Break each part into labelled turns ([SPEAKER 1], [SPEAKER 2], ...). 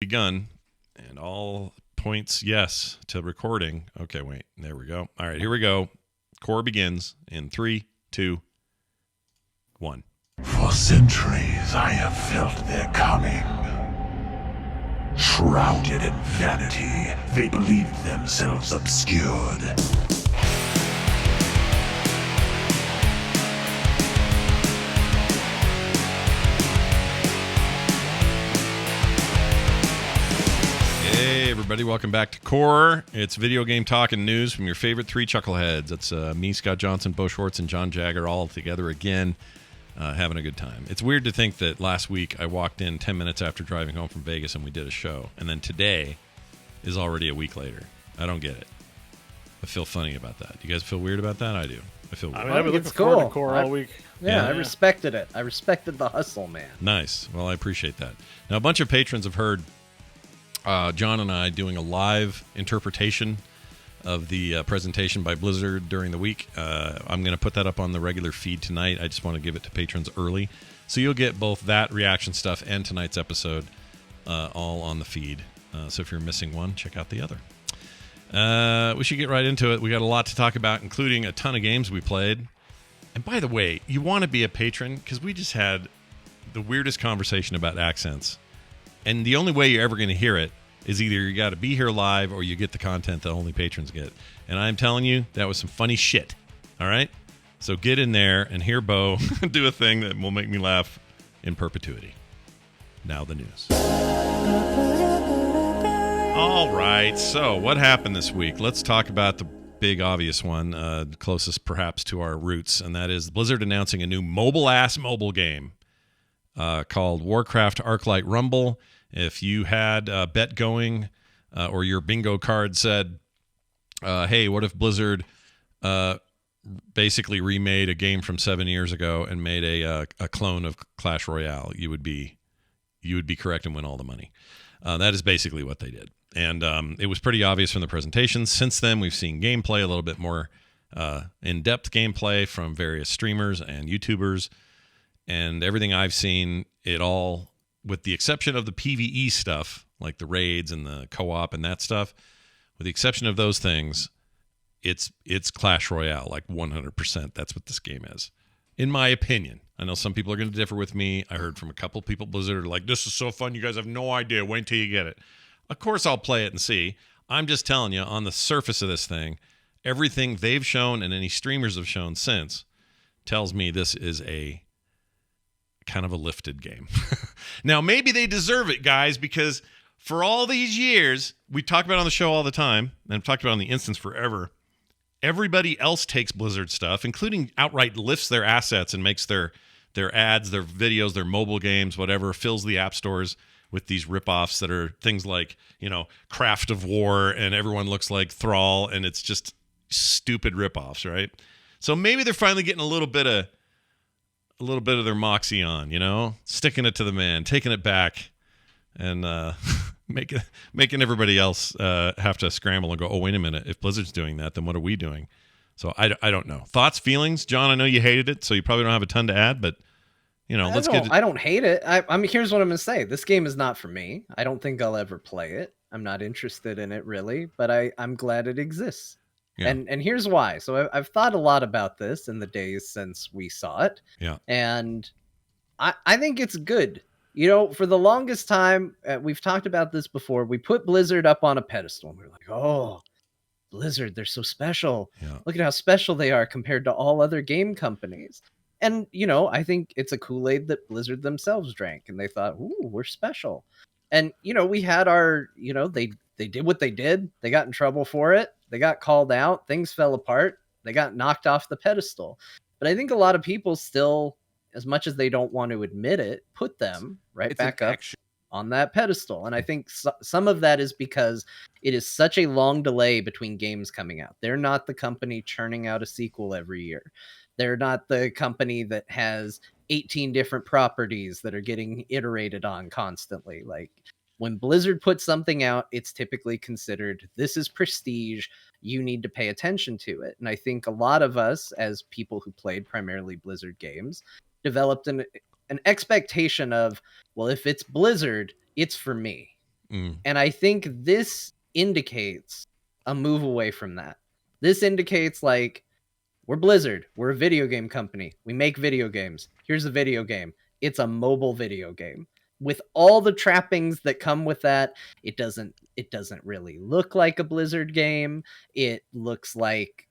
[SPEAKER 1] begun. And all points yes to recording. Okay, wait. There we go. All right, here we go. Core begins in 3, 2, 1.
[SPEAKER 2] For centuries I have felt their coming. Shrouded in vanity, they believed themselves obscured.
[SPEAKER 1] Hey everybody, welcome back to Core. It's video game talk and news from your favorite three chuckleheads. It's me, Scott Johnson, Beau Schwartz, and John Jagger all together again, having a good time. It's weird to think that last week I walked in 10 minutes after driving home from Vegas and we did a show, and then today is already a week later. I don't get it. I feel funny about that. You guys feel weird about that? I do. I feel weird.
[SPEAKER 3] I mean, I've been looking forward to Core all week.
[SPEAKER 4] Yeah, I respected it. I respected the hustle, man.
[SPEAKER 1] Nice. Well, I appreciate that. Now, a bunch of patrons have heard John and I doing a live interpretation of the presentation by Blizzard during the week. I'm going to put that up on the regular feed tonight. I just want to give it to patrons early. So you'll get both that reaction stuff and tonight's episode all on the feed. So if you're missing one, check out the other. We should get right into it. We got a lot to talk about, including a ton of games we played. And by the way, you want to be a patron because we just had the weirdest conversation about accents. And the only way you're ever going to hear it is either you got to be here live or you get the content that only patrons get. And I'm telling you, that was some funny shit. All right? So get in there and hear Beau do a thing that will make me laugh in perpetuity. Now the news. All right. So what happened this week? Let's talk about the big obvious one, closest perhaps to our roots, and that is Blizzard announcing a new mobile game called Warcraft Arclight Rumble. If you had a bet going or your bingo card said, hey, what if Blizzard basically remade a game from 7 years ago and made a clone of Clash Royale, you would be correct and win all the money. That is basically what they did. And it was pretty obvious from the presentation. Since then, we've seen gameplay, a little bit more in-depth gameplay from various streamers and YouTubers. And everything I've seen, it all, with the exception of the PvE stuff, like the raids and the co-op and that stuff, with the exception of those things, it's Clash Royale, like 100%. That's what this game is, in my opinion. I know some people are going to differ with me. I heard from a couple people at Blizzard are like, this is so fun. You guys have no idea. Wait until you get it. Of course, I'll play it and see. I'm just telling you, on the surface of this thing, everything they've shown and any streamers have shown since tells me this is a kind of a lifted game. Now, maybe they deserve it, guys, because for all these years, we talk about it on the show all the time, and I've talked about it on the instance forever, everybody else takes Blizzard stuff, including outright lifts their assets and makes their ads, their videos, their mobile games, whatever, fills the app stores with these ripoffs that are things like, Craft of War, and everyone looks like Thrall, and it's just stupid ripoffs, right? So maybe they're finally getting a little bit of their moxie on, sticking it to the man, taking it back, and making everybody else have to scramble and go, oh, wait a minute, if Blizzard's doing that, then what are we doing? So I don't know. Thoughts, feelings? John, I know you hated it, so you probably don't have a ton to add, but let's get it.
[SPEAKER 4] I don't hate it. I mean, here's what I'm going to say. This game is not for me. I don't think I'll ever play it. I'm not interested in it, really, but I'm glad it exists. Yeah. And here's why. So I've thought a lot about this in the days since we saw it.
[SPEAKER 1] Yeah.
[SPEAKER 4] And I think it's good. For the longest time, we've talked about this before. We put Blizzard up on a pedestal. And we're like, oh, Blizzard, they're so special.
[SPEAKER 1] Yeah.
[SPEAKER 4] Look at how special they are compared to all other game companies. And, I think it's a Kool-Aid that Blizzard themselves drank. And they thought, ooh, we're special. And, we had our, they did what they did. They got in trouble for it. They got called out. Things fell apart. They got knocked off the pedestal. But I think a lot of people still, as much as they don't want to admit it, put them back up on that pedestal. And I think some of that is because it is such a long delay between games coming out. They're not the company churning out a sequel every year. They're not the company that has 18 different properties that are getting iterated on constantly. Like, when Blizzard puts something out, it's typically considered, this is prestige, you need to pay attention to it. And I think a lot of us, as people who played primarily Blizzard games, developed an expectation of, well, if it's Blizzard, it's for me. And I think this indicates a move away from that. This indicates like, we're Blizzard. We're a video game company. We make video games. Here's a video game. It's a mobile video game. With all the trappings that come with that, it doesn't really look like a Blizzard game. It looks like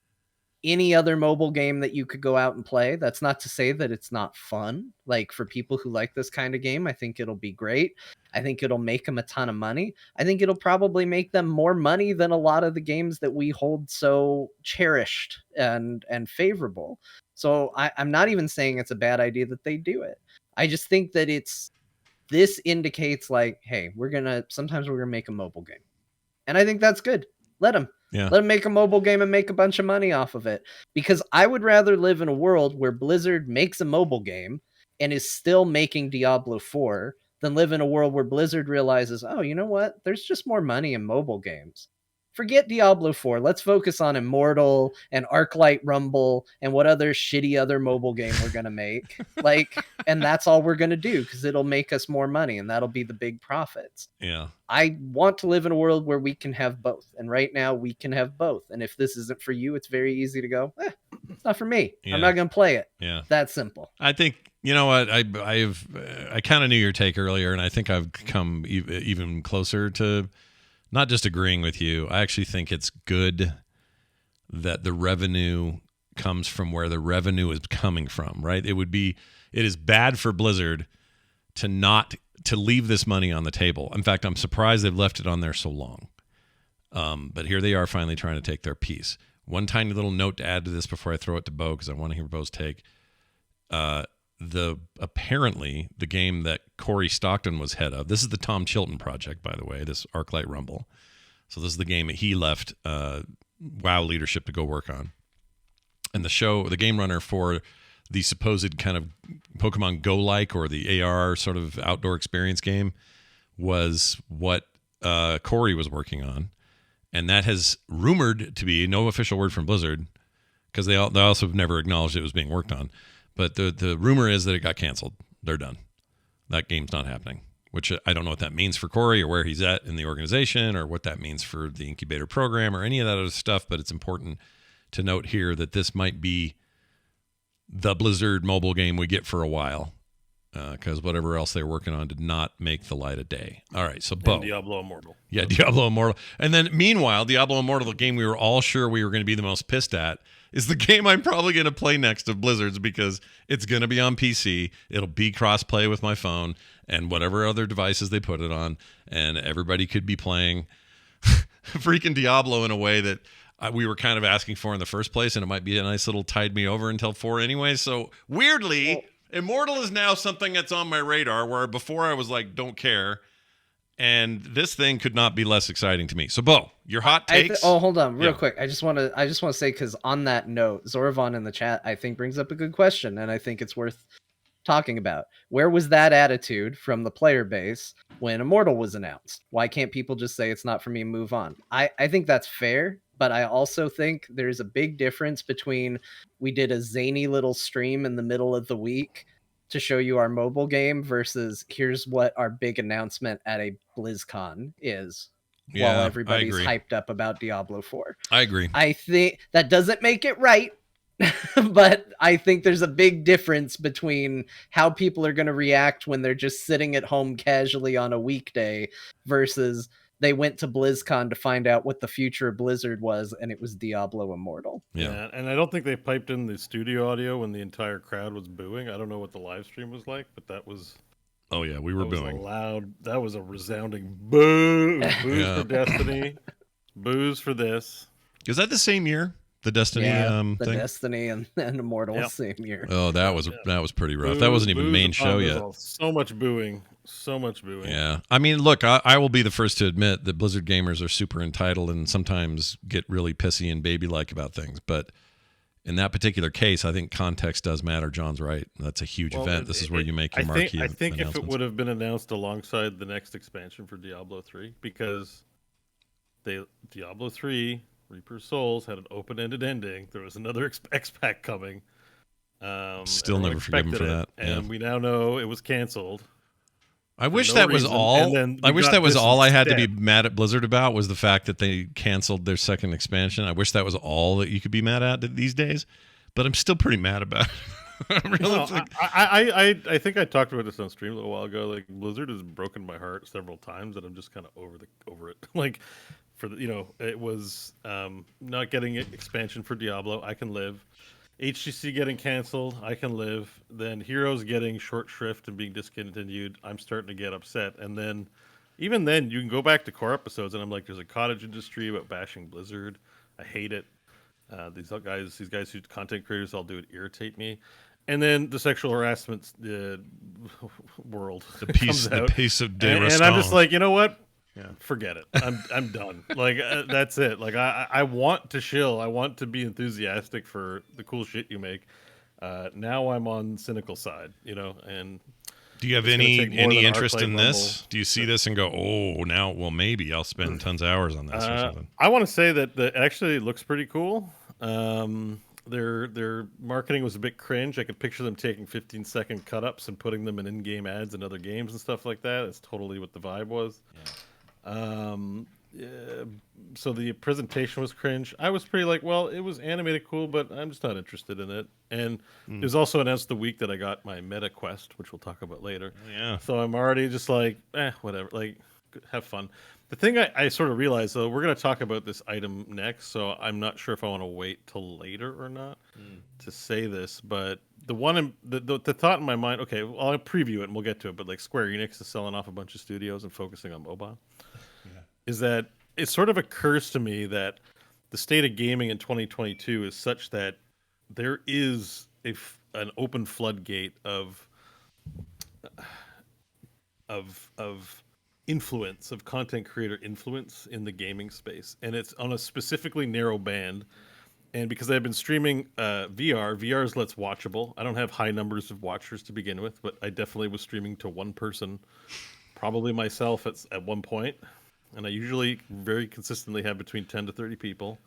[SPEAKER 4] any other mobile game that you could go out and play. That's not to say that it's not fun. Like, for people who like this kind of game, I think it'll be great. I think it'll make them a ton of money. I think it'll probably make them more money than a lot of the games that we hold so cherished and favorable. So I'm not even saying it's a bad idea that they do it. I just think that this indicates like, hey, sometimes we're gonna make a mobile game. And I think that's good. Let them.
[SPEAKER 1] Yeah.
[SPEAKER 4] Let them make a mobile game and make a bunch of money off of it. Because I would rather live in a world where Blizzard makes a mobile game and is still making Diablo 4 than live in a world where Blizzard realizes, oh, you know what? There's just more money in mobile games. Forget Diablo 4. Let's focus on Immortal and Arclight Rumble and what other shitty other mobile game we're going to make. And that's all we're going to do because it'll make us more money and that'll be the big profits.
[SPEAKER 1] Yeah.
[SPEAKER 4] I want to live in a world where we can have both. And right now we can have both. And if this isn't for you, it's very easy to go, it's not for me.
[SPEAKER 1] Yeah.
[SPEAKER 4] I'm not going to play it.
[SPEAKER 1] Yeah.
[SPEAKER 4] That's simple.
[SPEAKER 1] I think, you know what, I kind of knew your take earlier, and I think I've come even closer to not just agreeing with you. I actually think it's good that the revenue comes from where the revenue is coming from, right? It is bad for Blizzard to leave this money on the table. In fact, I'm surprised they've left it on there so long. But here they are finally trying to take their piece. One tiny little note to add to this before I throw it to Beau, because I want to hear Beau's take. Apparently the game that Corey Stockton was head of, this is the Tom Chilton project, by the way, this Arclight Rumble. So this is the game that he left WoW leadership to go work on. And the game runner for the supposed kind of Pokemon Go-like or the AR sort of outdoor experience game was what Corey was working on. And that has rumored to be, no official word from Blizzard, because they also have never acknowledged it was being worked on. But the rumor is that it got canceled. They're done. That game's not happening, which I don't know what that means for Corey or where he's at in the organization or what that means for the incubator program or any of that other stuff. But it's important to note here that this might be the Blizzard mobile game we get for a while, because whatever else they were working on did not make the light of day. All right, so Beau.
[SPEAKER 3] Diablo Immortal.
[SPEAKER 1] Yeah, Diablo Immortal. And then meanwhile, Diablo Immortal, the game we were all sure we were going to be the most pissed at, is the game I'm probably going to play next of Blizzard's, because it's going to be on PC. It'll be cross-play with my phone and whatever other devices they put it on, and everybody could be playing freaking Diablo in a way that we were kind of asking for in the first place, and it might be a nice little tide me over until 4 anyway. So weirdly, Immortal is now something that's on my radar, where before I was like, don't care. And this thing could not be less exciting to me. So, Beau, your hot takes.
[SPEAKER 4] Hold on, real quick. I just want to say, because on that note, Zorvon in the chat, I think, brings up a good question, and I think it's worth talking about. Where was that attitude from the player base when Immortal was announced? Why can't people just say it's not for me and move on? I think that's fair, but I also think there's a big difference between we did a zany little stream in the middle of the week to show you our mobile game versus here's what our big announcement at a BlizzCon is, while everybody's hyped up about Diablo 4.
[SPEAKER 1] I agree.
[SPEAKER 4] I think that doesn't make it right, but I think there's a big difference between how people are going to react when they're just sitting at home casually on a weekday versus they went to BlizzCon to find out what the future of Blizzard was, and it was Diablo Immortal.
[SPEAKER 3] Yeah, and I don't think they piped in the studio audio when the entire crowd was booing. I don't know what the live stream was like, but that was...
[SPEAKER 1] Oh, yeah, we were booing.
[SPEAKER 3] That was a resounding boo. Boos for Destiny. Boos for this.
[SPEAKER 1] Is that the same year? The Destiny
[SPEAKER 4] the
[SPEAKER 1] thing?
[SPEAKER 4] Destiny and Immortal same year.
[SPEAKER 1] Oh, that was pretty rough. That wasn't even main show yet.
[SPEAKER 3] So much booing.
[SPEAKER 1] Yeah. I mean, look, I will be the first to admit that Blizzard gamers are super entitled and sometimes get really pissy and baby-like about things. But in that particular case, I think context does matter. John's right. That's a huge event. This is where you make your marquee
[SPEAKER 3] I think if it would have been announced alongside the next expansion for Diablo 3, because Diablo 3... Reaper's Souls had an open-ended ending. There was another X-Pack coming.
[SPEAKER 1] Still never forgive him for that.
[SPEAKER 3] And we now know it was canceled.
[SPEAKER 1] I wish
[SPEAKER 3] no
[SPEAKER 1] that was
[SPEAKER 3] reason,
[SPEAKER 1] all.
[SPEAKER 3] and then
[SPEAKER 1] I
[SPEAKER 3] we
[SPEAKER 1] wish
[SPEAKER 3] got
[SPEAKER 1] that was
[SPEAKER 3] this
[SPEAKER 1] all I had to be
[SPEAKER 3] instead.
[SPEAKER 1] mad at Blizzard about, was the fact that they canceled their second expansion. I wish that was all that you could be mad at these days, but I'm still pretty mad about it. I'm really
[SPEAKER 3] No,
[SPEAKER 1] like,
[SPEAKER 3] I think I talked about this on stream a little while ago. Like Blizzard has broken my heart several times, and I'm just kind of over it. Like for the, it was not getting expansion for Diablo. I can live. HGC getting canceled. I can live. Then Heroes getting short shrift and being discontinued. I'm starting to get upset. And then, even then, you can go back to core episodes, and I'm like, there's a cottage industry about bashing Blizzard. I hate it. These guys who content creators, all do it, irritate me. And then the sexual harassment world
[SPEAKER 1] the
[SPEAKER 3] comes out,
[SPEAKER 1] piece of de
[SPEAKER 3] and I'm just like, you know what?
[SPEAKER 1] Yeah.
[SPEAKER 3] Forget it. I'm done. Like that's it. Like I want to shill. I want to be enthusiastic for the cool shit you make. Now I'm on cynical side, and
[SPEAKER 1] do you have
[SPEAKER 3] it's gonna
[SPEAKER 1] any
[SPEAKER 3] take more than
[SPEAKER 1] interest
[SPEAKER 3] Arclight
[SPEAKER 1] in this?
[SPEAKER 3] Rumble.
[SPEAKER 1] Do you see this and go, oh, now, well, maybe I'll spend tons of hours on this or something?
[SPEAKER 3] I want to say that actually looks pretty cool. Their marketing was a bit cringe. I could picture them taking 15-second cut-ups and putting them in game ads and other games and stuff like that. It's totally what the vibe was. So the presentation was cringe. I was pretty like, well, it was animated cool, but I'm just not interested in it. And it was also announced the week that I got my Meta Quest, which we'll talk about later.
[SPEAKER 1] Yeah.
[SPEAKER 3] So I'm already just like, whatever. Like, have fun. The thing I sort of realized, though, we're going to talk about this item next, so I'm not sure if I want to wait till later or not to say this. But the thought in my mind, okay, well, I'll preview it and we'll get to it. But like Square-Enix is selling off a bunch of studios and focusing on mobile. Is that it sort of occurs to me that the state of gaming in 2022 is such that there is an open floodgate of influence, of content creator influence in the gaming space, and it's on a specifically narrow band. And because I've been streaming VR is less watchable. I don't have high numbers of watchers to begin with, but I definitely was streaming to one person, probably myself at one point. And I usually very consistently have between 10 to 30 people.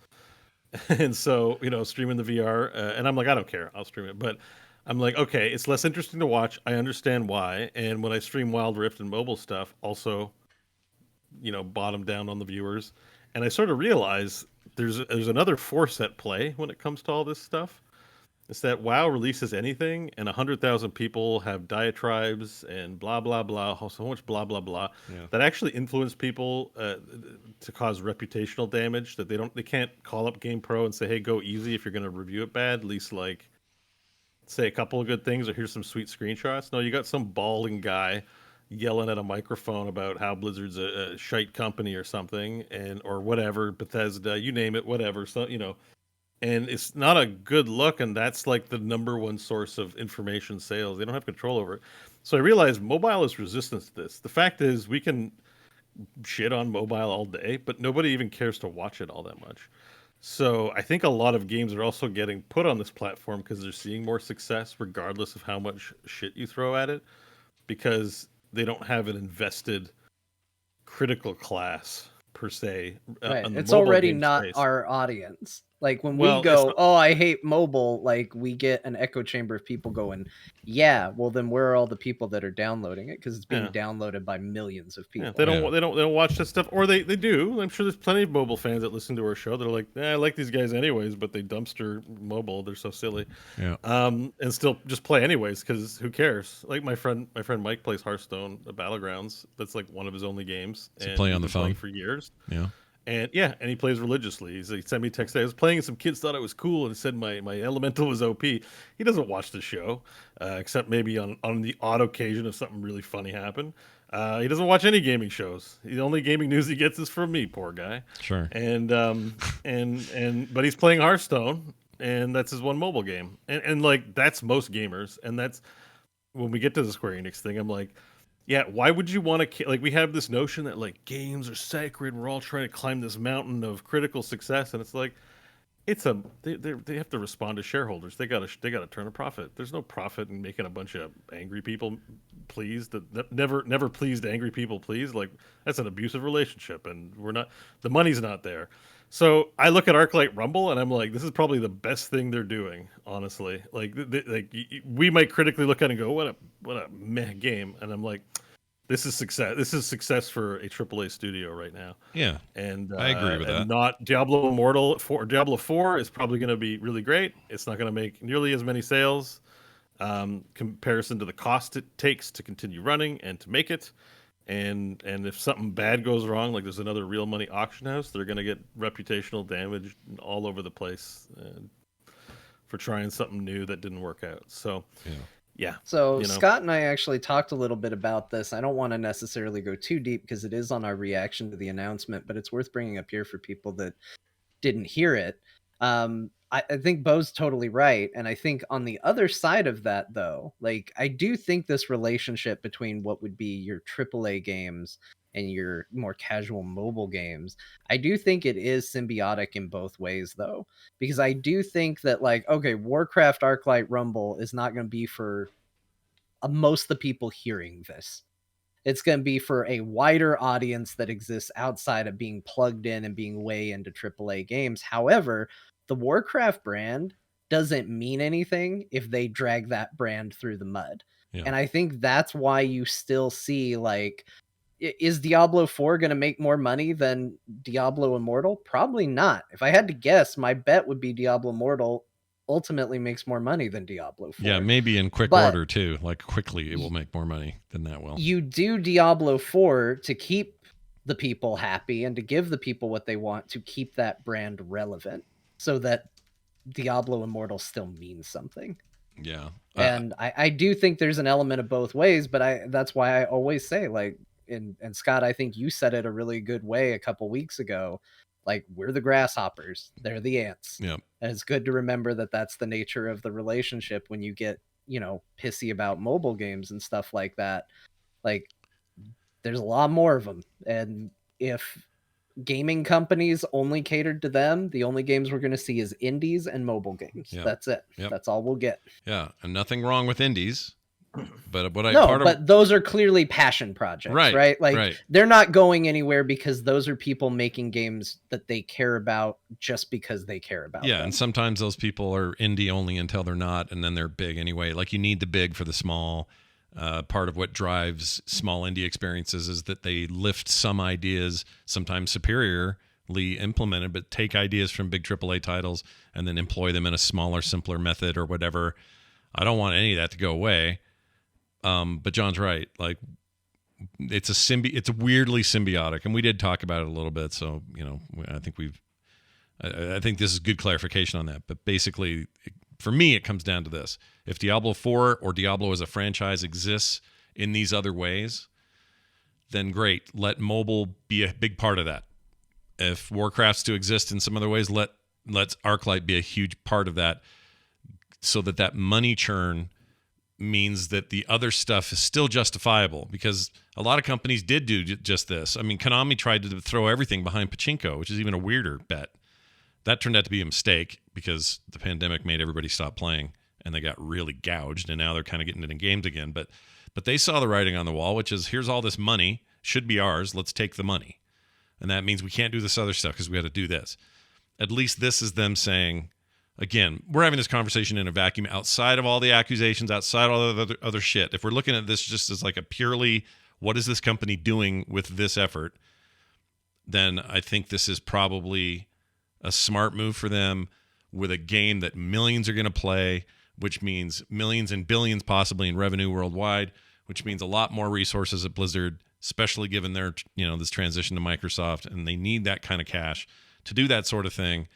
[SPEAKER 3] And so, streaming the VR, and I'm like, I don't care, I'll stream it. But I'm like, okay, it's less interesting to watch. I understand why. And when I stream Wild Rift and mobile stuff, also, bottom down on the viewers. And I sort of realize there's another force at play when it comes to all this stuff. It's that WoW releases anything, and 100,000 people have diatribes and blah blah blah, so much blah blah blah, that actually influence people to cause reputational damage. That they can't call up GamePro and say, "Hey, go easy if you're going to review it bad." At least say a couple of good things or here's some sweet screenshots. No, you got some balding guy yelling at a microphone about how Blizzard's a shite company or something, or whatever, Bethesda, you name it, whatever. So and it's not a good look, and that's like the number one source of information sales. They don't have control over it. So I realized mobile is resistant to this. The fact is, we can shit on mobile all day, but nobody even cares to watch it all that much. So I think a lot of games are also getting put on this platform because they're seeing more success, regardless of how much shit you throw at it, because they don't have an invested critical class per se.
[SPEAKER 4] Right.
[SPEAKER 3] On the
[SPEAKER 4] It's
[SPEAKER 3] mobile
[SPEAKER 4] already
[SPEAKER 3] game
[SPEAKER 4] not
[SPEAKER 3] space.
[SPEAKER 4] our audience. Like when
[SPEAKER 3] Well,
[SPEAKER 4] we go, oh, I hate mobile, like we get an echo chamber of people going, yeah, well then where are all the people that are downloading it? Because it's being downloaded by millions of people.
[SPEAKER 3] Yeah, they don't watch this stuff, or they do. I'm sure there's plenty of mobile fans that listen to our show that are like, I like these guys anyways, but they dumpster mobile. They're so silly.
[SPEAKER 1] Yeah.
[SPEAKER 3] And still just play anyways because who cares? Like my friend Mike plays Hearthstone, the Battlegrounds. That's like one of his only games.
[SPEAKER 1] To play on the phone
[SPEAKER 3] for years.
[SPEAKER 1] Yeah.
[SPEAKER 3] And he plays religiously. He sent me a text. I was playing, and some kids thought it was cool, and said my elemental was OP. He doesn't watch the show, except maybe on the odd occasion if something really funny happened. He doesn't watch any gaming shows. The only gaming news he gets is from me, poor guy.
[SPEAKER 1] Sure.
[SPEAKER 3] And but he's playing Hearthstone, and that's his one mobile game. And like that's most gamers. And that's when we get to the Square-Enix thing. I'm like, yeah, why would you want to, like, we have this notion that like games are sacred. We're all trying to climb this mountain of critical success, and it's like, they have to respond to shareholders. They gotta turn a profit. There's no profit in making a bunch of angry people pleased that never pleased angry people pleased. Like that's an abusive relationship, and the money's not there. So I look at Arclight Rumble and I'm like, this is probably the best thing they're doing, honestly. Like we might critically look at it and go, what a meh game, and I'm like, this is success. This is success for a AAA studio right now.
[SPEAKER 1] Yeah,
[SPEAKER 3] And
[SPEAKER 1] I agree with that.
[SPEAKER 3] Not Diablo Immortal. Diablo 4 is probably going to be really great. It's not going to make nearly as many sales comparison to the cost it takes to continue running and to make it. And if something bad goes wrong, like there's another real money auction house, they're going to get reputational damage all over the place for trying something new that didn't work out. So, yeah.
[SPEAKER 4] So Scott and I actually talked a little bit about this. I don't want to necessarily go too deep because it is on our reaction to the announcement, but it's worth bringing up here for people that didn't hear it. I think Beau's totally right. And I think on the other side of that, though, like I do think this relationship between what would be your AAA games and your more casual mobile games, I do think it is symbiotic in both ways, though, because I do think that, like, okay, Warcraft Arclight Rumble is not going to be for most of the people hearing this. It's going to be for a wider audience that exists outside of being plugged in and being way into AAA games. However, the Warcraft brand doesn't mean anything if they drag that brand through the mud. Yeah. And I think that's why you still see, like, is Diablo 4 going to make more money than Diablo Immortal? Probably not. If I had to guess, my bet would be Diablo Immortal ultimately makes more money than Diablo 4.
[SPEAKER 1] Yeah, maybe in quick order too. Like quickly it will make more money than that will.
[SPEAKER 4] You do Diablo 4 to keep the people happy and to give the people what they want, to keep that brand relevant so that Diablo Immortal still means something.
[SPEAKER 1] Yeah.
[SPEAKER 4] And I do think there's an element of both ways, but that's why I always say, like, and Scott, I think you said it a really good way a couple weeks ago. Like, we're the grasshoppers, they're the ants.
[SPEAKER 1] Yep.
[SPEAKER 4] And it's good to remember that that's the nature of the relationship when you get, pissy about mobile games and stuff like that. Like, there's a lot more of them. And if gaming companies only catered to them, the only games we're going to see is indies and mobile games. Yep. That's it. Yep. That's all we'll get.
[SPEAKER 1] Yeah. And nothing wrong with indies. But
[SPEAKER 4] but those are clearly passion projects, right? Like, they're not going anywhere because those are people making games that they care about just because they care about them.
[SPEAKER 1] And sometimes those people are indie only until they're not, and then they're big anyway. Like, you need the big for the small. Part of what drives small indie experiences is that they lift some ideas, sometimes superiorly implemented, but take ideas from big AAA titles and then employ them in a smaller, simpler method or whatever. I don't want any of that to go away. But John's right. Like, it's weirdly symbiotic, and we did talk about it a little bit. So, I think this is good clarification on that. But basically, for me, it comes down to this: if Diablo 4 or Diablo as a franchise exists in these other ways, then great. Let mobile be a big part of that. If Warcraft's to exist in some other ways, let's Arclight be a huge part of that, so that money churn means that the other stuff is still justifiable, because a lot of companies did do just this. I mean, Konami tried to throw everything behind pachinko, which is even a weirder bet. That turned out to be a mistake because the pandemic made everybody stop playing and they got really gouged, and now they're kind of getting into games again. But they saw the writing on the wall, which is, here's all this money, should be ours, let's take the money. And that means we can't do this other stuff because we got to do this. At least this is them saying, again, we're having this conversation in a vacuum outside of all the accusations, outside all the other shit. If we're looking at this just as like a purely, what is this company doing with this effort, then I think this is probably a smart move for them with a game that millions are going to play, which means millions and billions possibly in revenue worldwide, which means a lot more resources at Blizzard, especially given their, this transition to Microsoft, and they need that kind of cash to do that sort of thing.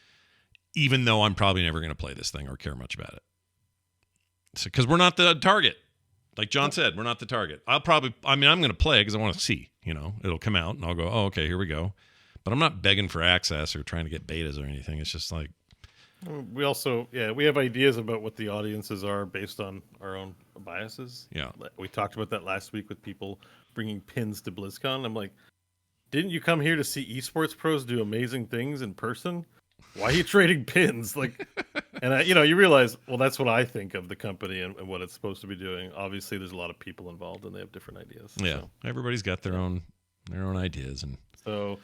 [SPEAKER 1] Even though I'm probably never going to play this thing or care much about it. Because we're not the target. Like John said, we're not the target. I'm going to play because I want to see, it'll come out and I'll go, oh, okay, here we go. But I'm not begging for access or trying to get betas or anything. It's just like.
[SPEAKER 3] We also, we have ideas about what the audiences are based on our own biases.
[SPEAKER 1] Yeah.
[SPEAKER 3] We talked about that last week with people bringing pins to BlizzCon. I'm like, didn't you come here to see esports pros do amazing things in person? Why are you trading pins? Like, and you realize, well, that's what I think of the company and what it's supposed to be doing. Obviously, there's a lot of people involved and they have different ideas.
[SPEAKER 1] Yeah, so. Everybody's got their own ideas, and
[SPEAKER 3] so,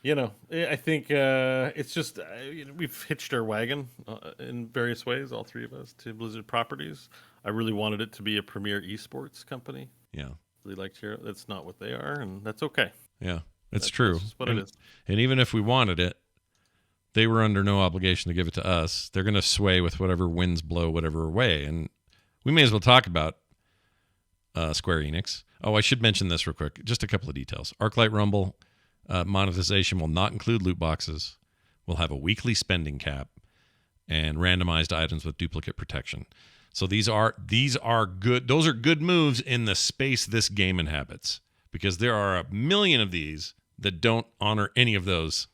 [SPEAKER 3] I think it's just we've hitched our wagon in various ways, all three of us, to Blizzard properties. I really wanted it to be a premier esports company.
[SPEAKER 1] Yeah,
[SPEAKER 3] really like Chernobyl. That's not what they are, and that's okay.
[SPEAKER 1] Yeah, it's true.
[SPEAKER 3] That's just what it is.
[SPEAKER 1] And even if we wanted it, they were under no obligation to give it to us. They're going to sway with whatever winds blow whatever way. And we may as well talk about Square-Enix. Oh, I should mention this real quick. Just a couple of details. Arclight Rumble monetization will not include loot boxes. We'll have a weekly spending cap and randomized items with duplicate protection. So these are good. Those are good moves in the space this game inhabits, because there are a million of these that don't honor any of those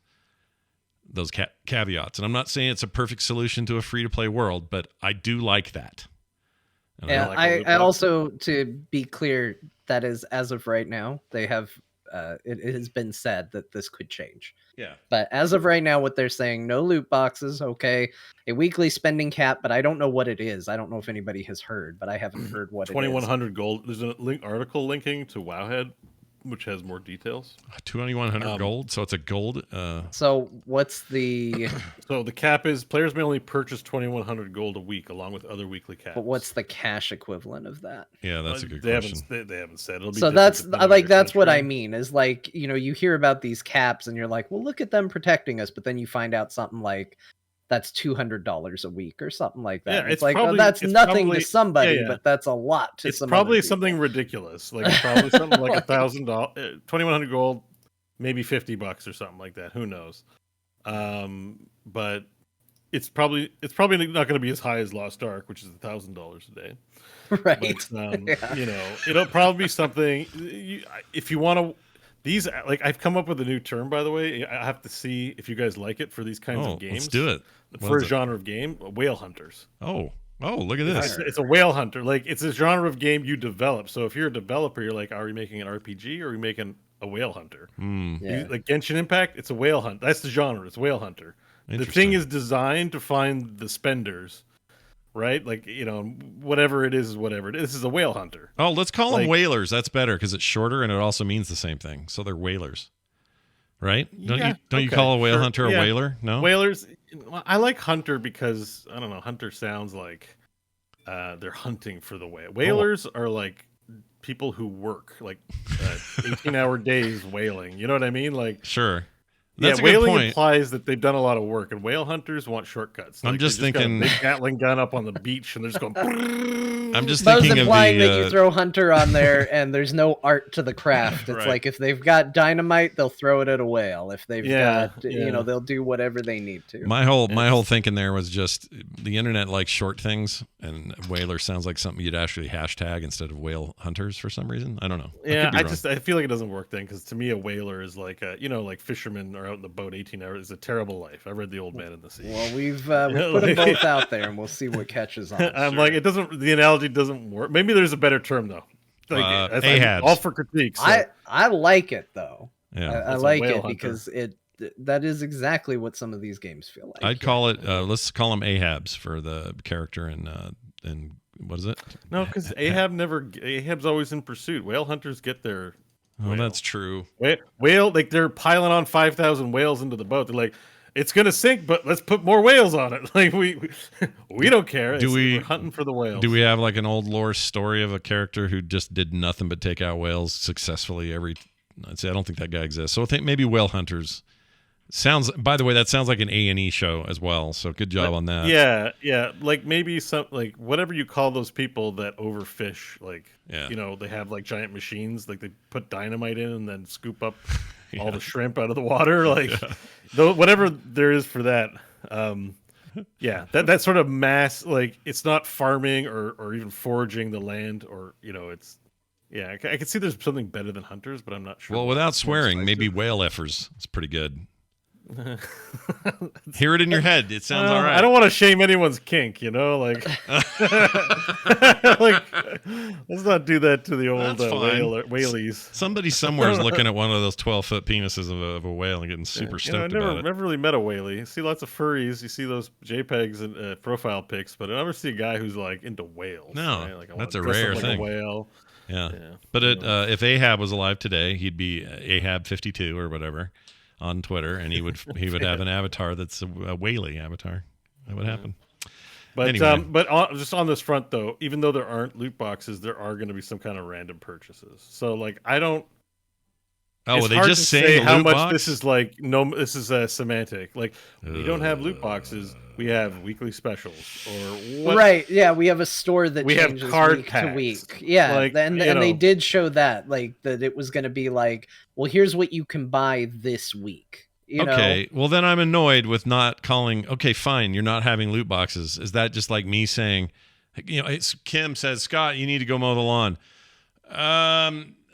[SPEAKER 1] caveats. And I'm not saying it's a perfect solution to a free-to-play world, but I do like that. And
[SPEAKER 4] Yeah,
[SPEAKER 3] like
[SPEAKER 4] I also, to be clear, that is as of right now. They have it has been said that this could change.
[SPEAKER 1] Yeah.
[SPEAKER 4] But as of right now, what they're saying, no loot boxes, okay, a weekly spending cap, but I don't know what it is. I don't know if anybody has heard, but I haven't heard what it is.
[SPEAKER 3] 2100 gold. There's a article linking to Wowhead, which has more details.
[SPEAKER 1] 2100 gold, so it's a gold.
[SPEAKER 4] So what's the?
[SPEAKER 3] So the cap is players may only purchase 2100 gold a week, along with other weekly caps.
[SPEAKER 4] But what's the cash equivalent of that?
[SPEAKER 1] Yeah, that's a good
[SPEAKER 3] they
[SPEAKER 1] question.
[SPEAKER 3] They haven't said. It'll be
[SPEAKER 4] So
[SPEAKER 3] different
[SPEAKER 4] that's
[SPEAKER 3] depending on
[SPEAKER 4] like
[SPEAKER 3] your
[SPEAKER 4] that's what I
[SPEAKER 3] country.
[SPEAKER 4] mean. Is like, you know, you hear about these caps and you're like, well, look at them protecting us, but then you find out something like that's $200 a week or something like that.
[SPEAKER 3] Yeah,
[SPEAKER 4] And it's
[SPEAKER 3] it's
[SPEAKER 4] like,
[SPEAKER 3] probably-
[SPEAKER 4] oh, that's
[SPEAKER 3] it's
[SPEAKER 4] nothing
[SPEAKER 3] probably-
[SPEAKER 4] to somebody,
[SPEAKER 3] yeah, yeah.
[SPEAKER 4] but that's a lot to
[SPEAKER 3] It's
[SPEAKER 4] some.
[SPEAKER 3] probably
[SPEAKER 4] other people.
[SPEAKER 3] something ridiculous. Like it's probably something like $1,000, 2100 gold, maybe $50 or something like that. Who knows? But it's probably not going to be as high as Lost Ark, which is $1,000 a day.
[SPEAKER 4] right?
[SPEAKER 3] But
[SPEAKER 4] Yeah.
[SPEAKER 3] you know, it'll probably be something. If you want to, these like I've come up with a new term, by the way. I have to see if you guys like it for these kinds of games.
[SPEAKER 1] Let's do it.
[SPEAKER 3] For a genre of game, whale hunters.
[SPEAKER 1] Oh, look at this.
[SPEAKER 3] It's a whale hunter. Like it's a genre of game you develop. So if you're a developer, you're like, are we making an RPG or are we making a whale hunter?
[SPEAKER 4] Yeah.
[SPEAKER 3] Like Genshin Impact, it's a whale hunt. That's the genre. It's whale hunter. The
[SPEAKER 1] Interesting.
[SPEAKER 3] thing is designed to find the spenders, right? Like, you know, whatever it is whatever it is. This is a whale hunter.
[SPEAKER 1] Oh, let's call them
[SPEAKER 3] Like-
[SPEAKER 1] whalers. That's better because it's shorter and it also means the same thing. So they're whalers, right? Don't
[SPEAKER 3] Yeah,
[SPEAKER 1] you
[SPEAKER 3] okay,
[SPEAKER 1] call a whale
[SPEAKER 3] sure.
[SPEAKER 1] hunter
[SPEAKER 3] Yeah.
[SPEAKER 1] a whaler? No.
[SPEAKER 3] Whalers, I like hunter because I don't know. Hunter sounds like they're hunting for the whale. Whalers are like people who work like 18-hour days whaling. You know what I mean? Like,
[SPEAKER 1] Sure. That's
[SPEAKER 3] yeah,
[SPEAKER 1] a good
[SPEAKER 3] whaling
[SPEAKER 1] point.
[SPEAKER 3] implies that they've done a lot of work, and whale hunters want shortcuts.
[SPEAKER 1] I'm
[SPEAKER 3] Like,
[SPEAKER 1] just
[SPEAKER 3] they got a
[SPEAKER 1] thinking-
[SPEAKER 3] big Gatling gun up on the beach, and they're just going.
[SPEAKER 1] I'm just
[SPEAKER 4] Those
[SPEAKER 1] thinking of
[SPEAKER 4] implying that you
[SPEAKER 1] the.
[SPEAKER 4] throw hunter on there and there's no art to the craft. It's
[SPEAKER 1] Right.
[SPEAKER 4] like if they've got dynamite, they'll throw it at a whale. If they've
[SPEAKER 3] Yeah,
[SPEAKER 4] got,
[SPEAKER 3] yeah.
[SPEAKER 4] you know, they'll do whatever they need to.
[SPEAKER 1] My whole thinking there was just the internet likes short things, and whaler sounds like something you'd actually hashtag instead of whale hunters for some reason. I don't know.
[SPEAKER 3] Yeah,
[SPEAKER 1] could be wrong.
[SPEAKER 3] I feel like it doesn't work then because to me a whaler is like you know, like fishermen are out in the boat 18 hours. It's a terrible life. I read The Old Man in the Sea.
[SPEAKER 4] Well, we've put them both out there, and we'll see what catches on.
[SPEAKER 3] I'm like, it doesn't. The analogy doesn't work. Maybe there's a better term though. Like, I'm
[SPEAKER 1] Ahabs.
[SPEAKER 3] all for critiques. So.
[SPEAKER 4] I like it though.
[SPEAKER 1] Yeah.
[SPEAKER 4] I
[SPEAKER 3] It's a
[SPEAKER 4] like
[SPEAKER 3] whale
[SPEAKER 4] it
[SPEAKER 3] hunter.
[SPEAKER 4] because that is exactly what some of these games feel like.
[SPEAKER 1] I'd call it. Let's call them Ahabs for the character in what is it?
[SPEAKER 3] No, because Ahab's always in pursuit. Whale hunters get their
[SPEAKER 1] Oh,
[SPEAKER 3] whale.
[SPEAKER 1] that's true.
[SPEAKER 3] Whale, like they're piling on 5,000 whales into the boat. They're like, it's gonna sink, but let's put more whales on it. Like we don't care. We're hunting for the whales.
[SPEAKER 1] Do we have like an old lore story of a character who just did nothing but take out whales successfully every? I'd say I don't think that guy exists. So I think maybe whale hunters sounds. By the way, that sounds like an A&E show as well. So good job on that.
[SPEAKER 3] Yeah. Like maybe some like whatever you call those people that overfish. Like
[SPEAKER 1] Yeah.
[SPEAKER 3] you know, they have like giant machines. Like they put dynamite in and then scoop up all the shrimp out of the water. Like whatever there is for that. Yeah, that sort of mass, like it's not farming or even foraging the land, or you know, it's I can see there's something better than hunters, but I'm not sure.
[SPEAKER 1] Well,
[SPEAKER 3] what
[SPEAKER 1] without
[SPEAKER 3] more
[SPEAKER 1] swearing, maybe
[SPEAKER 3] decisive.
[SPEAKER 1] whale effers. It's pretty good. Hear it in your head. It sounds all right.
[SPEAKER 3] I don't want to shame anyone's kink, you know, like, like let's not do that to the old
[SPEAKER 1] That's fine.
[SPEAKER 3] whalies.
[SPEAKER 1] Somebody somewhere is looking at one of those 12-foot penises of a whale and getting super
[SPEAKER 3] You know, I
[SPEAKER 1] stoked about it.
[SPEAKER 3] never really met a whaley. You see lots of furries. You see those JPEGs and profile pics, but I never see a guy who's like into whales.
[SPEAKER 1] No,
[SPEAKER 3] right? Like, I
[SPEAKER 1] that's
[SPEAKER 3] wanna
[SPEAKER 1] a
[SPEAKER 3] dress up
[SPEAKER 1] rare
[SPEAKER 3] like
[SPEAKER 1] thing.
[SPEAKER 3] A whale.
[SPEAKER 1] Yeah.
[SPEAKER 3] Yeah.
[SPEAKER 1] But if Ahab was alive today, he'd be Ahab52 or whatever on Twitter, and he would have an avatar that's a whaley avatar. That would happen.
[SPEAKER 3] But
[SPEAKER 1] Anyway.
[SPEAKER 3] just on this front though, even though there aren't loot boxes, there are going to be some kind of random purchases. So like I don't.
[SPEAKER 1] Oh,
[SPEAKER 3] It's
[SPEAKER 1] well, they
[SPEAKER 3] hard
[SPEAKER 1] just
[SPEAKER 3] to
[SPEAKER 1] say
[SPEAKER 3] say
[SPEAKER 1] the
[SPEAKER 3] how
[SPEAKER 1] loot
[SPEAKER 3] much
[SPEAKER 1] box?
[SPEAKER 3] this is like. No, this is a semantic. Like we don't have loot boxes. We have weekly specials or what?
[SPEAKER 4] Right? Yeah, we have a store that
[SPEAKER 3] We have
[SPEAKER 4] changes
[SPEAKER 3] card
[SPEAKER 4] week to
[SPEAKER 3] packs.
[SPEAKER 4] week. Yeah,
[SPEAKER 3] Like,
[SPEAKER 4] and
[SPEAKER 3] you
[SPEAKER 4] they
[SPEAKER 3] know.
[SPEAKER 4] did show that that it was going to be like, well, here's what you can buy this week. You know?
[SPEAKER 1] Okay, well then I'm annoyed with not calling. Okay, fine, you're not having loot boxes. Is that just like me saying, Kim says, Scott, you need to go mow the lawn.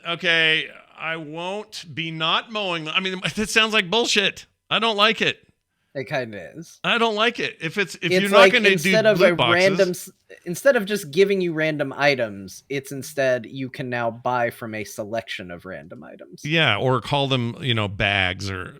[SPEAKER 1] Okay, I won't be not mowing. I mean, it sounds like bullshit. I don't like it.
[SPEAKER 4] It kind of is.
[SPEAKER 1] I don't like it. If
[SPEAKER 4] It's
[SPEAKER 1] you're not
[SPEAKER 4] like
[SPEAKER 1] going to do
[SPEAKER 4] instead of
[SPEAKER 1] loot
[SPEAKER 4] a
[SPEAKER 1] boxes,
[SPEAKER 4] random, instead of just giving you random items, it's instead you can now buy from a selection of random items.
[SPEAKER 1] yeah, or call them, bags or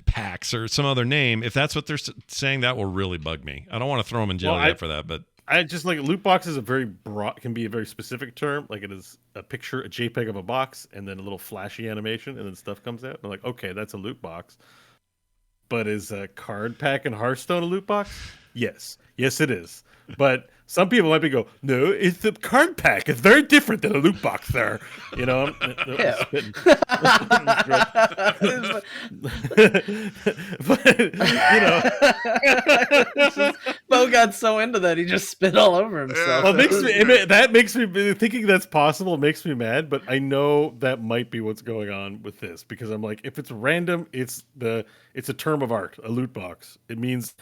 [SPEAKER 1] packs or some other name. If that's what they're saying, that will really bug me. I don't want to throw them in jail yet for that, but
[SPEAKER 3] I just like loot box is a very broad, can be a very specific term. Like it is a picture, a JPEG of a box, and then a little flashy animation, and then stuff comes out. I'm like, okay, that's a loot box. But is a card pack in Hearthstone a loot box? Yes, it is. But some people might be no, it's a card pack. It's very different than a loot box. There, I'm spitting. But
[SPEAKER 4] Beau got so into that he just spit all over himself.
[SPEAKER 3] Well, that makes me thinking that's possible. Makes me mad, but I know that might be what's going on with this because I'm like, if it's random, it's a term of art, a loot box. It means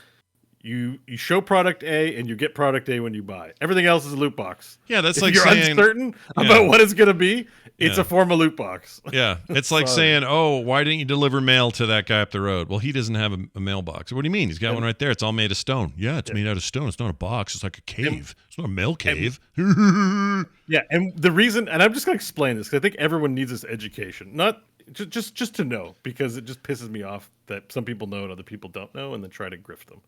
[SPEAKER 3] you show product A and you get product A when you buy. Everything else is a loot box.
[SPEAKER 1] Yeah, that's
[SPEAKER 3] if
[SPEAKER 1] like
[SPEAKER 3] you're
[SPEAKER 1] saying
[SPEAKER 3] uncertain about what it's going to be. It's a form of loot box.
[SPEAKER 1] Yeah, it's like saying, "Oh, why didn't you deliver mail to that guy up the road?" Well, he doesn't have a mailbox. What do you mean? He's got one right there. It's all made of stone. Yeah, it's made out of stone. It's not a box. It's like a cave. It's not a mail cave.
[SPEAKER 3] Yeah, and the reason, and I'm just going to explain this because I think everyone needs this education. Not just to know, because it just pisses me off that some people know and other people don't know, and then try to grift them.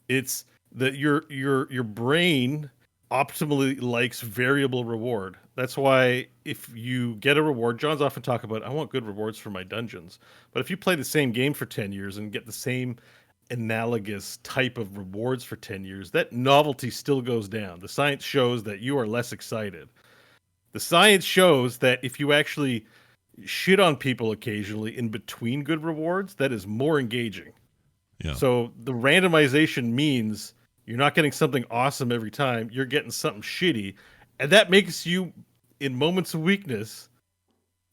[SPEAKER 3] It's that your brain optimally likes variable reward. That's why if you get a reward, John's often talk about, I want good rewards for my dungeons. But if you play the same game for 10 years and get the same analogous type of rewards for 10 years, that novelty still goes down. The science shows that you are less excited. The science shows that if you actually shit on people occasionally in between good rewards, that is more engaging.
[SPEAKER 1] Yeah.
[SPEAKER 3] So the randomization means you're not getting something awesome every time. You're getting something shitty. And that makes you, in moments of weakness,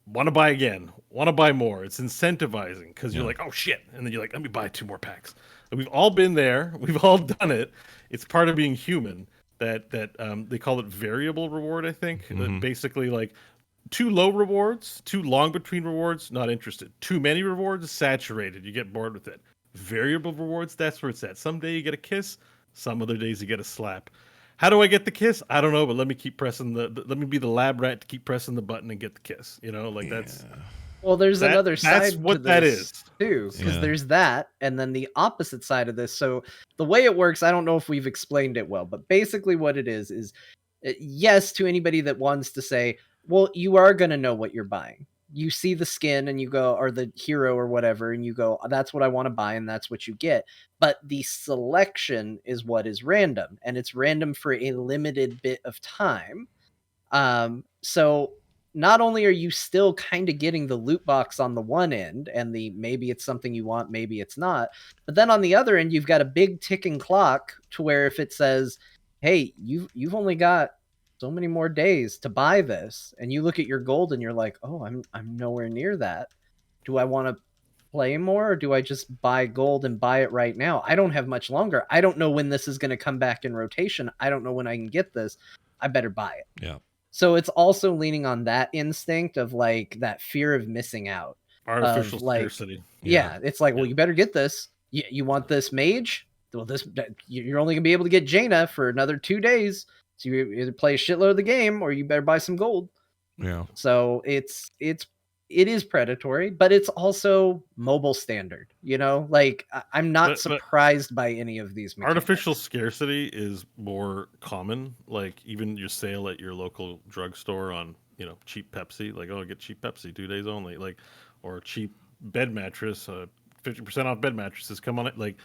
[SPEAKER 3] want to buy again, want to buy more. It's incentivizing because you're like, oh shit. And then you're like, let me buy 2 more packs. And we've all been there. We've all done it. It's part of being human that they call it variable reward, I think. That basically like too low rewards, too long between rewards, not interested. Too many rewards, saturated. You get bored with it. Variable rewards, that's where it's at. Some day you get a kiss, some other days you get a slap. How do I get the kiss? I don't know, but let me keep pressing let me be the lab rat to keep pressing the button and get the kiss. That's
[SPEAKER 4] well, there's another side
[SPEAKER 3] that's what
[SPEAKER 4] to this
[SPEAKER 3] that is
[SPEAKER 4] too, because there's that, and then the opposite side of this. So the way it works, I don't know if we've explained it well, but basically what it is yes, to anybody that wants to say, well, you are going to know what you're buying. You see the skin and you go, or the hero or whatever, and you go, that's what I want to buy, and that's what you get. But the selection is what is random, and it's random for a limited bit of time. So not only are you still kind of getting the loot box on the one end, and maybe it's something you want, maybe it's not, but then on the other end, you've got a big ticking clock to where if it says, hey, you've only got so many more days to buy this, and you look at your gold and you're like, oh, I'm nowhere near that. Do I want to play more, or do I just buy gold and buy it right now? I don't have much longer. I don't know when this is going to come back in rotation. I don't know when I can get this. I better buy it.
[SPEAKER 1] Yeah.
[SPEAKER 4] So it's also leaning on that instinct of like that fear of missing out.
[SPEAKER 3] Artificial scarcity.
[SPEAKER 4] Yeah. It's like, well, you better get this. You want this mage? Well, you're only gonna be able to get Jaina for another 2 days. So you either play a shitload of the game or you better buy some gold.
[SPEAKER 1] Yeah.
[SPEAKER 4] So it is predatory, but it's also mobile standard. Like I'm not surprised by any of these mechanics.
[SPEAKER 3] Artificial scarcity is more common. Like even your sale at your local drugstore on cheap Pepsi, like get cheap Pepsi 2 days only, like or cheap bed mattress, 50% off bed mattresses. Come on it, like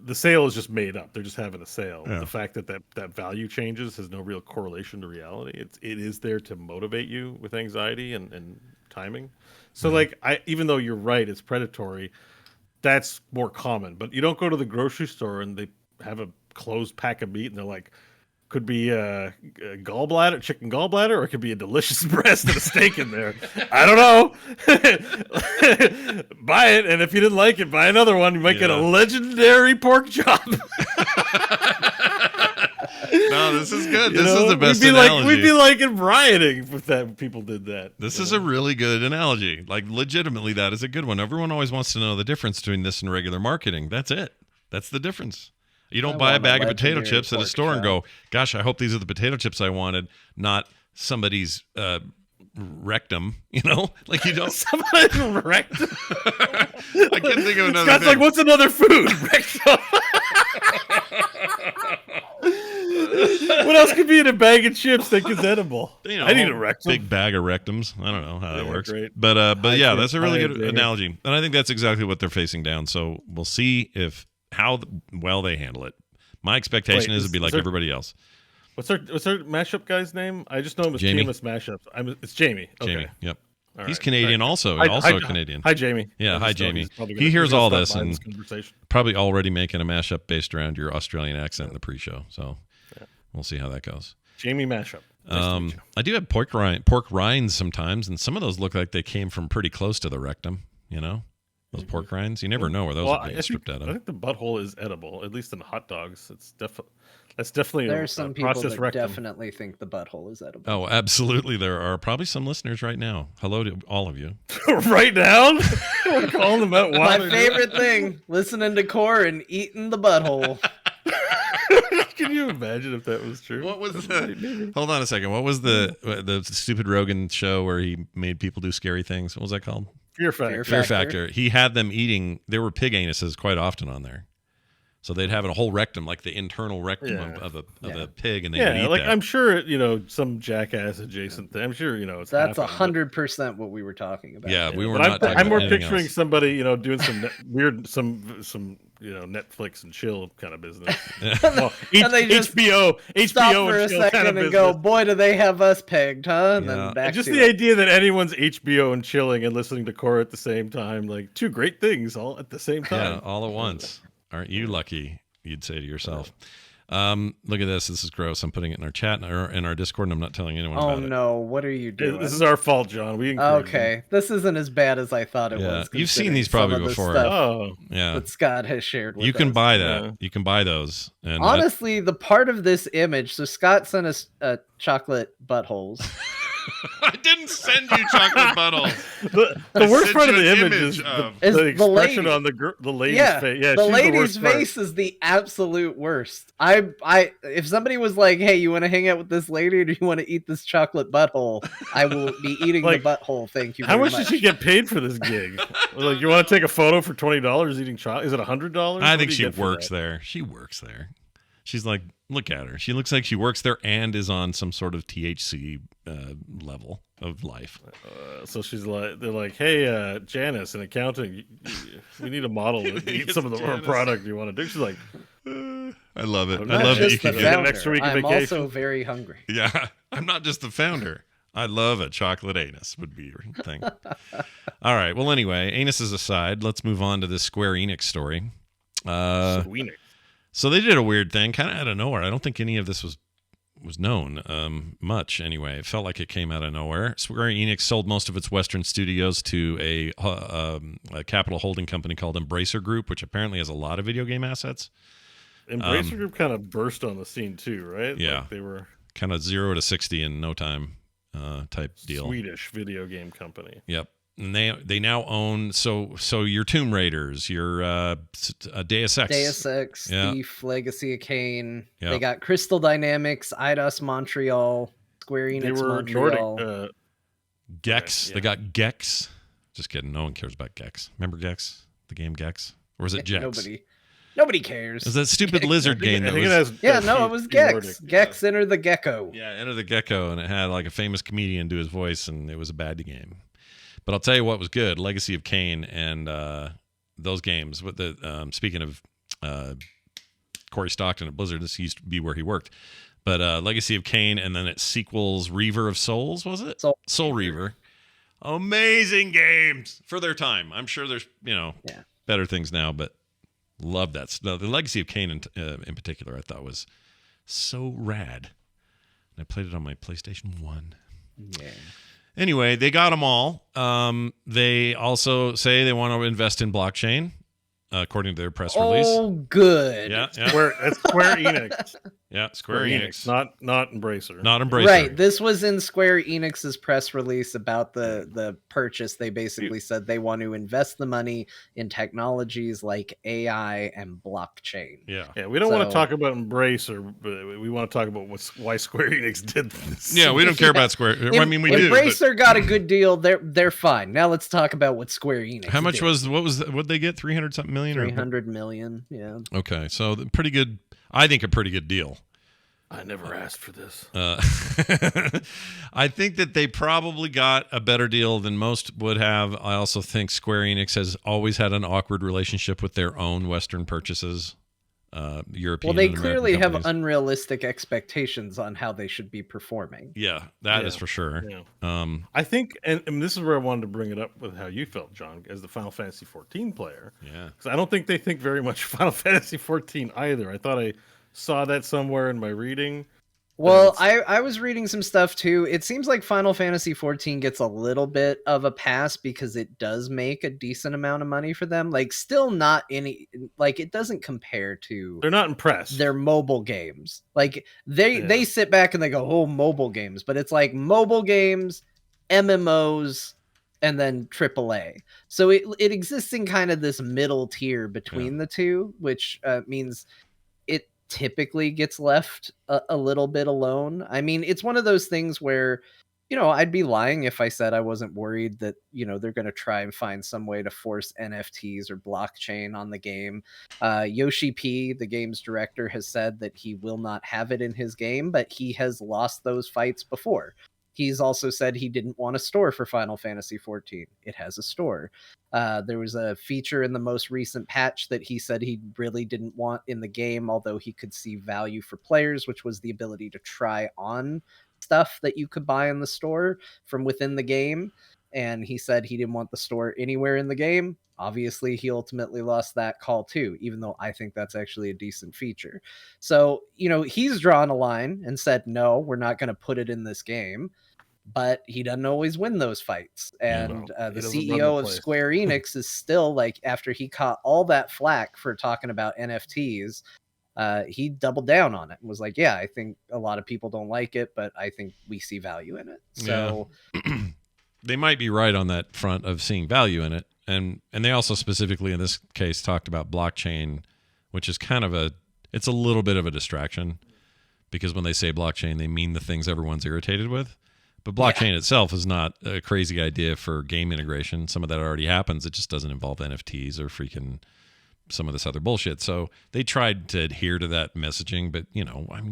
[SPEAKER 3] the sale is just made up. They're just having a sale.
[SPEAKER 1] Yeah.
[SPEAKER 3] The fact that value changes has no real correlation to reality. It is there to motivate you with anxiety and timing. So like even though you're right, it's predatory. That's more common. But you don't go to the grocery store and they have a closed pack of meat and they're like, could be a gallbladder, chicken gallbladder, or it could be a delicious breast and a steak in there. I don't know. Buy it, and if you didn't like it, buy another one. You might get a legendary pork chop.
[SPEAKER 1] No, this is good. This is the best analogy.
[SPEAKER 3] We'd be like in rioting if people did that.
[SPEAKER 1] This is a really good analogy. Like, legitimately, that is a good one. Everyone always wants to know the difference between this and regular marketing. That's it. That's the difference. You don't buy a bag of potato chips at a store and go, gosh, I hope these are the potato chips I wanted, not somebody's rectum, you know? Like, you don't.
[SPEAKER 3] Somebody's rectum?
[SPEAKER 1] I couldn't think of another
[SPEAKER 3] Scott's
[SPEAKER 1] thing.
[SPEAKER 3] like, what's another food? Rectum. What else could be in a bag of chips that is edible?
[SPEAKER 1] You know,
[SPEAKER 3] I need a rectum.
[SPEAKER 1] Big bag of rectums. I don't know how that works.
[SPEAKER 3] Great.
[SPEAKER 1] But yeah, that's a really good
[SPEAKER 3] agree.
[SPEAKER 1] analogy. And I think that's exactly what they're facing down. So we'll see how well they handle it. My expectation is it'd be like everybody else.
[SPEAKER 3] What's our mashup guy's name? I just know him as
[SPEAKER 1] Jamie.
[SPEAKER 3] TMS Mashups. It's Jamie. Okay.
[SPEAKER 1] Jamie, yep.
[SPEAKER 3] All
[SPEAKER 1] He's
[SPEAKER 3] right.
[SPEAKER 1] Canadian
[SPEAKER 3] All right.
[SPEAKER 1] also.
[SPEAKER 3] Hi,
[SPEAKER 1] also
[SPEAKER 3] hi,
[SPEAKER 1] Canadian.
[SPEAKER 3] Hi, Jamie.
[SPEAKER 1] Yeah,
[SPEAKER 3] I
[SPEAKER 1] hi,
[SPEAKER 3] just know
[SPEAKER 1] Jamie.
[SPEAKER 3] he's probably
[SPEAKER 1] He hears
[SPEAKER 3] gonna
[SPEAKER 1] all
[SPEAKER 3] stop
[SPEAKER 1] this
[SPEAKER 3] by
[SPEAKER 1] and
[SPEAKER 3] conversation.
[SPEAKER 1] probably already making a mashup based around your Australian accent in the pre-show. So we'll see how that goes.
[SPEAKER 3] Jamie Mashup. Nice to meet you.
[SPEAKER 1] I do have pork rinds sometimes, and some of those look like they came from pretty close to the rectum, you know? Those pork rinds. You never know where those are being stripped out
[SPEAKER 3] I
[SPEAKER 1] of.
[SPEAKER 3] think the butthole is edible, at least in hot dogs. That's definitely
[SPEAKER 4] There
[SPEAKER 3] a
[SPEAKER 4] are some people
[SPEAKER 3] processed
[SPEAKER 4] that
[SPEAKER 3] rectum.
[SPEAKER 4] definitely think the butthole is edible.
[SPEAKER 1] Oh, absolutely. There are probably some listeners right now. Hello to all of you.
[SPEAKER 3] Right now? We're calling them out.
[SPEAKER 4] My favorite thing, listening to Core and eating the butthole.
[SPEAKER 3] Can you imagine if that was true?
[SPEAKER 1] What was the? Hold on a second. What was the stupid Rogan show where he made people do scary things? What was that called?
[SPEAKER 3] Fear Factor.
[SPEAKER 1] Fear Factor. He had them eating. There were pig anuses quite often on there, so they'd have a whole rectum, like the internal rectum of a pig, and they would eat
[SPEAKER 3] like
[SPEAKER 1] that.
[SPEAKER 3] I'm sure some jackass adjacent thing. I'm sure it's.
[SPEAKER 4] That's
[SPEAKER 3] happened,
[SPEAKER 4] 100% what we were talking about.
[SPEAKER 1] Yeah, we were
[SPEAKER 3] but
[SPEAKER 1] not. talking
[SPEAKER 3] I'm more
[SPEAKER 1] about anything
[SPEAKER 3] picturing
[SPEAKER 1] else.
[SPEAKER 3] somebody doing some weird some Netflix and chill kind of business. Well,
[SPEAKER 4] And they just
[SPEAKER 3] HBO
[SPEAKER 4] Stop
[SPEAKER 3] HBO
[SPEAKER 4] for a
[SPEAKER 3] and chill
[SPEAKER 4] second
[SPEAKER 3] kind of
[SPEAKER 4] and
[SPEAKER 3] business.
[SPEAKER 4] go, boy, do they have us pegged, huh? And
[SPEAKER 1] Yeah.
[SPEAKER 4] then back
[SPEAKER 3] And just
[SPEAKER 4] to
[SPEAKER 3] the
[SPEAKER 4] it.
[SPEAKER 3] idea that anyone's HBO and chilling and listening to Core at the same time, like two great things all at the same time.
[SPEAKER 1] Yeah, all at once. Aren't you lucky? You'd say to yourself. Look at this. This is gross. I'm putting it in our chat in our Discord, and I'm not telling anyone
[SPEAKER 4] Oh
[SPEAKER 1] about it.
[SPEAKER 4] no, what are you doing?
[SPEAKER 3] This is our fault, John. We encouraged
[SPEAKER 4] Okay, this isn't as bad as I thought it
[SPEAKER 1] Yeah,
[SPEAKER 4] was.
[SPEAKER 1] you've seen
[SPEAKER 4] considering
[SPEAKER 1] these
[SPEAKER 4] some
[SPEAKER 1] probably
[SPEAKER 4] of the
[SPEAKER 1] before.
[SPEAKER 3] him.
[SPEAKER 4] stuff
[SPEAKER 3] Oh,
[SPEAKER 1] Yeah,
[SPEAKER 4] that Scott has shared with
[SPEAKER 1] you can
[SPEAKER 4] us.
[SPEAKER 1] buy that.
[SPEAKER 3] Yeah.
[SPEAKER 1] You can buy those. And
[SPEAKER 4] Honestly, the part of this image, so Scott sent us chocolate buttholes.
[SPEAKER 1] I didn't send you chocolate buttholes.
[SPEAKER 3] the
[SPEAKER 1] I
[SPEAKER 3] worst
[SPEAKER 1] sent
[SPEAKER 3] part of
[SPEAKER 1] you
[SPEAKER 3] the
[SPEAKER 1] an
[SPEAKER 3] image
[SPEAKER 1] image
[SPEAKER 3] is
[SPEAKER 1] of-
[SPEAKER 3] the
[SPEAKER 4] Is the
[SPEAKER 3] expression
[SPEAKER 4] lady.
[SPEAKER 3] on the lady's
[SPEAKER 4] Yeah,
[SPEAKER 3] face. Yeah,
[SPEAKER 4] the
[SPEAKER 3] she's
[SPEAKER 4] lady's
[SPEAKER 3] worst part.
[SPEAKER 4] face is the absolute worst. I if somebody was like, "Hey, you want to hang out with this lady, or do you want to eat this chocolate butthole?" I will be eating
[SPEAKER 3] Like,
[SPEAKER 4] the butthole. Thank you.
[SPEAKER 3] How
[SPEAKER 4] very
[SPEAKER 3] much did she get paid for this gig? Like, you want to take a photo for $20 eating chocolate? Is it $100?
[SPEAKER 1] I think she works there. She works there. She's like, look at her. She looks like she works there and is on some sort of THC level of life.
[SPEAKER 3] So she's like, they're like, hey, Janice in accounting, we need a model to eat
[SPEAKER 1] It's
[SPEAKER 3] some of our
[SPEAKER 1] Janice.
[SPEAKER 3] product you want to do. She's like,
[SPEAKER 1] I love it.
[SPEAKER 3] I'm
[SPEAKER 1] I
[SPEAKER 3] not
[SPEAKER 1] love that you
[SPEAKER 4] just
[SPEAKER 1] can
[SPEAKER 4] the
[SPEAKER 1] get
[SPEAKER 3] an
[SPEAKER 4] founder.
[SPEAKER 3] extra week of
[SPEAKER 4] I'm
[SPEAKER 3] vacation.
[SPEAKER 4] also very hungry.
[SPEAKER 1] Yeah, I'm not just the founder. I love a chocolate anus would be your thing. All right. Well, anyway, anuses aside, let's move on to this Square-Enix story.
[SPEAKER 3] Squeenix.
[SPEAKER 1] So they did a weird thing, kind of out of nowhere. I don't think any of this was known much anyway. It felt like it came out of nowhere. Square-Enix sold most of its Western studios to a capital holding company called Embracer Group, which apparently has a lot of video game assets.
[SPEAKER 3] Embracer Group kind of burst on the scene too, right?
[SPEAKER 1] Yeah.
[SPEAKER 3] Like they were
[SPEAKER 1] Kind of 0 to 60 in no time type deal.
[SPEAKER 3] Swedish video game company.
[SPEAKER 1] Yep. And they now own so your Tomb Raiders, your Deus Ex.
[SPEAKER 4] Deus Ex,
[SPEAKER 1] Yeah.
[SPEAKER 4] Thief, Legacy of Kain.
[SPEAKER 1] Yeah.
[SPEAKER 4] They got Crystal Dynamics, Eidos Montreal, Square Enix
[SPEAKER 3] They were
[SPEAKER 4] Montreal.
[SPEAKER 3] Nordic.
[SPEAKER 1] Gex.
[SPEAKER 3] Yeah.
[SPEAKER 1] They got Gex. Just kidding. No one cares about Gex. Remember Gex? The game Gex? Or was it Jex?
[SPEAKER 4] Nobody cares.
[SPEAKER 1] It was that stupid lizard game
[SPEAKER 3] I
[SPEAKER 1] that
[SPEAKER 3] think
[SPEAKER 1] was...
[SPEAKER 3] it has.
[SPEAKER 4] Yeah, no, it was Gex.
[SPEAKER 3] Nordic.
[SPEAKER 4] Gex Enter the Gecko.
[SPEAKER 1] Yeah, Enter the Gecko, and it had like a famous comedian do his voice, and it was a bad game. But I'll tell you what was good: Legacy of Kain and those games. With the speaking of Corey Stockton at Blizzard. This used to be where he worked. But Legacy of Kain, and then its sequels, Reaver of Souls, was it? Soul Reaver. Amazing games for their time. I'm sure there's, better things now, but love that. The Legacy of Kain in particular, I thought was so rad. And I played it on my PlayStation 1.
[SPEAKER 4] Yeah.
[SPEAKER 1] Anyway, they got them all. They also say they want to invest in blockchain, according to their press release.
[SPEAKER 4] Oh, good.
[SPEAKER 1] Yeah.
[SPEAKER 3] It's Square Enix.
[SPEAKER 1] Yeah, Square Enix.
[SPEAKER 3] Not Embracer.
[SPEAKER 1] Not Embracer.
[SPEAKER 4] Right. This was in Square Enix's press release about the purchase. They basically said they want to invest the money in technologies like AI and blockchain.
[SPEAKER 1] Yeah.
[SPEAKER 3] We don't want to talk about Embracer, but we want to talk about why Square Enix did this.
[SPEAKER 1] Yeah, we don't care about Square. I mean, we do.
[SPEAKER 4] Embracer got a good deal. They're fine. Now let's talk about what Square Enix.
[SPEAKER 1] How much
[SPEAKER 4] did.
[SPEAKER 1] what'd they get? 300-something million?
[SPEAKER 4] 300 million. Yeah.
[SPEAKER 1] Okay, so pretty good. I think a pretty good deal.
[SPEAKER 3] I never asked for this.
[SPEAKER 1] I think that they probably got a better deal than most would have. I also think Square Enix has always had an awkward relationship with their own Western purchases. European.
[SPEAKER 4] Well, they
[SPEAKER 1] and
[SPEAKER 4] clearly
[SPEAKER 1] American
[SPEAKER 4] have
[SPEAKER 1] companies.
[SPEAKER 4] unrealistic expectations on how they should be performing.
[SPEAKER 1] Yeah, that is for sure.
[SPEAKER 3] Yeah. I think, and this is where I wanted to bring it up with how you felt, John, as the Final Fantasy 14 player.
[SPEAKER 1] Yeah.
[SPEAKER 3] Because I don't think they think very much Final Fantasy 14 either. I thought I saw that somewhere in my reading.
[SPEAKER 4] Well, I was reading some stuff too. It seems like Final Fantasy 14 gets a little bit of a pass because it does make a decent amount of money for them. Like, still not any, like, it doesn't compare to.
[SPEAKER 3] They're not impressed.
[SPEAKER 4] Their mobile games. Like, they sit back and they go, oh, mobile games. But it's like mobile games, MMOs, and then AAA. So it exists in kind of this middle tier between the two, which means it typically gets left a little bit alone. I mean, it's one of those things where, I'd be lying if I said I wasn't worried that, they're going to try and find some way to force NFTs or blockchain on the game. Yoshi P, the game's director, has said that he will not have it in his game, but he has lost those fights before. He's also said he didn't want a store for Final Fantasy XIV. It has a store. There was a feature in the most recent patch that he said he really didn't want in the game, although he could see value for players, which was the ability to try on stuff that you could buy in the store from within the game. And he said he didn't want the store anywhere in the game. Obviously, he ultimately lost that call too, even though I think that's actually a decent feature. So, he's drawn a line and said, no, we're not going to put it in this game. But he doesn't always win those fights. And the CEO of Square Enix is still, like, after he caught all that flack for talking about NFTs, he doubled down on it and was like, yeah, I think a lot of people don't like it, but I think we see value in it. So
[SPEAKER 1] they might be right on that front of seeing value in it. And they also specifically in this case talked about blockchain, which is kind of it's a little bit of a distraction, because when they say blockchain, they mean the things everyone's irritated with. But blockchain itself is not a crazy idea for game integration. Some of that already happens. It just doesn't involve NFTs or freaking some of this other bullshit. So they tried to adhere to that messaging, but,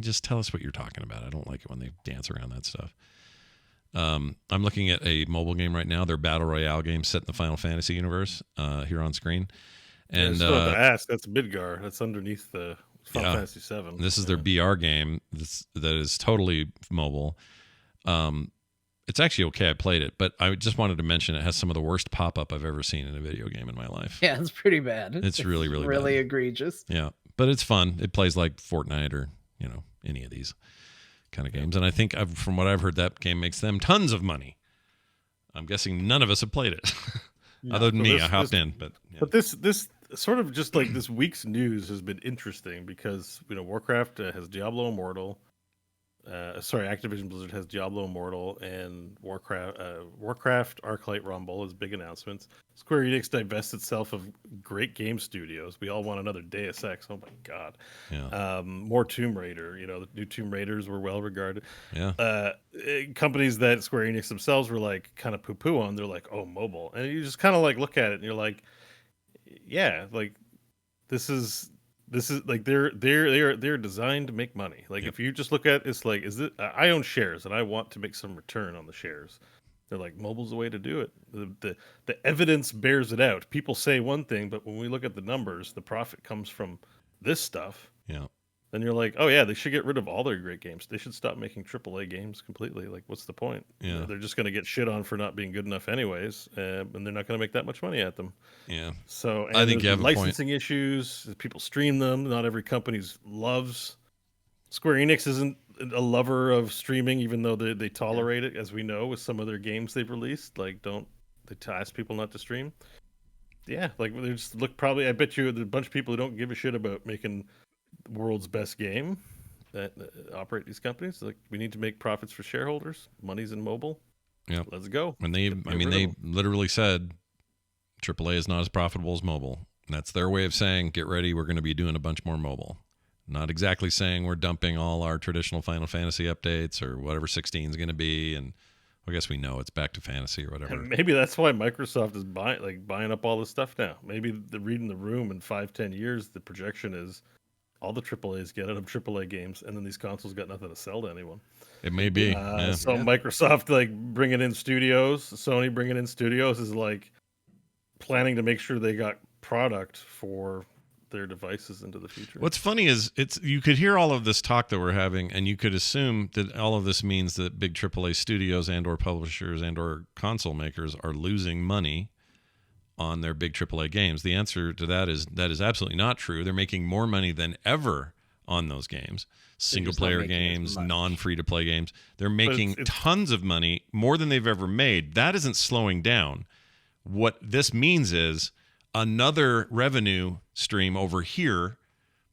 [SPEAKER 1] just tell us what you're talking about. I don't like it when they dance around that stuff. I'm looking at a mobile game right now. Their Battle Royale game set in the Final Fantasy universe here on screen. And
[SPEAKER 3] I still have to ask, that's Midgar. That's underneath the Final Fantasy 7.
[SPEAKER 1] This is their BR game that is totally mobile. It's actually okay. I played it, but I just wanted to mention it has some of the worst pop-up I've ever seen in a video game in my life.
[SPEAKER 4] Yeah, it's pretty bad.
[SPEAKER 1] It's really, really bad.
[SPEAKER 4] Egregious.
[SPEAKER 1] Yeah, but it's fun. It plays like Fortnite or, any of these kind of games. And I think from what I've heard, that game makes them tons of money. I'm guessing none of us have played it. Other than me, I hopped in. But
[SPEAKER 3] this sort of just like this week's news has been interesting because, Warcraft has Diablo Immortal. Activision Blizzard has Diablo Immortal and Warcraft Arclight Rumble as big announcements. Square Enix divests itself of great game studios. We all want another Deus Ex. Oh my god!
[SPEAKER 1] Yeah.
[SPEAKER 3] More Tomb Raider. The new Tomb Raiders were well regarded.
[SPEAKER 1] Yeah.
[SPEAKER 3] Companies that Square Enix themselves were like kind of poo-poo on. They're like, oh, mobile, and you just kind of like look at it and you're like, yeah, like this is like they're designed to make money. Like if you just look at it's like, I own shares and I want to make some return on the shares. They're like, mobile's the way to do it. The evidence bears it out. People say one thing, but when we look at the numbers, the profit comes from this stuff.
[SPEAKER 1] Yeah.
[SPEAKER 3] Then you're like, oh yeah, they should get rid of all their great games. They should stop making AAA games completely. Like, what's the point?
[SPEAKER 1] Yeah.
[SPEAKER 3] They're just going to get shit on for not being good enough anyways, and they're not going to make that much money at them.
[SPEAKER 1] Yeah.
[SPEAKER 3] So
[SPEAKER 1] I think you have a point.
[SPEAKER 3] licensing issues. People stream them. Not every company loves. Square Enix isn't a lover of streaming, even though they tolerate it, as we know with some of their games they've released. Like, they ask people not to stream? Yeah, like they just look. Probably, I bet you, there's a bunch of people who don't give a shit about making the world's best game that operate these companies. Like, we need to make profits for shareholders. Money's in mobile.
[SPEAKER 1] Yeah,
[SPEAKER 3] let's go.
[SPEAKER 1] And they literally said AAA is not as profitable as mobile. And that's their way of saying, get ready, we're going to be doing a bunch more mobile. Not exactly saying we're dumping all our traditional Final Fantasy updates or whatever 16 is going to be. And I guess we know it's back to fantasy or whatever.
[SPEAKER 3] And maybe that's why Microsoft is buying up all this stuff now. Maybe the reading the room in 5-10 years, the projection is all the AAAs get out of AAA games, and then these consoles got nothing to sell to anyone.
[SPEAKER 1] It may be.
[SPEAKER 3] So Microsoft bringing in studios, Sony bringing in studios is like planning to make sure they got product for their devices into the future.
[SPEAKER 1] What's funny is you could hear all of this talk that we're having, and you could assume that all of this means that big AAA studios and or publishers and or console makers are losing money on their big AAA games. The answer to that is absolutely not true. They're making more money than ever on those games. Single player games, non-free to play games. They're making tons of money, more than they've ever made. That isn't slowing down. What this means is another revenue stream over here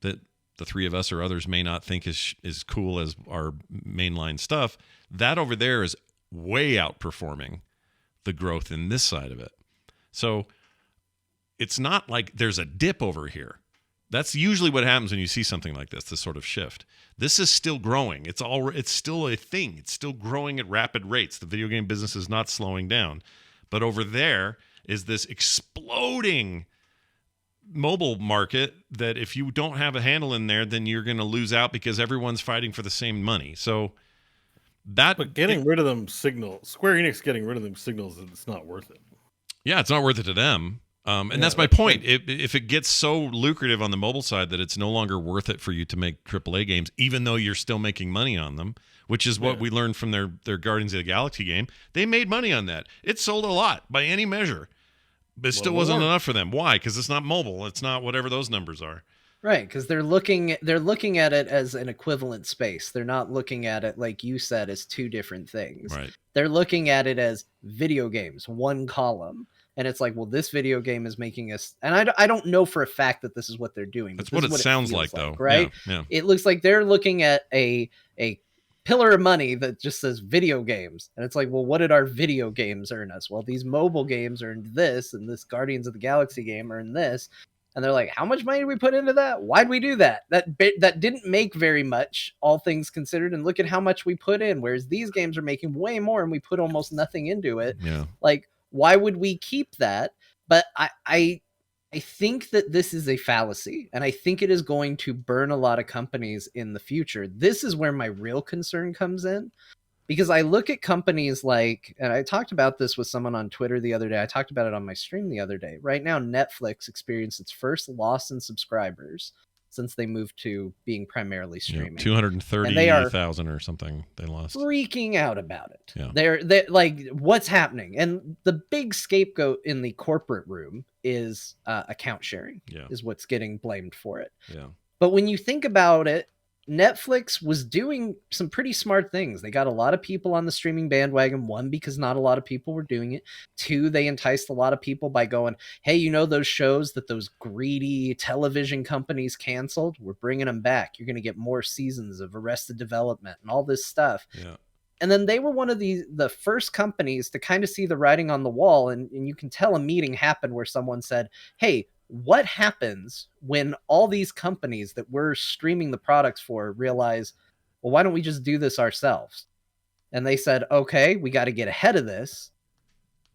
[SPEAKER 1] that the three of us or others may not think is cool as our mainline stuff. That over there is way outperforming the growth in this side of it. So it's not like there's a dip over here. That's usually what happens when you see something like this sort of shift. This is still growing. It's still a thing. It's still growing at rapid rates. The video game business is not slowing down. But over there is this exploding mobile market that if you don't have a handle in there, then you're going to lose out because everyone's fighting for the same money. So
[SPEAKER 3] but getting rid of them Square Enix getting rid of them signals that it's not worth it.
[SPEAKER 1] Yeah, it's not worth it to them. And that's my point. If it gets so lucrative on the mobile side that it's no longer worth it for you to make AAA games, even though you're still making money on them, which is what we learned from their Guardians of the Galaxy game. They made money on that. It sold a lot by any measure. But it still wasn't enough for them. Why? Because it's not mobile. It's not whatever those numbers are.
[SPEAKER 4] Right, because they're looking at it as an equivalent space. They're not looking at it, like you said, as two different things.
[SPEAKER 1] Right.
[SPEAKER 4] They're looking at it as video games, one column. And it's like, well, this video game is making us, and I don't know for a fact that this is what they're doing.
[SPEAKER 1] That's what it sounds like, though.
[SPEAKER 4] Right?
[SPEAKER 1] Yeah.
[SPEAKER 4] It looks like they're looking at a pillar of money that just says video games. And it's like, well, what did our video games earn us? Well, these mobile games earned this, and this Guardians of the Galaxy game earned this. And they're like, how much money did we put into that? Why'd we do that? That didn't make very much, all things considered. And look at how much we put in. Whereas these games are making way more, and we put almost nothing into it.
[SPEAKER 1] Yeah.
[SPEAKER 4] Like, why would we keep that? But I think that this is a fallacy, and I think it is going to burn a lot of companies in the future. This is where my real concern comes in, because I look at companies like, and I talked about this with someone on Twitter the other day. I talked about it on my stream the other day. Right now, Netflix experienced its first loss in subscribers since they moved to being primarily streaming.
[SPEAKER 1] 230,000 or something they lost.
[SPEAKER 4] Freaking out about it.
[SPEAKER 1] Yeah.
[SPEAKER 4] They're like, what's happening? And the big scapegoat in the corporate room is account sharing, is what's getting blamed for it.
[SPEAKER 1] Yeah.
[SPEAKER 4] But when you think about it, Netflix was doing some pretty smart things. They got a lot of people on the streaming bandwagon. One, because not a lot of people were doing it. Two, they enticed a lot of people by going, hey, you know those shows that those greedy television companies canceled? We're bringing them back. You're going to get more seasons of Arrested Development and all this stuff.
[SPEAKER 1] Yeah.
[SPEAKER 4] And then they were one of the first companies to kind of see the writing on the wall. And you can tell a meeting happened where someone said, hey, what happens when all these companies that we're streaming the products for realize, well, why don't we just do this ourselves? And they said, okay, we got to get ahead of this.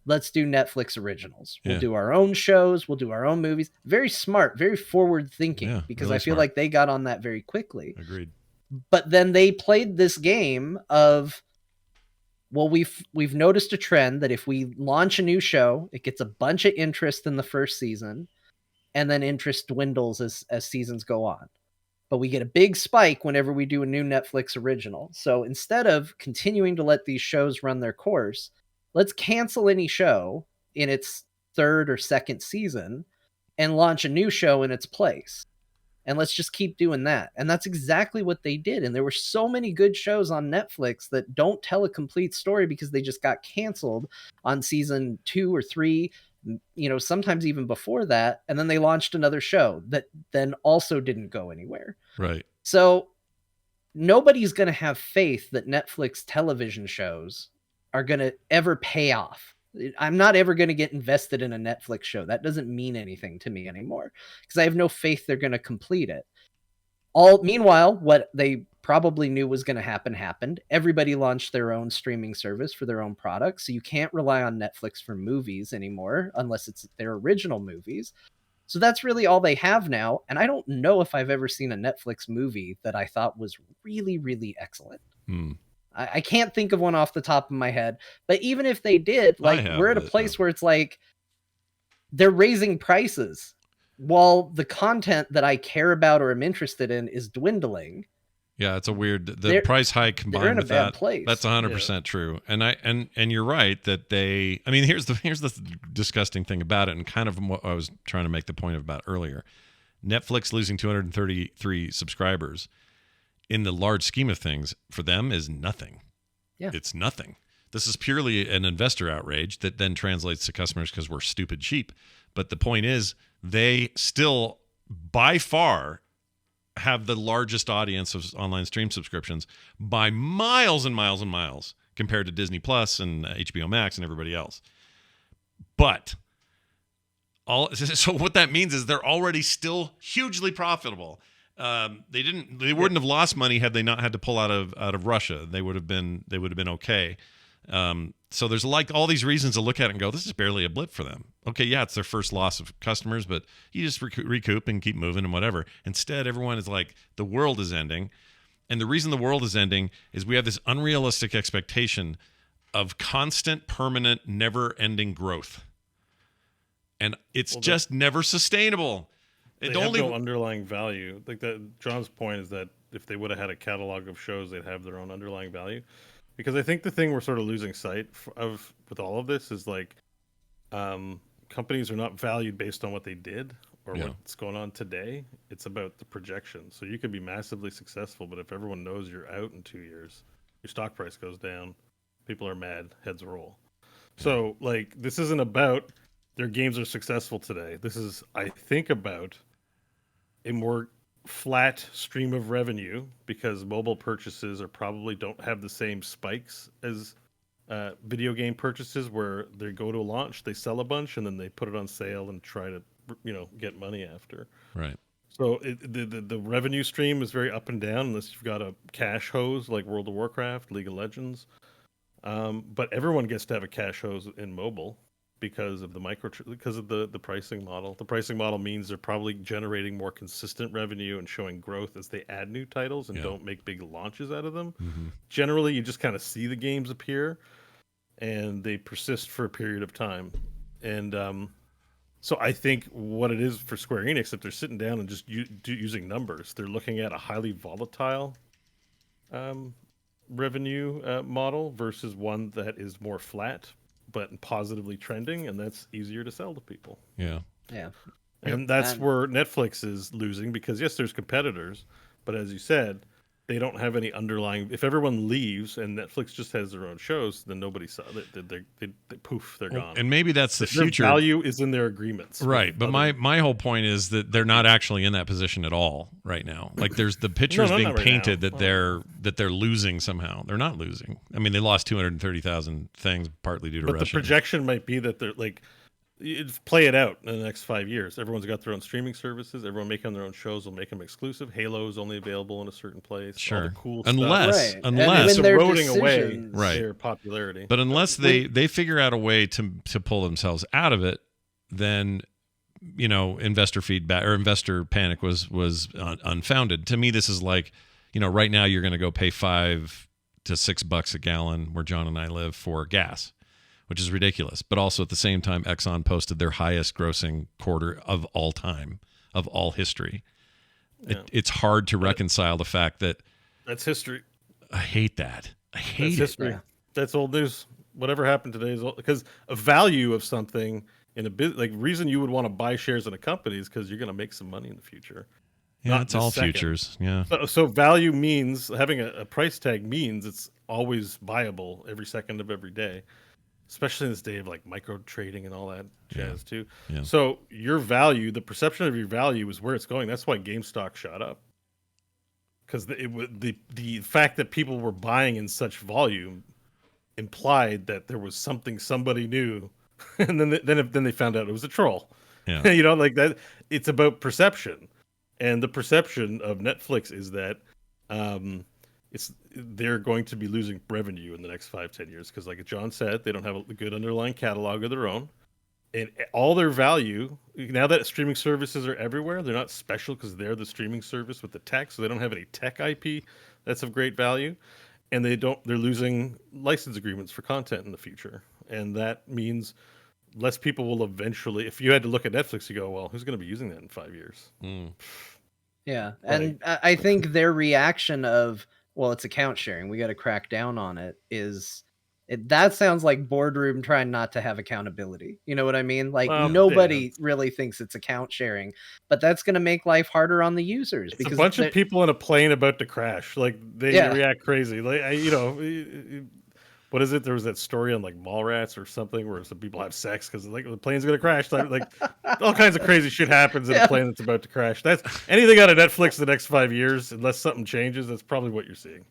[SPEAKER 4] Let's do Netflix originals. We'll do our own shows. We'll do our own movies. Very smart, very forward thinking, because really I feel like they got on that very quickly.
[SPEAKER 1] Agreed.
[SPEAKER 4] But then they played this game of, well, we've noticed a trend that if we launch a new show, it gets a bunch of interest in the first season, and then interest dwindles as seasons go on. But we get a big spike whenever we do a new Netflix original. So instead of continuing to let these shows run their course, let's cancel any show in its third or second season and launch a new show in its place. And let's just keep doing that. And that's exactly what they did. And there were so many good shows on Netflix that don't tell a complete story because they just got canceled on season 2 or 3, sometimes even before that. And then they launched another show that then also didn't go anywhere.
[SPEAKER 1] Right.
[SPEAKER 4] So nobody's going to have faith that Netflix television shows are going to ever pay off. I'm not ever going to get invested in a Netflix show. That doesn't mean anything to me anymore because I have no faith they're going to complete it. Meanwhile, what they probably knew was going to happen happened. Everybody launched their own streaming service for their own products. So you can't rely on Netflix for movies anymore unless it's their original movies. So that's really all they have now. And I don't know if I've ever seen a Netflix movie that I thought was really, really excellent. I can't think of one off the top of my head, but even if they did, we're at a place where it's like they're raising prices while the content that I care about or am interested in is dwindling.
[SPEAKER 1] Yeah, it's a weird price hike combined with that.
[SPEAKER 4] Place.
[SPEAKER 1] That's 100% true. And you're right that here's the disgusting thing about it, and kind of what I was trying to make the point about earlier. Netflix losing 233 subscribers in the large scheme of things for them is nothing.
[SPEAKER 4] Yeah.
[SPEAKER 1] It's nothing. This is purely an investor outrage that then translates to customers because we're stupid cheap. But the point is, they still, by far, have the largest audience of online stream subscriptions by miles and miles and miles compared to Disney Plus and HBO Max and everybody else. But so what that means is they're already still hugely profitable. They wouldn't have lost money had they not had to pull out of Russia. They would have been okay. So there's all these reasons to look at it and go, this is barely a blip for them. Okay, yeah, it's their first loss of customers, but you just recoup and keep moving and whatever. Instead, everyone is like, the world is ending. And the reason the world is ending is we have this unrealistic expectation of constant, permanent, never-ending growth. And it's just never sustainable.
[SPEAKER 3] They have no underlying value. Like that, John's point is that if they would have had a catalog of shows, they'd have their own underlying value. Because I think the thing we're sort of losing sight of with all of this is companies are not valued based on what they did or what's going on today. It's about the projection. So you could be massively successful, but if everyone knows you're out in 2 years, your stock price goes down, people are mad, heads roll. So this isn't about their games are successful today. This is, I think, about a more flat stream of revenue because mobile purchases probably don't have the same spikes as video game purchases where they go to a launch, they sell a bunch, and then they put it on sale and try to get money after.
[SPEAKER 1] Right.
[SPEAKER 3] So the revenue stream is very up and down unless you've got a cash hose like World of Warcraft, League of Legends. But everyone gets to have a cash hose in mobile because of the pricing model. The pricing model means they're probably generating more consistent revenue and showing growth as they add new titles and don't make big launches out of them. Mm-hmm. Generally, you just kind of see the games appear and they persist for a period of time. And so I think what it is for Square-Enix, if they're sitting down and just using numbers, they're looking at a highly volatile revenue model versus one that is more flat but positively trending, and that's easier to sell to people.
[SPEAKER 1] Yeah.
[SPEAKER 3] And that's where Netflix is losing because, yes, there's competitors, but as you said, they don't have any underlying... If everyone leaves and Netflix just has their own shows, then nobody saw it. They poof, they're gone.
[SPEAKER 1] And maybe that's the future.
[SPEAKER 3] Their value is in their agreements.
[SPEAKER 1] Right, but my whole point is that they're not actually in that position at all right now. Like there's the pictures being painted that they're losing somehow. They're not losing. I mean, they lost 230,000 things partly due to Russia.
[SPEAKER 3] But the projection might be that they're play it out in the next 5 years. Everyone's got their own streaming services. Everyone making their own shows will make them exclusive. Halo is only available in a certain place.
[SPEAKER 1] Sure.
[SPEAKER 3] All the cool
[SPEAKER 1] unless
[SPEAKER 3] stuff. It's eroding away their popularity.
[SPEAKER 1] But unless they figure out a way to pull themselves out of it, then investor feedback or investor panic was unfounded. To me, this is right now you're going to go pay $5 to $6 a gallon where John and I live for gas, which is ridiculous. But also at the same time, Exxon posted their highest grossing quarter of all time, of all history.
[SPEAKER 3] Yeah.
[SPEAKER 1] It's hard to reconcile the fact that
[SPEAKER 3] that's history.
[SPEAKER 1] I hate that. I hate
[SPEAKER 3] That's
[SPEAKER 1] it.
[SPEAKER 3] history.
[SPEAKER 4] Yeah.
[SPEAKER 3] That's old news. Whatever happened today is old, because a value of something in a bit, like reason you would want to buy shares in a company is because you're going to make some money in the future.
[SPEAKER 1] Yeah,
[SPEAKER 3] Not
[SPEAKER 1] it's all
[SPEAKER 3] this second.
[SPEAKER 1] futures. Yeah.
[SPEAKER 3] So value means having a price tag means it's always buyable every second of every day, especially in this day of like micro trading and all that jazz too.
[SPEAKER 1] Yeah.
[SPEAKER 3] So your value, the perception of your value is where it's going. That's why GameStop shot up. Because the fact that people were buying in such volume implied that there was something somebody knew, and then they found out it was a troll.
[SPEAKER 1] Yeah.
[SPEAKER 3] You know, like that. It's about perception, and the perception of Netflix is that they're going to be losing revenue in the next 5-10 years because, like John said, they don't have a good underlying catalog of their own. And all their value, now that streaming services are everywhere, they're not special because they're the streaming service with the tech, so they don't have any tech IP that's of great value. And they're losing license agreements for content in the future. And that means less people will eventually, if you had to look at Netflix, you go, well, who's going to be using that in 5 years?
[SPEAKER 4] Yeah. And I think their reaction of, well, it's account sharing, we got to crack down on it, that sounds like boardroom trying not to have accountability. You know what I mean? Like nobody really thinks it's account sharing, but that's going to make life harder on the users.
[SPEAKER 3] It's
[SPEAKER 4] because
[SPEAKER 3] a bunch of people in a plane about to crash. Like they react crazy. Like what is it? There was that story on like Mallrats or something where some people have sex because like the plane's going to crash. Like all kinds of crazy shit happens in a plane that's about to crash. That's anything out of Netflix the next 5 years, unless something changes. That's probably what you're seeing.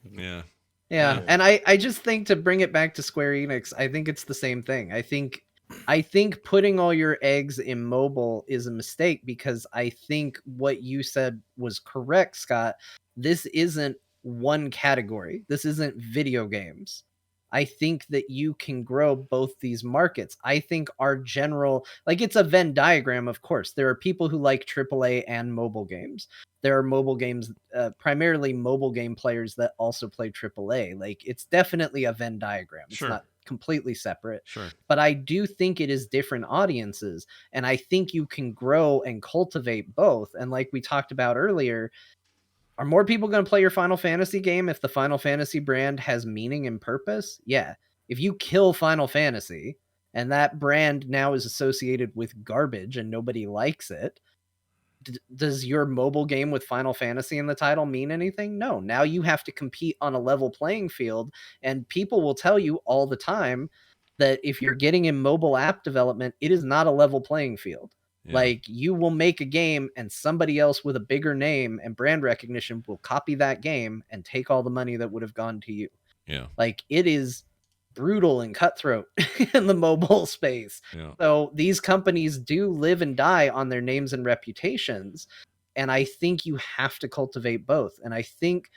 [SPEAKER 4] Yeah, and I just think, to bring it back to Square Enix, I think it's the same thing. I think putting all your eggs in mobile is a mistake, because I think what you said was correct, Scott. This isn't one category. This isn't video games. I think that you can grow both these markets. I think our general, like, it's a Venn diagram, of course. There are people who like AAA and mobile games. There are mobile games, primarily mobile game players that also play AAA. Like, it's definitely a Venn diagram. It's not completely separate.
[SPEAKER 1] Sure.
[SPEAKER 4] But I do think it is different audiences. And I think you can grow and cultivate both. And like we talked about earlier, are more people going to play your Final Fantasy game if the Final Fantasy brand has meaning and purpose? Yeah. If you kill Final Fantasy and that brand now is associated with garbage and nobody likes it, does your mobile game with Final Fantasy in the title mean anything? No. Now you have to compete on a level playing field, and people will tell you all the time that if you're getting in mobile app development, it is not a level playing field. Yeah. Like, you will make a game and somebody else with a bigger name and brand recognition will copy that game and take all the money that would have gone to you.
[SPEAKER 1] Yeah.
[SPEAKER 4] Like, it is brutal and cutthroat in the mobile space.
[SPEAKER 1] Yeah.
[SPEAKER 4] So these companies do live and die on their names and reputations. And I think you have to cultivate both. And I think,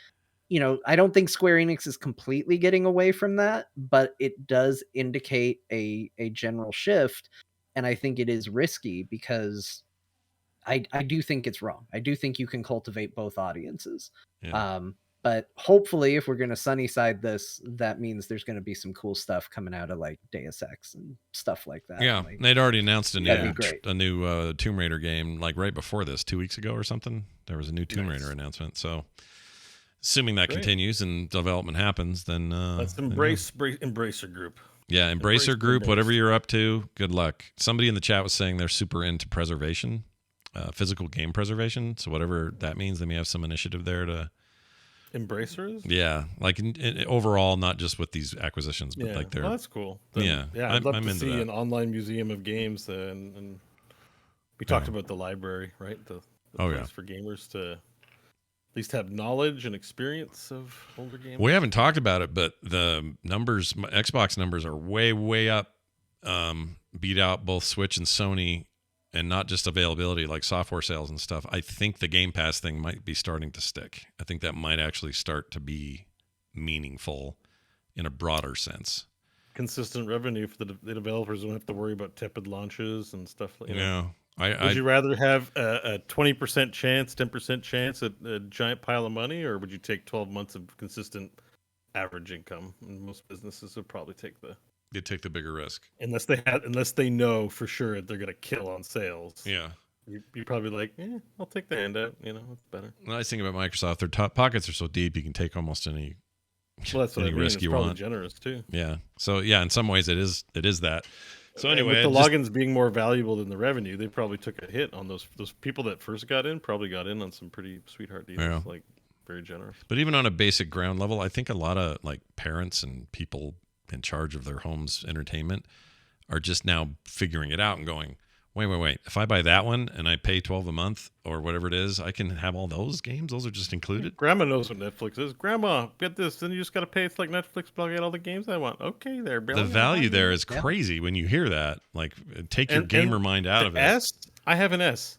[SPEAKER 4] I don't think Square Enix is completely getting away from that, but it does indicate a general shift. And I think it is risky, because I do think it's wrong. I do think you can cultivate both audiences.
[SPEAKER 1] Yeah.
[SPEAKER 4] But hopefully, if we're going to sunny side this, that means there's going to be some cool stuff coming out of like Deus Ex and stuff like that.
[SPEAKER 1] Yeah,
[SPEAKER 4] like,
[SPEAKER 1] they'd already announced a new Tomb Raider game like right before this, 2 weeks ago or something. There was a new Tomb Raider announcement. So, assuming that continues and development happens, then
[SPEAKER 3] let's Embracer Group.
[SPEAKER 1] Yeah, Embracer Group, whatever you're up to, good luck. Somebody in the chat was saying they're super into preservation, physical game preservation. So whatever that means, they may have some initiative there to...
[SPEAKER 3] Embracers?
[SPEAKER 1] Yeah, like in overall, not just with these acquisitions, but like they're...
[SPEAKER 3] Well, that's cool.
[SPEAKER 1] Then,
[SPEAKER 3] I'd love to see
[SPEAKER 1] that.
[SPEAKER 3] an online museum of games. And we talked about the library, right? The place for gamers to... at least have knowledge and experience of older games.
[SPEAKER 1] We haven't talked about it, but the numbers, Xbox numbers, are way, way up. Beat out both Switch and Sony, and not just availability, like software sales and stuff. I think the Game Pass thing might be starting to stick. I think that might actually start to be meaningful in a broader sense.
[SPEAKER 3] Consistent revenue for the developers. Don't have to worry about tepid launches and stuff like that.
[SPEAKER 1] Yeah.
[SPEAKER 3] Would you rather have a 20% chance, 10% chance at a giant pile of money, or would you take 12 months of consistent average income. And most businesses would probably take
[SPEAKER 1] You take the bigger risk.
[SPEAKER 3] unless they know for sure they're gonna kill on sales.
[SPEAKER 1] Yeah.
[SPEAKER 3] You're probably like, I'll take the handout. It's better.
[SPEAKER 1] The nice thing about Microsoft, their top pockets are so deep, you can take almost any
[SPEAKER 3] Well, that's what
[SPEAKER 1] any
[SPEAKER 3] I mean.
[SPEAKER 1] risk
[SPEAKER 3] It's
[SPEAKER 1] you
[SPEAKER 3] probably
[SPEAKER 1] want.
[SPEAKER 3] generous too.
[SPEAKER 1] Yeah. So yeah, in some ways it is that. So
[SPEAKER 3] And
[SPEAKER 1] anyway,
[SPEAKER 3] with the
[SPEAKER 1] just-
[SPEAKER 3] logins being more valuable than the revenue, they probably took a hit on those people that first got in. Probably got in on some pretty sweetheart deals,
[SPEAKER 1] Yeah.
[SPEAKER 3] like very generous.
[SPEAKER 1] but even on a basic ground level, I think a lot of like parents and people in charge of their home's entertainment are just now figuring it out and going, wait. If I buy that one and I pay $12 a month or whatever it is, I can have all those games. Those are just included.
[SPEAKER 3] Grandma knows what Netflix is. Grandma, get this. Then you just got to pay. It's like Netflix, but I'll get all the games I want. Okay, there, Bill.
[SPEAKER 1] The value there is crazy when you hear that. Like, take your gamer mind out of it.
[SPEAKER 3] S, I have an S.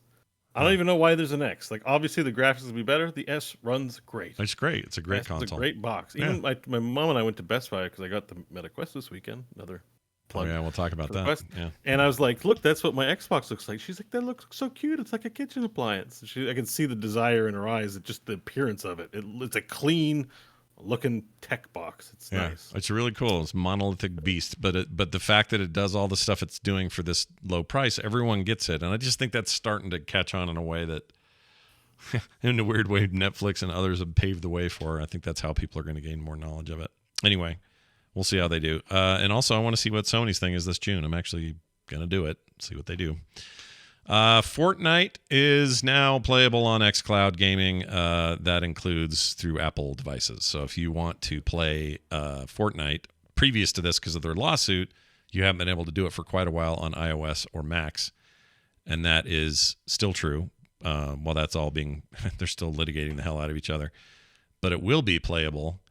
[SPEAKER 3] I don't even know why there's an X. Like, obviously the graphics will be better. The S runs great.
[SPEAKER 1] It's great. It's a great
[SPEAKER 3] It's
[SPEAKER 1] console.
[SPEAKER 3] a great box. Even my mom and I went to Best Buy because I got the MetaQuest this weekend. Another
[SPEAKER 1] Oh
[SPEAKER 3] plug.
[SPEAKER 1] yeah, we'll talk about
[SPEAKER 3] for the
[SPEAKER 1] that.
[SPEAKER 3] Quest.
[SPEAKER 1] Yeah.
[SPEAKER 3] And I was like, look, that's what my Xbox looks like. She's like, that looks so cute. It's like a kitchen appliance. I can see the desire in her eyes, just the appearance of it. It's a clean looking tech box. It's nice.
[SPEAKER 1] It's really cool. It's a monolithic beast, but the fact that it does all the stuff it's doing for this low price, everyone gets it. And I just think that's starting to catch on in a way that in a weird way Netflix and others have paved the way for. I think that's how people are going to gain more knowledge of it. Anyway, we'll see how they do. And also, I want to see what Sony's thing is this June. I'm actually going to do it, see what they do. Fortnite is now playable on Xcloud Gaming. That includes through Apple devices. So if you want to play Fortnite previous to this because of their lawsuit, you haven't been able to do it for quite a while on iOS or Macs. And that is still true. While that's all being, they're still litigating the hell out of each other. But it will be playable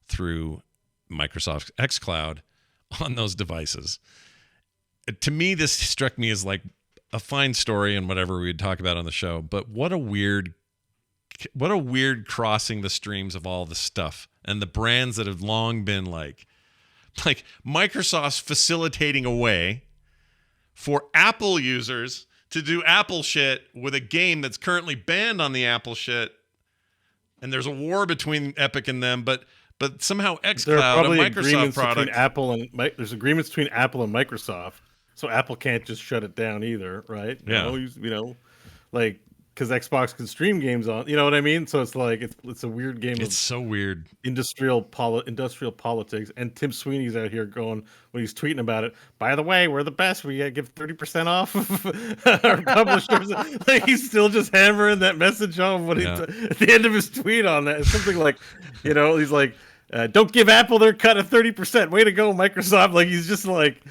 [SPEAKER 1] through Microsoft Xcloud on those devices. To me, this struck me as like a fine story and whatever we'd talk about on the show, but what a weird crossing the streams of all the stuff and the brands that have long been like Microsoft's facilitating a way for Apple users to do Apple shit with a game that's currently banned on the Apple shit. And there's a war between Epic and them, but somehow
[SPEAKER 3] There are
[SPEAKER 1] Xcloud, a
[SPEAKER 3] probably
[SPEAKER 1] Microsoft
[SPEAKER 3] agreements
[SPEAKER 1] product.
[SPEAKER 3] between Apple and there's agreements between Apple and Microsoft, so Apple can't just shut it down either, right?
[SPEAKER 1] Yeah.
[SPEAKER 3] Like because Xbox can stream games on, you know what I mean? So it's like it's a weird game.
[SPEAKER 1] It's so weird.
[SPEAKER 3] Industrial politics, and Tim Sweeney's out here going when he's tweeting about it. By the way, we're the best. We give 30% off our publishers. Like he's still just hammering that message home when at the end of his tweet on that. It's something like, he's like, "Don't give Apple their cut of 30%. Way to go, Microsoft!" Like he's just like.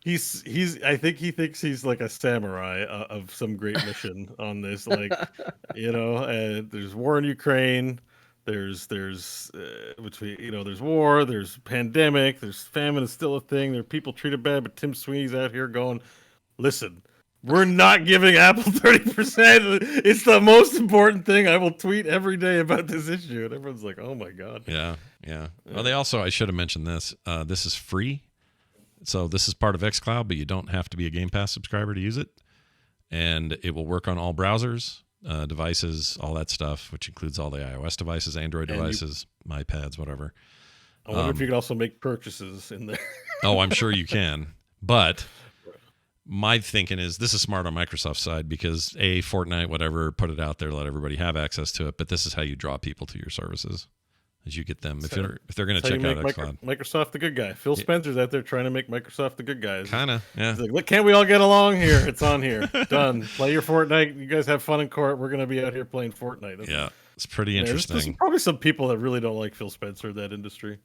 [SPEAKER 3] I think he thinks he's like a samurai of some great mission on this. Like, there's war in Ukraine. There's there's war. There's pandemic. There's famine is still a thing. There are people treated bad, but Tim Sweeney's out here going, listen, we're not giving Apple 30%. It's the most important thing. I will tweet every day about this issue. And everyone's like, oh my God.
[SPEAKER 1] Yeah. Well, they also, I should have mentioned this. This is free. So this is part of Xcloud, but you don't have to be a Game Pass subscriber to use it. And it will work on all browsers, devices, all that stuff, which includes all the iOS devices, Android devices, iPads, whatever.
[SPEAKER 3] I wonder if you could also make purchases in there.
[SPEAKER 1] Oh, I'm sure you can. But my thinking is this is smart on Microsoft's side because Fortnite, whatever, put it out there, let everybody have access to it. But this is how you draw people to your services. As you get them, if they're going to check out Xcloud.
[SPEAKER 3] Microsoft the good guy. Phil Spencer's out there trying to make Microsoft the good guys.
[SPEAKER 1] Kind of, yeah.
[SPEAKER 3] He's like, look, can't we all get along here? It's on here. Done. Play your Fortnite. You guys have fun in court. We're going to be out here playing Fortnite.
[SPEAKER 1] Yeah, it's pretty interesting.
[SPEAKER 3] There's probably some people that really don't like Phil Spencer in that industry.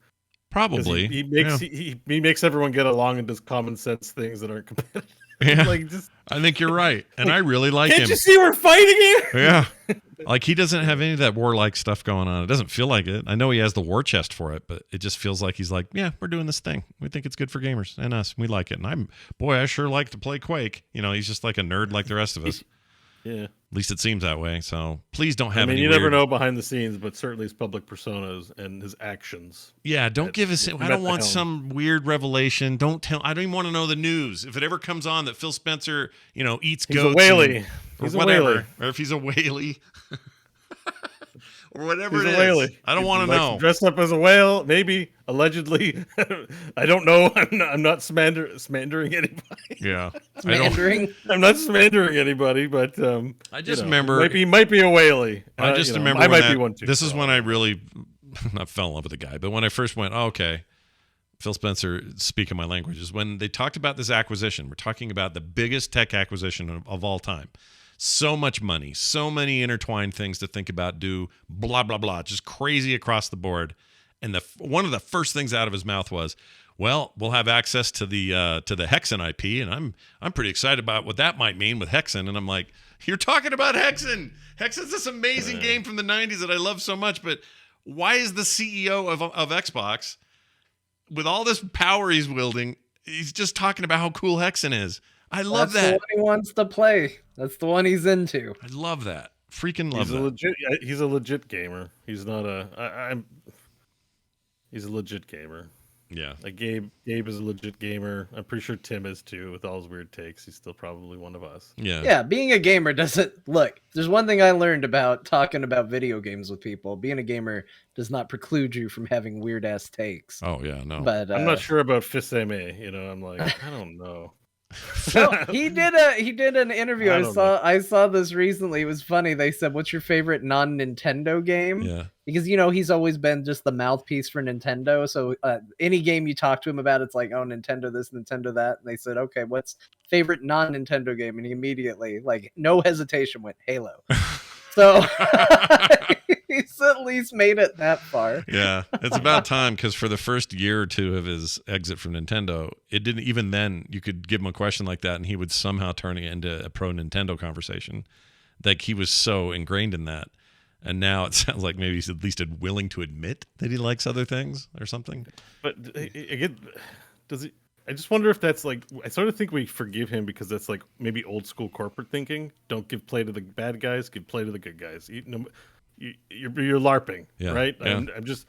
[SPEAKER 1] Probably.
[SPEAKER 3] He makes everyone get along and does common sense things that aren't competitive.
[SPEAKER 1] Yeah. I think you're right. And I really like him.
[SPEAKER 3] Can't you see we're fighting here?
[SPEAKER 1] Yeah. Like he doesn't have any of that warlike stuff going on. It doesn't feel like it. I know he has the war chest for it, but it just feels like he's like, yeah, we're doing this thing. We think it's good for gamers and us. We like it. And I sure like to play Quake. He's just like a nerd like the rest of us.
[SPEAKER 3] Yeah.
[SPEAKER 1] At least it seems that way. So please don't have any
[SPEAKER 3] you
[SPEAKER 1] weird...
[SPEAKER 3] never know behind the scenes, but certainly his public personas and his actions.
[SPEAKER 1] Yeah, don't give us... I don't want some weird revelation. Don't tell... I don't even want to know the news. If it ever comes on that Phil Spencer, eats goats...
[SPEAKER 3] He's a whaley.
[SPEAKER 1] Or whatever. Or if he's a whaley. or whatever
[SPEAKER 3] He's
[SPEAKER 1] it
[SPEAKER 3] a
[SPEAKER 1] is.
[SPEAKER 3] whaley.
[SPEAKER 1] I don't
[SPEAKER 3] He
[SPEAKER 1] want to
[SPEAKER 3] likes
[SPEAKER 1] know.
[SPEAKER 3] Dressed up as a whale, maybe, allegedly. I don't know. I'm not smandering anybody.
[SPEAKER 1] Yeah, I don't.
[SPEAKER 4] Mandering.
[SPEAKER 3] I'm not smandering anybody, but
[SPEAKER 1] I just
[SPEAKER 3] you know,
[SPEAKER 1] remember.
[SPEAKER 3] he might be a whaley.
[SPEAKER 1] I just
[SPEAKER 3] you know,
[SPEAKER 1] remember
[SPEAKER 3] I
[SPEAKER 1] when
[SPEAKER 3] might be one too.
[SPEAKER 1] This is
[SPEAKER 3] for
[SPEAKER 1] when
[SPEAKER 3] all
[SPEAKER 1] I
[SPEAKER 3] I know.
[SPEAKER 1] really not fell in love with the guy, but when I first went, oh, okay, Phil Spencer, speaking my language, is when they talked about this acquisition. We're talking about the biggest tech acquisition of all time. So much money, so many intertwined things to think about, do blah blah blah, just crazy across the board. And one of the first things out of his mouth was, "Well, we'll have access to the Hexen IP, and I'm pretty excited about what that might mean with Hexen." And I'm like, "You're talking about Hexen? Hexen's this amazing game from the '90s that I love so much, but why is the CEO of Xbox, with all this power he's wielding, he's just talking about how cool Hexen is?" I love
[SPEAKER 4] That's
[SPEAKER 1] that.
[SPEAKER 4] the one he wants to play. That's the one he's into.
[SPEAKER 1] I love that. Freaking love that.
[SPEAKER 3] He's a legit gamer. He's not he's a legit gamer.
[SPEAKER 1] Yeah.
[SPEAKER 3] Like Gabe is a legit gamer. I'm pretty sure Tim is too. With all his weird takes, he's still probably one of us.
[SPEAKER 1] Yeah.
[SPEAKER 4] Yeah, being a gamer doesn't look. There's one thing I learned about talking about video games with people. Being a gamer does not preclude you from having weird ass takes.
[SPEAKER 1] Oh yeah, no.
[SPEAKER 4] But
[SPEAKER 3] I'm not sure about Fils-Aimé. You know, I'm like, I don't know.
[SPEAKER 4] No, he did an interview. I saw this recently. It was funny. They said, "What's your favorite non-Nintendo game?"
[SPEAKER 1] Yeah.
[SPEAKER 4] Because he's always been just the mouthpiece for Nintendo. So any game you talk to him about, it's like, "Oh, Nintendo this, Nintendo that." And they said, "Okay, what's favorite non-Nintendo game?" And he immediately, like, no hesitation, went Halo. So he's at least made it that far.
[SPEAKER 1] Yeah, it's about time, because for the first year or two of his exit from Nintendo, it didn't even then you could give him a question like that and he would somehow turn it into a pro Nintendo conversation. Like, he was so ingrained in that. And now it sounds like maybe he's at least willing to admit that he likes other things or something.
[SPEAKER 3] But again, does he? I just wonder if that's like, I sort of think we forgive him because that's like maybe old school corporate thinking. Don't give play to the bad guys, give play to the good guys. You're LARPing,
[SPEAKER 1] Yeah,
[SPEAKER 3] right?
[SPEAKER 1] yeah.
[SPEAKER 3] I'm just,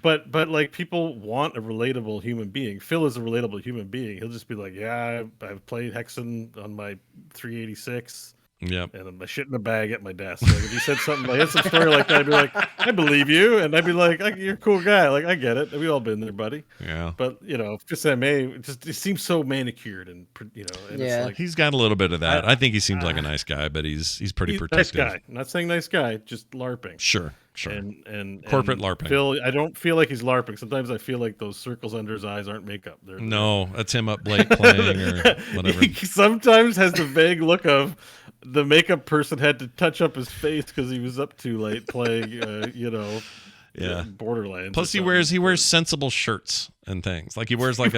[SPEAKER 3] but like, people want a relatable human being. Phil is a relatable human being. He'll just be like, yeah, I've played Hexen on my 386.
[SPEAKER 1] Yep.
[SPEAKER 3] And I'm shit in a bag at my desk. Like, if you said something, like, had some story like that, I'd be like, I believe you, and I'd be like, you're a cool guy. Like, I get it. We've all been there, buddy.
[SPEAKER 1] Yeah.
[SPEAKER 3] But Fils-Aimé, it seems so manicured, and and
[SPEAKER 4] Yeah.
[SPEAKER 3] it's like,
[SPEAKER 1] He's got a little bit of that. I think he seems like a nice guy, but he's pretty
[SPEAKER 3] he's a nice
[SPEAKER 1] protective.
[SPEAKER 3] guy. I'm not saying nice guy, just LARPing.
[SPEAKER 1] Sure.
[SPEAKER 3] And
[SPEAKER 1] Corporate LARPing.
[SPEAKER 3] Phil, I don't feel like he's LARPing. Sometimes I feel like those circles under his eyes aren't makeup.
[SPEAKER 1] No, that's him up late playing or whatever.
[SPEAKER 3] He sometimes has the vague look of the makeup person had to touch up his face because he was up too late playing,
[SPEAKER 1] Yeah.
[SPEAKER 3] Borderlands.
[SPEAKER 1] Plus, he wears sensible shirts and things. Like, he wears like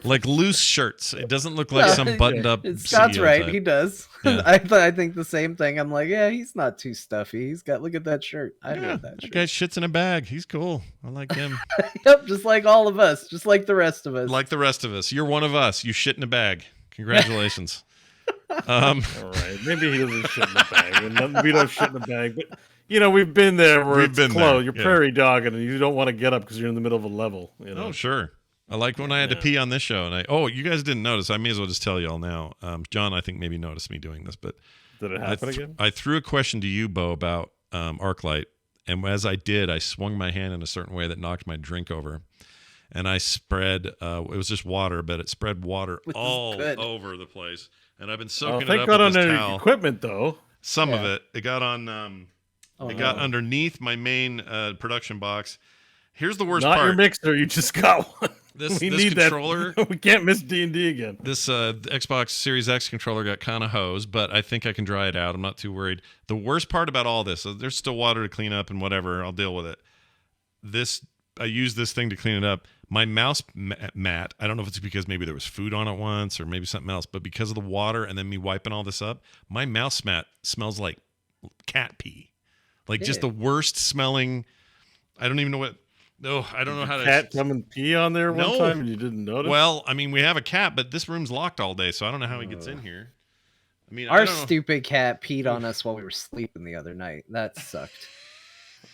[SPEAKER 1] like loose shirts. It doesn't look like some buttoned up.
[SPEAKER 4] Scott's
[SPEAKER 1] CEO
[SPEAKER 4] right.
[SPEAKER 1] type.
[SPEAKER 4] He does.
[SPEAKER 1] Yeah.
[SPEAKER 4] I think the same thing. I'm like, yeah, he's not too stuffy. Look at that shirt. I
[SPEAKER 1] Yeah,
[SPEAKER 4] love that
[SPEAKER 1] that
[SPEAKER 4] shirt.
[SPEAKER 1] guy shits in a bag. He's cool. I like him.
[SPEAKER 4] Yep, just like all of us, just like the rest of us.
[SPEAKER 1] Like the rest of us. You're one of us. You shit in a bag. Congratulations.
[SPEAKER 3] All right, maybe he doesn't shit in the bag, and we don't shit in the bag. But we've been there where
[SPEAKER 1] We've
[SPEAKER 3] it's
[SPEAKER 1] been
[SPEAKER 3] close.
[SPEAKER 1] there,
[SPEAKER 3] You're
[SPEAKER 1] yeah.
[SPEAKER 3] prairie dogging, and you don't want to get up because you're in the middle of a level.
[SPEAKER 1] Oh, sure. I like when I had to pee on this show, and you guys didn't notice. I may as well just tell you all now. John, I think maybe noticed me doing this, but
[SPEAKER 3] Did it happen again?
[SPEAKER 1] I threw a question to you, Beau, about ArcLight, and as I did, I swung my hand in a certain way that knocked my drink over, and I spread. It was just water, but it spread water
[SPEAKER 4] Which is
[SPEAKER 1] all
[SPEAKER 4] good.
[SPEAKER 1] over the place, and I've been
[SPEAKER 3] Oh,
[SPEAKER 1] soaking it
[SPEAKER 3] thank
[SPEAKER 1] up
[SPEAKER 3] God on
[SPEAKER 1] with this
[SPEAKER 3] the
[SPEAKER 1] towel.
[SPEAKER 3] equipment, though.
[SPEAKER 1] Some of
[SPEAKER 4] Yeah.
[SPEAKER 1] it. It got on.
[SPEAKER 4] Oh,
[SPEAKER 1] It got
[SPEAKER 4] no.
[SPEAKER 1] underneath my main production box. Here's the worst
[SPEAKER 3] Not
[SPEAKER 1] part.
[SPEAKER 3] your mixer. You just got one.
[SPEAKER 1] This
[SPEAKER 3] we need
[SPEAKER 1] controller,
[SPEAKER 3] that. We can't miss D&D again.
[SPEAKER 1] this Xbox Series X controller got kind of hosed, but I think I can dry it out. I'm not too worried. The worst part about all this, there's still water to clean up and whatever. I'll deal with it. I use this thing to clean it up. My mouse mat, I don't know if it's because maybe there was food on it once or maybe something else, but because of the water and then me wiping all this up, my mouse mat smells like cat pee. Like, just the worst smelling. I don't even know what. No, I don't know how to.
[SPEAKER 3] Cat come and pee on there one
[SPEAKER 1] No.
[SPEAKER 3] time and you didn't notice?
[SPEAKER 1] Well, I mean, we have a cat, but this room's locked all day, so I don't know how he gets in here. I mean, I
[SPEAKER 4] Our
[SPEAKER 1] don't know.
[SPEAKER 4] stupid cat peed on us while we were sleeping the other night. That sucked.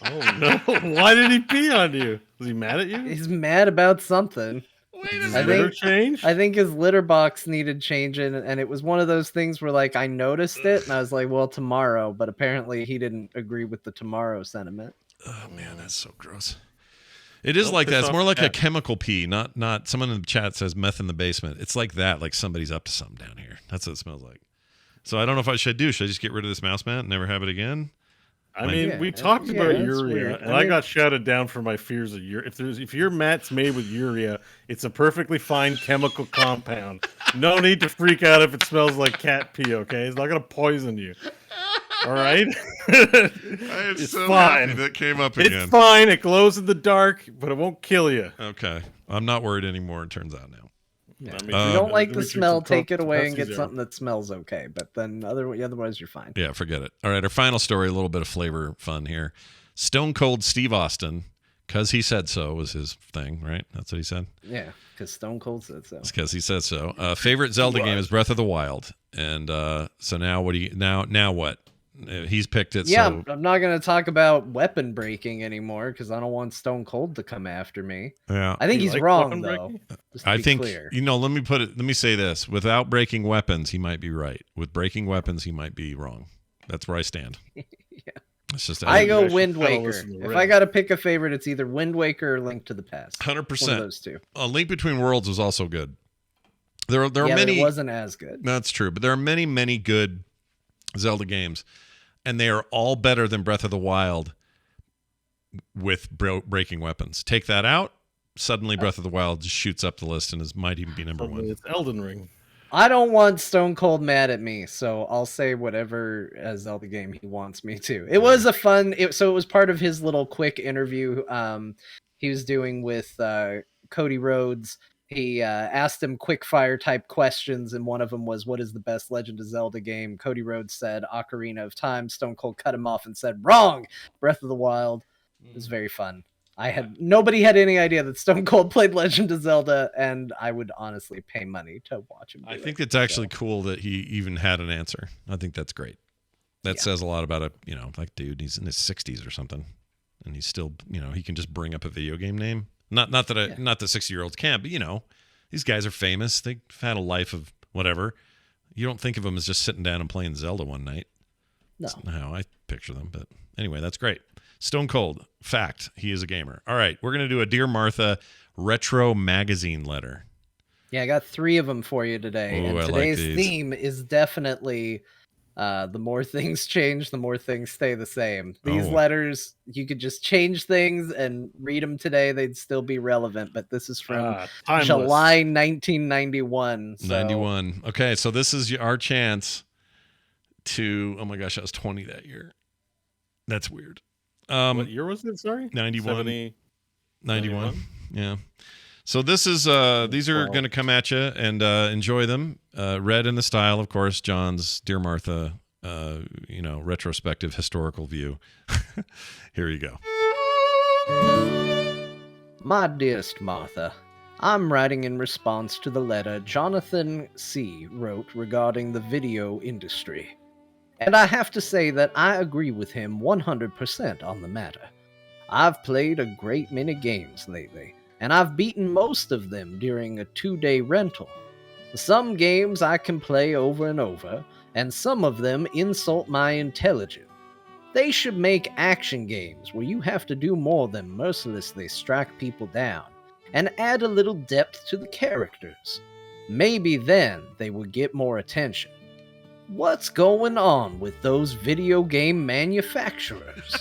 [SPEAKER 3] Oh, no. Why did he pee on you? Was he mad at you?
[SPEAKER 4] He's mad about something.
[SPEAKER 3] Did his litter change?
[SPEAKER 4] I think his litter box needed changing, and it was one of those things where like I noticed it, and I was like, well, tomorrow. But apparently, he didn't agree with the tomorrow sentiment.
[SPEAKER 1] Oh man, that's so gross. It is
[SPEAKER 3] Don't
[SPEAKER 1] like
[SPEAKER 3] piss
[SPEAKER 1] that. It's
[SPEAKER 3] off
[SPEAKER 1] more
[SPEAKER 3] the
[SPEAKER 1] like a
[SPEAKER 3] cat.
[SPEAKER 1] chemical pee. Not. Someone in the chat says meth in the basement. It's like that. Like somebody's up to something down here. That's what it smells like. So I don't know if I should do. Should I just get rid of this mouse mat and never have it again?
[SPEAKER 3] I mean,
[SPEAKER 4] Yeah,
[SPEAKER 3] we talked
[SPEAKER 4] yeah,
[SPEAKER 3] about
[SPEAKER 4] that's
[SPEAKER 3] urea,
[SPEAKER 4] weird.
[SPEAKER 3] and
[SPEAKER 4] I
[SPEAKER 3] I
[SPEAKER 4] mean-
[SPEAKER 3] got shouted down for my fears of urea. If your mat's made with urea, it's a perfectly fine chemical compound. No need to freak out if it smells like cat pee. Okay, it's not gonna poison you. All right, it's fine.
[SPEAKER 1] that came up again.
[SPEAKER 3] It's fine. It glows in the dark, but it won't kill you.
[SPEAKER 1] Okay, I'm not worried anymore. It turns out now.
[SPEAKER 4] Yeah.
[SPEAKER 3] I
[SPEAKER 4] If
[SPEAKER 3] mean,
[SPEAKER 4] you don't like the
[SPEAKER 3] Richard
[SPEAKER 4] smell,
[SPEAKER 3] took
[SPEAKER 4] take it
[SPEAKER 3] the
[SPEAKER 4] away and
[SPEAKER 3] Pepsi
[SPEAKER 4] get
[SPEAKER 3] Zero.
[SPEAKER 4] something that smells okay. But then otherwise, you're fine.
[SPEAKER 1] Yeah, forget it. All right, our final story, a little bit of flavor fun here. Stone Cold Steve Austin, because he said so, was his thing, right? That's what he said?
[SPEAKER 4] Yeah, because Stone Cold said so.
[SPEAKER 1] It's because he said so. Favorite Zelda game is Breath of the Wild. And so now what do you now what? He's picked it.
[SPEAKER 4] Yeah,
[SPEAKER 1] So
[SPEAKER 4] I'm not going to talk about weapon breaking anymore because I don't want Stone Cold to come after me.
[SPEAKER 1] yeah.
[SPEAKER 4] I think
[SPEAKER 3] You
[SPEAKER 4] he's
[SPEAKER 3] like
[SPEAKER 4] wrong
[SPEAKER 3] weapon
[SPEAKER 4] though.
[SPEAKER 3] breaking?
[SPEAKER 4] Just to
[SPEAKER 1] I
[SPEAKER 4] be
[SPEAKER 1] think
[SPEAKER 4] clear.
[SPEAKER 1] let me say this. Without breaking weapons, he might be right. With breaking weapons, he might be wrong. That's where I stand.
[SPEAKER 4] Yeah.
[SPEAKER 1] It's just
[SPEAKER 4] I
[SPEAKER 3] You
[SPEAKER 4] go
[SPEAKER 3] guys should
[SPEAKER 4] Wind
[SPEAKER 3] kinda
[SPEAKER 4] Waker.
[SPEAKER 3] listen to
[SPEAKER 4] If
[SPEAKER 3] Rick.
[SPEAKER 4] I got to pick a favorite, it's either Wind Waker or Link to the Past.
[SPEAKER 1] 100%.
[SPEAKER 4] One of those two.
[SPEAKER 1] A Link Between Worlds was also good. There are
[SPEAKER 4] Yeah,
[SPEAKER 1] many.
[SPEAKER 4] it wasn't as good.
[SPEAKER 1] That's true, but there are many good Zelda games, and they are all better than Breath of the Wild with breaking weapons. Take that out, suddenly Breath of the Wild just shoots up the list and might even be number one.
[SPEAKER 3] It's Elden Ring.
[SPEAKER 4] I don't want Stone Cold mad at me, so I'll say whatever Zelda game he wants me to. It was a fun. So it was part of his little quick interview he was doing with Cody Rhodes. He asked him quick fire type questions, and one of them was, "What is the best Legend of Zelda game?" Cody Rhodes said, "Ocarina of Time." Stone Cold cut him off and said, "Wrong! Breath of the Wild." It was very fun. Nobody had any idea that Stone Cold played Legend of Zelda, and I would honestly pay money to watch him.
[SPEAKER 1] I
[SPEAKER 4] do
[SPEAKER 1] think
[SPEAKER 4] it.
[SPEAKER 1] it's actually cool that he even had an answer. I think that's great. That
[SPEAKER 4] Yeah.
[SPEAKER 1] says a lot about a like dude. He's in his 60s or something, and he's still he can just bring up a video game name. Not that 60-year-olds can't, but these guys are famous. They've had a life of whatever. You don't think of them as just sitting down and playing Zelda one night.
[SPEAKER 4] No.
[SPEAKER 1] That's not how I picture them. But anyway, that's great. Stone Cold. Fact. He is a gamer. All right. We're going to do a Dear Martha retro magazine letter.
[SPEAKER 4] Yeah, I got 3 of them for you today.
[SPEAKER 1] Ooh,
[SPEAKER 4] And
[SPEAKER 1] I like
[SPEAKER 4] today's
[SPEAKER 1] these.
[SPEAKER 4] theme is definitely the more things change, the more things stay the same. These
[SPEAKER 1] Oh.
[SPEAKER 4] letters, you could just change things and read them today. They'd still be relevant. But this is from
[SPEAKER 3] Timeless.
[SPEAKER 4] July 1991. So
[SPEAKER 1] 91. Okay. So this is our chance to, oh my gosh, I was 20 that year. That's weird.
[SPEAKER 3] What year was it? Sorry,
[SPEAKER 1] 91.
[SPEAKER 3] 70.
[SPEAKER 1] 91. Yeah. So this is these are going to come at you and enjoy them. Read in the style, of course, John's Dear Martha, retrospective historical view. Here you go.
[SPEAKER 4] My dearest Martha, I'm writing in response to the letter Jonathan C. wrote regarding the video industry. And I have to say that I agree with him 100% on the matter. I've played a great many games lately, and I've beaten most of them during a 2-day rental. Some games I can play over and over, and some of them insult my intelligence. They should make action games where you have to do more than mercilessly strike people down, and add a little depth to the characters. Maybe then they would get more attention. What's going on with those video game manufacturers?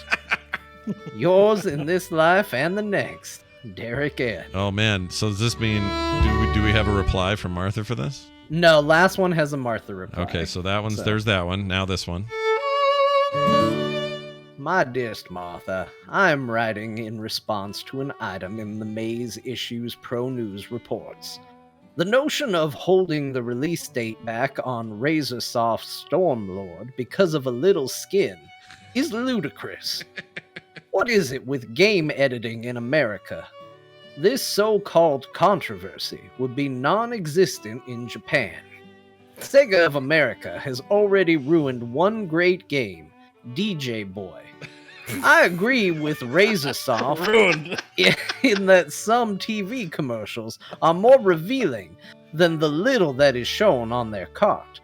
[SPEAKER 4] Yours in this life and the next, Derek Ed.
[SPEAKER 1] Oh man. So does this mean do we have a reply from Martha for this?
[SPEAKER 4] No, last one has a Martha reply.
[SPEAKER 1] Okay, so that one's
[SPEAKER 4] So-
[SPEAKER 1] there's that one. Now this one.
[SPEAKER 4] My dearest Martha, I am writing in response to an item in the Maze Issues Pro News reports. The notion of holding the release date back on Razorsoft's Stormlord because of a little skin is ludicrous. What is it with game editing in America? This so-called controversy would be non-existent in Japan. Sega of America has already ruined one great game, DJ Boy. I agree with Razorsoft
[SPEAKER 3] Ruined.
[SPEAKER 4] in that some TV commercials are more revealing than the little that is shown on their cart.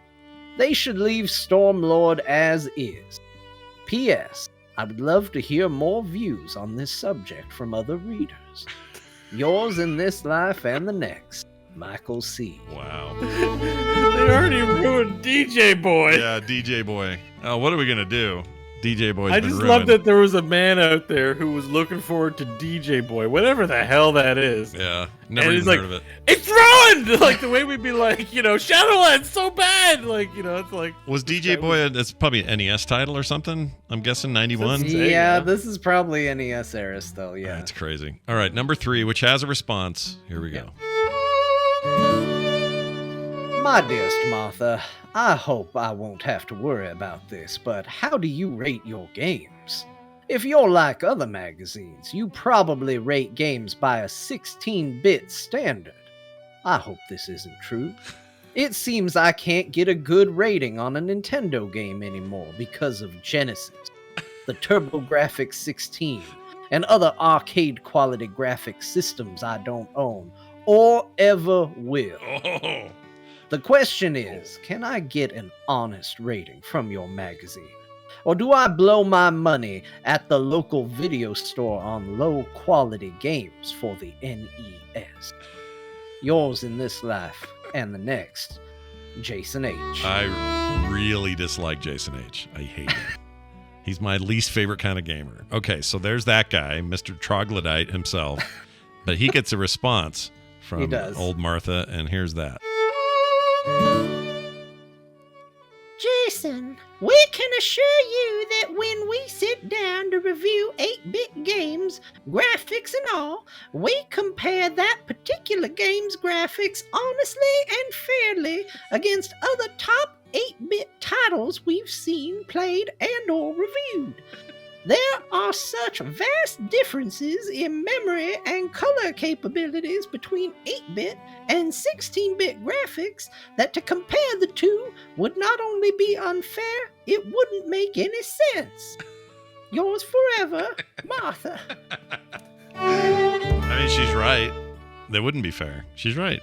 [SPEAKER 4] They should leave Stormlord as is. P.S. I would love to hear more views on this subject from other readers. Yours in this life and the next, Michael C.
[SPEAKER 1] Wow.
[SPEAKER 3] They already ruined DJ Boy.
[SPEAKER 1] Yeah, DJ Boy. Oh, what are we gonna do? DJ Boy's
[SPEAKER 3] I
[SPEAKER 1] been
[SPEAKER 3] just
[SPEAKER 1] ruined.
[SPEAKER 3] love that there was a man out there who was looking forward to DJ Boy, whatever the hell that is.
[SPEAKER 1] Yeah, never
[SPEAKER 3] And
[SPEAKER 1] even
[SPEAKER 3] he's like,
[SPEAKER 1] heard of it.
[SPEAKER 3] It's ruined! Like the way we'd be like, Shadowlands so bad! Like, it's like...
[SPEAKER 1] Was DJ Boy? It's probably an NES title or something. I'm guessing 91.
[SPEAKER 4] Yeah, this is probably NES era still, yeah.
[SPEAKER 1] That's crazy. All right, number 3, which has a response. Here we go.
[SPEAKER 4] My dearest Martha, I hope I won't have to worry about this, but how do you rate your games? If you're like other magazines, you probably rate games by a 16-bit standard. I hope this isn't true. It seems I can't get a good rating on a Nintendo game anymore because of Genesis, the TurboGrafx 16, and other arcade-quality graphics systems I don't own, or ever will.
[SPEAKER 1] Oh.
[SPEAKER 4] The question is, can I get an honest rating from your magazine? Or do I blow my money at the local video store on low-quality games for the NES? Yours in this life and the next, Jason H.
[SPEAKER 1] I really dislike Jason H. I hate him. He's my least favorite kind of gamer. Okay, so there's that guy, Mr. Troglodyte himself. But he gets a response from old Martha, and here's that.
[SPEAKER 5] Jason, we can assure you that when we sit down to review 8-bit games, graphics and all, we compare that particular game's graphics honestly and fairly against other top 8-bit titles we've seen, played, and or reviewed. There are such vast differences in memory and color capabilities between 8-bit and 16-bit graphics that to compare the two would not only be unfair, it wouldn't make any sense. Yours forever, Martha.
[SPEAKER 1] I mean, she's right. That wouldn't be fair. She's right.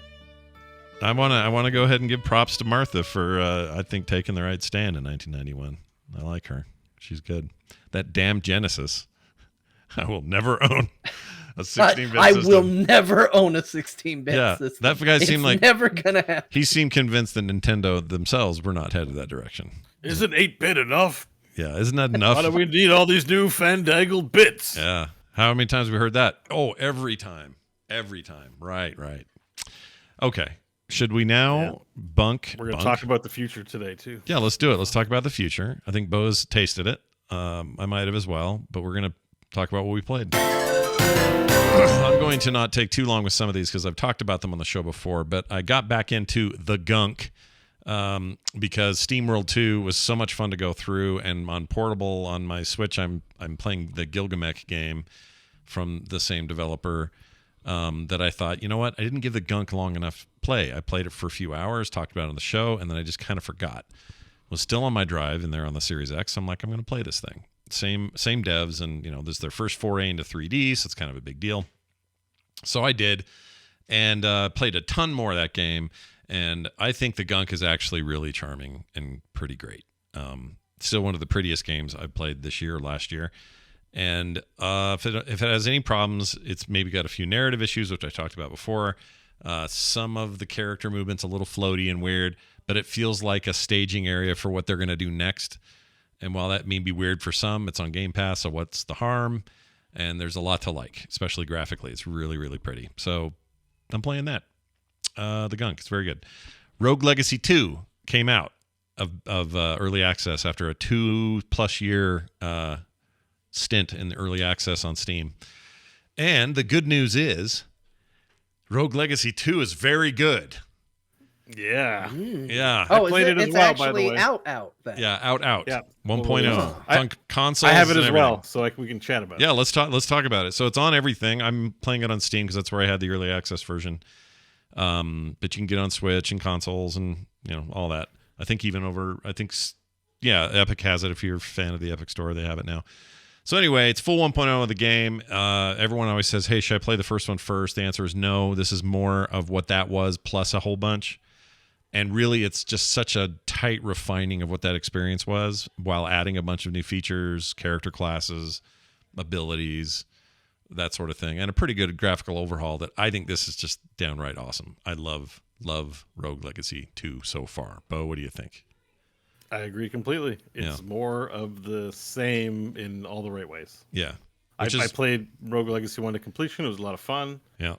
[SPEAKER 1] I wanna go ahead and give props to Martha for I think taking the right stand in 1991. I like her. She's good. That damn Genesis. I will never own a 16-bit
[SPEAKER 4] I
[SPEAKER 1] system.
[SPEAKER 4] will never own a 16-bit system.
[SPEAKER 1] That guy seemed like
[SPEAKER 4] never gonna happen.
[SPEAKER 1] He seemed convinced that Nintendo themselves were not headed that direction.
[SPEAKER 3] Isn't 8-bit enough?
[SPEAKER 1] Yeah, isn't that enough?
[SPEAKER 3] Why do we need all these new fandangled bits?
[SPEAKER 1] Yeah. How many times have we heard that? Oh, every time. Every time. Right. Okay. Should we now bunk?
[SPEAKER 3] We're going to talk about the future today, too.
[SPEAKER 1] Yeah, let's do it. Let's talk about the future. I think Beau's tasted it. I might have as well, but we're going to talk about what we played. I'm going to not take too long with some of these because I've talked about them on the show before, but I got back into the Gunk because SteamWorld 2 was so much fun to go through, and on portable on my Switch, I'm playing the Gilgamech game from the same developer that I thought, you know what? I didn't give the Gunk long enough play. I played it for a few hours, talked about it on the show, and then I just kind of forgot. It was still on my drive and they're on the Series X. So I'm like, I'm going to play this thing. Same devs, and this is their first foray into 3D, so it's kind of a big deal. So I did, and played a ton more of that game, and I think the Gunk is actually really charming and pretty great. Still one of the prettiest games I've played this year or last year. And if it has any problems, it's maybe got a few narrative issues, which I talked about before. Some of the character movements a little floaty and weird, but it feels like a staging area for what they're going to do next. And while that may be weird for some, it's on Game Pass, so what's the harm? And there's a lot to like, especially graphically. It's really, really pretty. So I'm playing that. The Gunk, it's very good. Rogue Legacy 2 came out of early access after a 2+ year stint in the early access on Steam. And the good news is Rogue Legacy 2 is very good.
[SPEAKER 3] Yeah.
[SPEAKER 1] Yeah.
[SPEAKER 4] Oh,
[SPEAKER 3] I played it as
[SPEAKER 4] it's
[SPEAKER 3] well, by the
[SPEAKER 4] actually
[SPEAKER 3] way.
[SPEAKER 4] out then.
[SPEAKER 1] Yeah, out.
[SPEAKER 3] Yeah.
[SPEAKER 1] 1.0. It's on consoles.
[SPEAKER 3] I have it
[SPEAKER 1] and
[SPEAKER 3] as
[SPEAKER 1] everything.
[SPEAKER 3] well, so we can chat about it.
[SPEAKER 1] Yeah, let's talk about it. So it's on everything. I'm playing it on Steam because that's where I had the early access version. But you can get on Switch and consoles and all that. I think Epic has it. If you're a fan of the Epic Store, they have it now. So anyway, it's full 1.0 of the game. Everyone always says, hey, should I play the first one first? The answer is no. This is more of what that was plus a whole bunch. And really, it's just such a tight refining of what that experience was while adding a bunch of new features, character classes, abilities, that sort of thing. And a pretty good graphical overhaul that I think this is just downright awesome. I love Rogue Legacy 2 so far. Beau, what do you think?
[SPEAKER 3] I agree completely. It's more of the same in all the right ways.
[SPEAKER 1] Yeah.
[SPEAKER 3] I played Rogue Legacy 1 to completion. It was a lot of fun.
[SPEAKER 1] Yeah.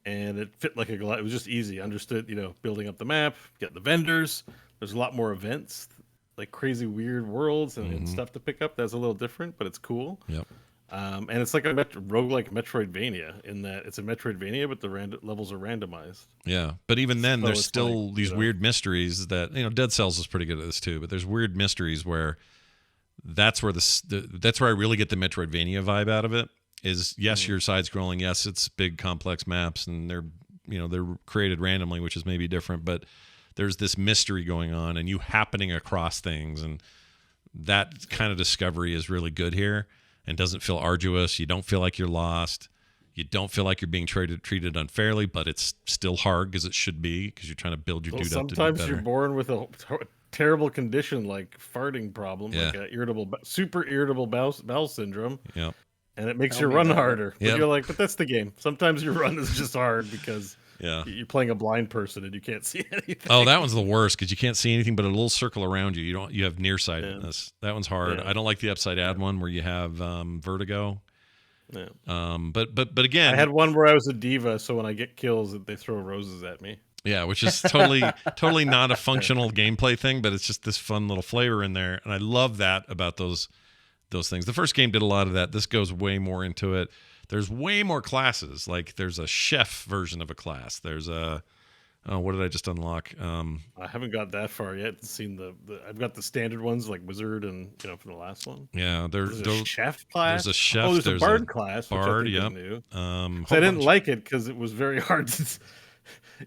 [SPEAKER 3] And it fit like a glove. It was just easy. Understood, building up the map, getting the vendors. There's a lot more events, like crazy weird worlds and stuff to pick up. That's a little different, but it's cool.
[SPEAKER 1] Yep.
[SPEAKER 3] And it's like a roguelike Metroidvania in that it's a Metroidvania, but the levels are randomized.
[SPEAKER 1] Yeah, but even then,
[SPEAKER 3] So
[SPEAKER 1] there's
[SPEAKER 3] it's
[SPEAKER 1] still
[SPEAKER 3] like,
[SPEAKER 1] these weird mysteries that Dead Cells is pretty good at this too. But there's weird mysteries where that's where that's where I really get the Metroidvania vibe out of it. Is yes, you're side scrolling. Yes, it's big complex maps, and they're created randomly, which is maybe different. But there's this mystery going on, and you happening across things, and that kind of discovery is really good here. And doesn't feel arduous. You don't feel like you're lost. You don't feel like you're being treated unfairly, but it's still hard because it should be because you're trying to build your dude up to do better.
[SPEAKER 3] Sometimes you're born with a terrible condition like farting problem, like a super irritable bowel syndrome.
[SPEAKER 1] Yeah.
[SPEAKER 3] And it makes your run harder. But
[SPEAKER 1] Yep.
[SPEAKER 3] you're like, but that's the game. Sometimes your run is just hard because you're playing a blind person and you can't see anything.
[SPEAKER 1] Oh, that one's the worst because you can't see anything but a little circle around you. You have nearsightedness. That one's hard.
[SPEAKER 3] Yeah.
[SPEAKER 1] I don't like the upside down one where you have vertigo.
[SPEAKER 3] Yeah.
[SPEAKER 1] But again,
[SPEAKER 3] I had one where I was a diva, so when I get kills, they throw roses at me.
[SPEAKER 1] yeah, which is totally not a functional gameplay thing, but it's just this fun little flavor in there, and I love that about those things. The first game did a lot of that. This goes way more into it. There's way more classes. Like there's a chef version of a class. There's a what did I just unlock?
[SPEAKER 3] I haven't got that far yet. Seen I've got the standard ones like wizard and from the last one.
[SPEAKER 1] Yeah,
[SPEAKER 3] there's a chef class.
[SPEAKER 1] There's a chef.
[SPEAKER 3] Oh, there's a bard class.
[SPEAKER 1] Bard,
[SPEAKER 3] which I
[SPEAKER 1] yep.
[SPEAKER 3] think is new.
[SPEAKER 1] So
[SPEAKER 3] I didn't like it because it was very hard.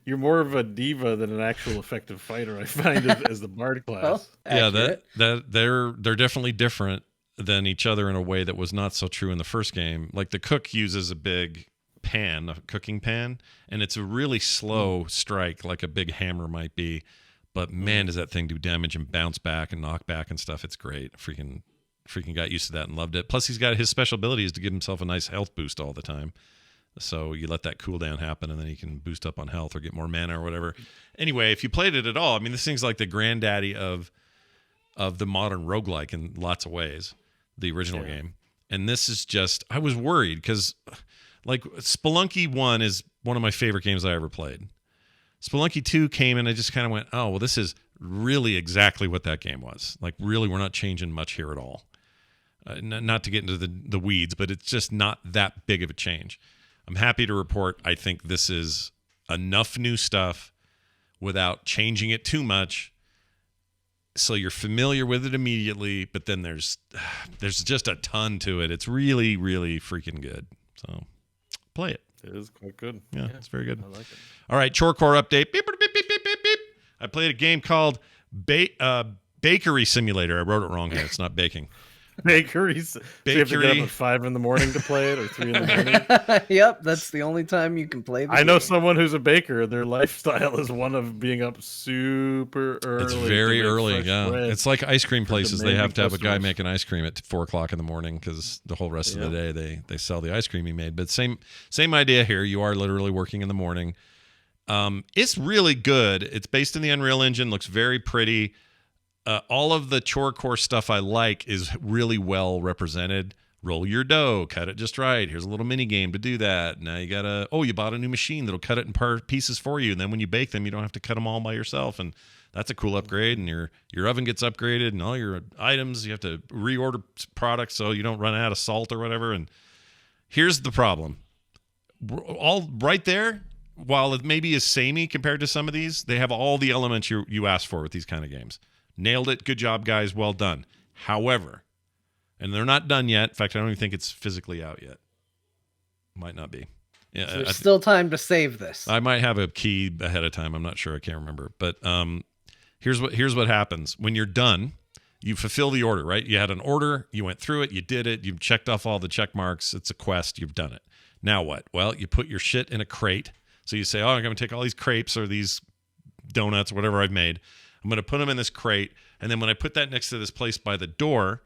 [SPEAKER 3] You're more of a diva than an actual effective fighter. I find as the bard class.
[SPEAKER 4] Well,
[SPEAKER 1] yeah,
[SPEAKER 4] accurate.
[SPEAKER 1] that they're definitely different than each other in a way that was not so true in the first game. Like the cook uses a big pan, a cooking pan, and it's a really slow strike like a big hammer might be, but man, does that thing do damage and bounce back and knock back and stuff. It's great. Freaking got used to that and loved it. Plus he's got his special ability is to give himself a nice health boost all the time, so you let that cooldown happen and then he can boost up on health or get more mana or whatever. Anyway, if you played it at all, I mean, this thing's like the granddaddy of the modern roguelike in lots of ways, the original game. And this is just, I was worried because like Spelunky 1 is one of my favorite games I ever played. Spelunky 2 came and I just kind of went, oh, well, this is really exactly what that game was. Like really, we're not changing much here at all. Not to get into the weeds, but it's just not that big of a change. I'm happy to report I think this is enough new stuff without changing it too much. So you're familiar with it immediately, but then there's just a ton to it. It's really, really freaking good. So play it.
[SPEAKER 3] It is quite good.
[SPEAKER 1] Yeah, it's very good.
[SPEAKER 3] I like it.
[SPEAKER 1] All right, Chorecore update. Beep, beep, beep, beep, beep, beep. I played a game called Bakery Simulator. I wrote it wrong here. It's not baking.
[SPEAKER 3] Bakeries. So you have to get up at 5 in the morning to play it, or 3 in the morning.
[SPEAKER 4] Yep, that's the only time you can play the
[SPEAKER 3] I know
[SPEAKER 4] game.
[SPEAKER 3] someone who's a baker. Their lifestyle is one of being up super early.
[SPEAKER 1] It's very
[SPEAKER 3] to make
[SPEAKER 1] early,
[SPEAKER 3] fresh
[SPEAKER 1] yeah.
[SPEAKER 3] bread.
[SPEAKER 1] It's like ice cream places. They have to have a guy
[SPEAKER 3] customers.
[SPEAKER 1] making ice cream at 4 o'clock in the morning because the whole rest of the day they sell the ice cream he made. But same idea here. You are literally working in the morning. It's really good. It's based in the Unreal Engine. Looks very pretty. All of the Chorecore stuff I like is really well represented. Roll your dough, cut it just right. Here's a little mini game to do that. Now you you bought a new machine that'll cut it in pieces for you, and then when you bake them, you don't have to cut them all by yourself, and that's a cool upgrade. And your oven gets upgraded, and all your items you have to reorder products so you don't run out of salt or whatever. And here's the problem: all right there. While it maybe is samey compared to some of these, they have all the elements you ask for with these kind of games. Nailed it. Good job, guys. Well done. However, and they're not done yet. In fact, I don't even think it's physically out yet. Might not be. Yeah,
[SPEAKER 4] So there's still time to save this.
[SPEAKER 1] I might have a key ahead of time. I'm not sure. I can't remember. But here's what happens. When you're done, You fulfill the order, right? You had an order, you went through it, you did it, you've checked off all the check marks. It's a quest, you've done it. Now what? Well, you put your shit in a crate. So you say, oh, I'm going to take all these crepes or these donuts, whatever I've made. I'm going to put them in this crate. And then when I put that next to this place by the door,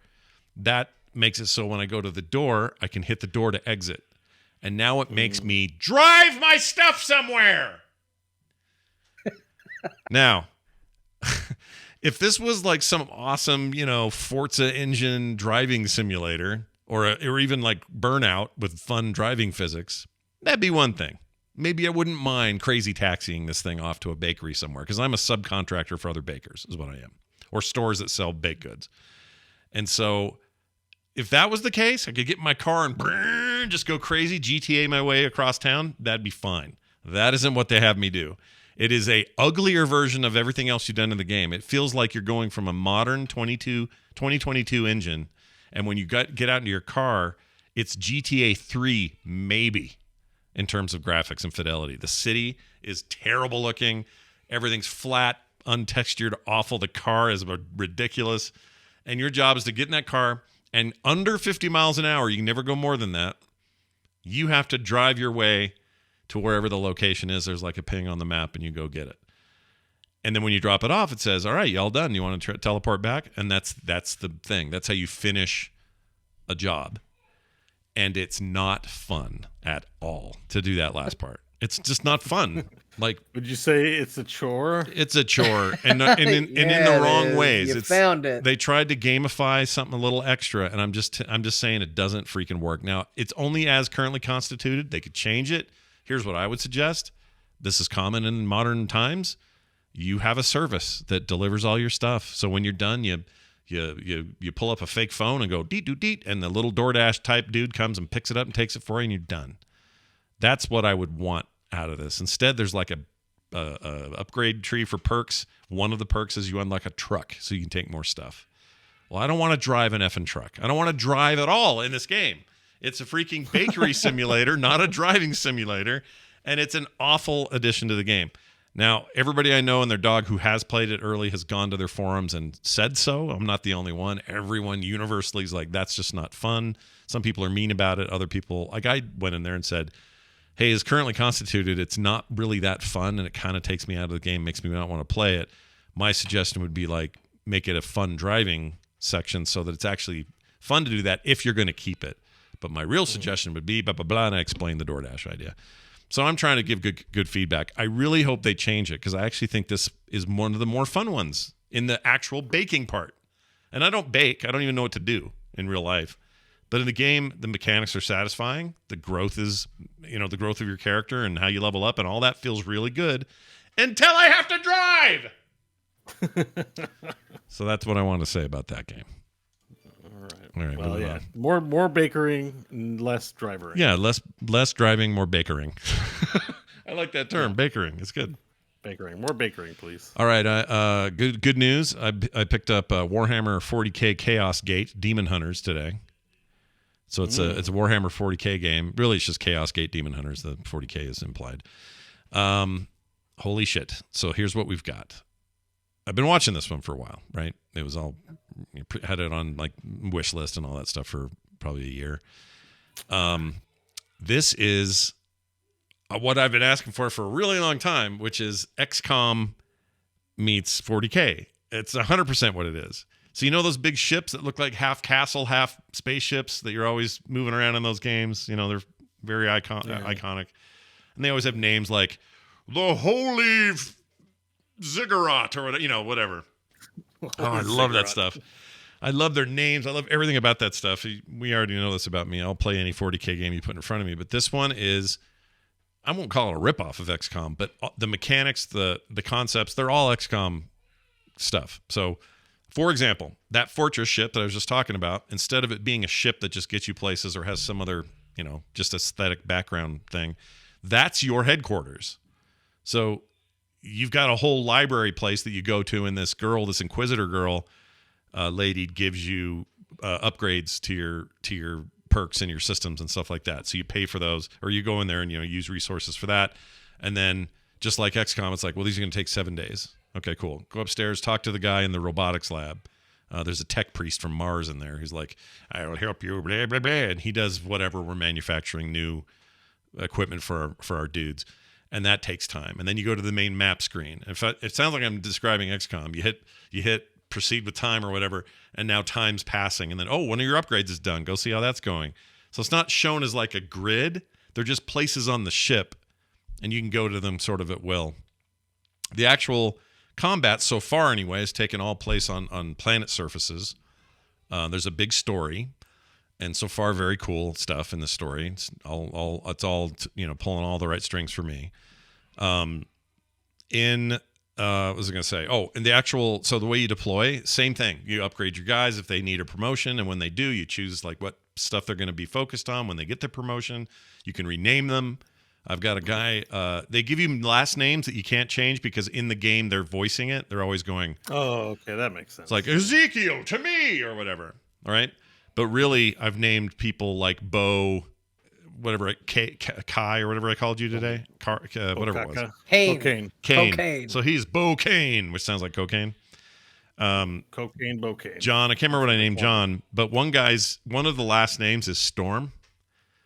[SPEAKER 1] that makes it so when I go to the door, I can hit the door to exit. And now it makes me drive my stuff somewhere. Now, if this was like some awesome, Forza engine driving simulator or even like Burnout with fun driving physics, that'd be one thing. Maybe I wouldn't mind crazy taxiing this thing off to a bakery somewhere because I'm a subcontractor for other bakers is what I am, or stores that sell baked goods. And so if that was the case, I could get in my car and just go crazy, GTA my way across town. That'd be fine. That isn't what they have me do. It is a uglier version of everything else you've done in the game. It feels like you're going from a modern 2022 engine, and when you get out into your car, it's GTA 3 maybe in terms of graphics and fidelity. The city is terrible looking. Everything's flat, untextured, awful. The car is ridiculous. And your job is to get in that car, and under 50 miles an hour, you can never go more than that. You have to drive your way to wherever the location is. There's like a ping on the map, and you go get it. And then when you drop it off, it says, all right, you all done. You want to teleport back? And that's the thing. That's how you finish a job. And it's not fun at all to do that last part. It's just not fun. Like,
[SPEAKER 3] would you say it's a chore?
[SPEAKER 1] It's a chore, and in the wrong ways.
[SPEAKER 4] You found it.
[SPEAKER 1] They tried to gamify something a little extra, and I'm just saying it doesn't freaking work. Now, it's only as currently constituted. They could change it. Here's what I would suggest. This is common in modern times. You have a service that delivers all your stuff. So when you're done, you pull up a fake phone and go deet doot deet, and the little DoorDash type dude comes and picks it up and takes it for you, and you're done. That's what I would want out of this. Instead, there's like a upgrade tree for perks. One of the perks is you unlock a truck so you can take more stuff. Well, I don't want to drive an effing truck. I don't want to drive at all in this game. It's a freaking bakery simulator, not a driving simulator, and it's an awful addition to the game. Now, everybody I know and their dog who has played it early has gone to their forums and said so. I'm not the only one. Everyone universally is like, that's just not fun. Some people are mean about it. Other people, like I went in there and said, hey, as currently constituted, it's not really that fun, and it kind of takes me out of the game, makes me not want to play it. My suggestion would be like, make it a fun driving section so that it's actually fun to do that if you're going to keep it. But my real suggestion would be blah, blah, blah, and I explained the DoorDash idea. So I'm trying to give good feedback. I really hope they change it because I actually think this is one of the more fun ones in the actual baking part. And I don't bake. I don't even know what to do in real life. But in the game, the mechanics are satisfying. The growth is, the growth of your character and how you level up and all that feels really good until I have to drive. So that's what I want to say about that game. All right.
[SPEAKER 3] Well, yeah. More bakering, less drivering.
[SPEAKER 1] Yeah, less driving, more bakering. I like that term, bakering. It's good.
[SPEAKER 3] Bakering, more bakering, please.
[SPEAKER 1] All right. Good news. I picked up Warhammer 40K Chaos Gate Demon Hunters today. So it's a Warhammer 40K game. Really, it's just Chaos Gate Demon Hunters. The 40K is implied. Holy shit. So here's what we've got. I've been watching this one for a while, right? It was all had it on like wish list and all that stuff for probably a year. This is what I've been asking for a really long time, which is XCOM meets 40K. It's 100% what it is. So you know those big ships that look like half castle, half spaceships that you're always moving around in those games? They're very iconic. And they always have names like the Holy Ziggurat or whatever. Oh, I love that stuff. I love their names. I love everything about that stuff. We already know this about me. I'll play any 40K game you put in front of me. But this one is, I won't call it a ripoff of XCOM, but the mechanics, the concepts, they're all XCOM stuff. So, for example, that fortress ship that I was just talking about, instead of it being a ship that just gets you places or has some other, just aesthetic background thing, that's your headquarters. So you've got a whole library place that you go to, and this Inquisitor girl lady gives you upgrades to your perks and your systems and stuff like that. So you pay for those, or you go in there and use resources for that. And then just like XCOM, it's like, well, these are going to take 7 days. Okay, cool. Go upstairs, talk to the guy in the robotics lab. There's a tech priest from Mars in there who's like, I will help you, blah, blah, blah. And he does whatever. We're manufacturing new equipment for our dudes. And that takes time. And then you go to the main map screen. It sounds like I'm describing XCOM. You hit proceed with time or whatever, and now time's passing. And then, one of your upgrades is done. Go see how that's going. So it's not shown as like a grid. They're just places on the ship, and you can go to them sort of at will. The actual combat so far anyway has taken all place on planet surfaces. There's a big story, and so far very cool stuff in the story. It's all pulling all the right strings for me. What was I going to say? And so the way you deploy, same thing. You upgrade your guys if they need a promotion, and when they do, you choose like what stuff they're going to be focused on when they get the promotion. You can rename them. I've got a guy, they give you last names that you can't change because in the game they're voicing it. They're always going,
[SPEAKER 3] oh, okay, that makes sense.
[SPEAKER 1] It's like, Ezekiel to me, or whatever. All right? But really, I've named people like Beau, whatever, Kai, or whatever I called you today. Whatever it was.
[SPEAKER 3] Cocaine.
[SPEAKER 4] Cocaine.
[SPEAKER 1] So he's Beau Kane, which sounds like cocaine.
[SPEAKER 3] Cocaine, Bocane.
[SPEAKER 1] John, I can't remember what I named John, but one of the last names is Storm.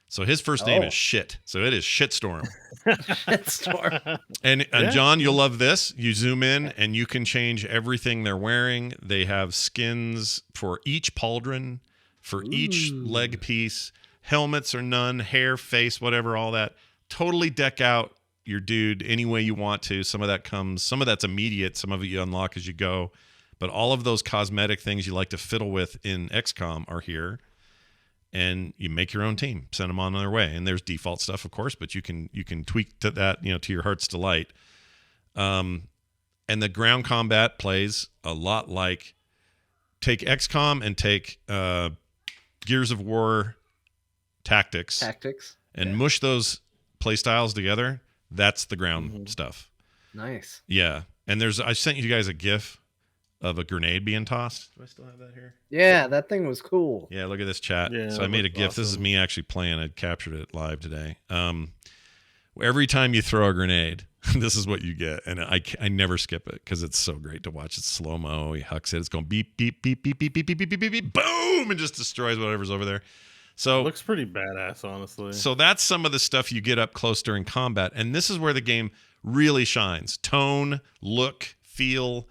[SPEAKER 1] So his first name is Shit. So it is Shitstorm.
[SPEAKER 4] Shitstorm.
[SPEAKER 1] And John, you'll love this. You zoom in and you can change everything they're wearing. They have skins for each pauldron, for each leg piece. Helmets or none, hair, face, whatever, all that. Totally deck out your dude any way you want to. Some of that's immediate. Some of it you unlock as you go. But all of those cosmetic things you like to fiddle with in XCOM are here. And you make your own team, send them on their way. And there's default stuff, of course, but you can tweak to that, to your heart's delight. And the ground combat plays a lot like take XCOM and take Gears of War Tactics, and mush those play styles together. That's the ground stuff.
[SPEAKER 4] Nice.
[SPEAKER 1] Yeah, and I sent you guys a GIF of a grenade being tossed. Do I still have that here?
[SPEAKER 4] Yeah, that thing was cool.
[SPEAKER 1] Yeah, look at this chat.
[SPEAKER 3] Yeah,
[SPEAKER 1] so I made a GIF. Awesome. This is me actually playing. I captured it live today. Every time you throw a grenade, this is what you get, and I never skip it because it's so great to watch. It's slow mo. He hucks it. It's going beep beep beep beep beep beep beep beep beep beep beep, boom, and just destroys whatever's over there. So
[SPEAKER 3] it looks pretty badass, honestly.
[SPEAKER 1] So that's some of the stuff you get up close during combat, and this is where the game really shines. Tone, look, feel,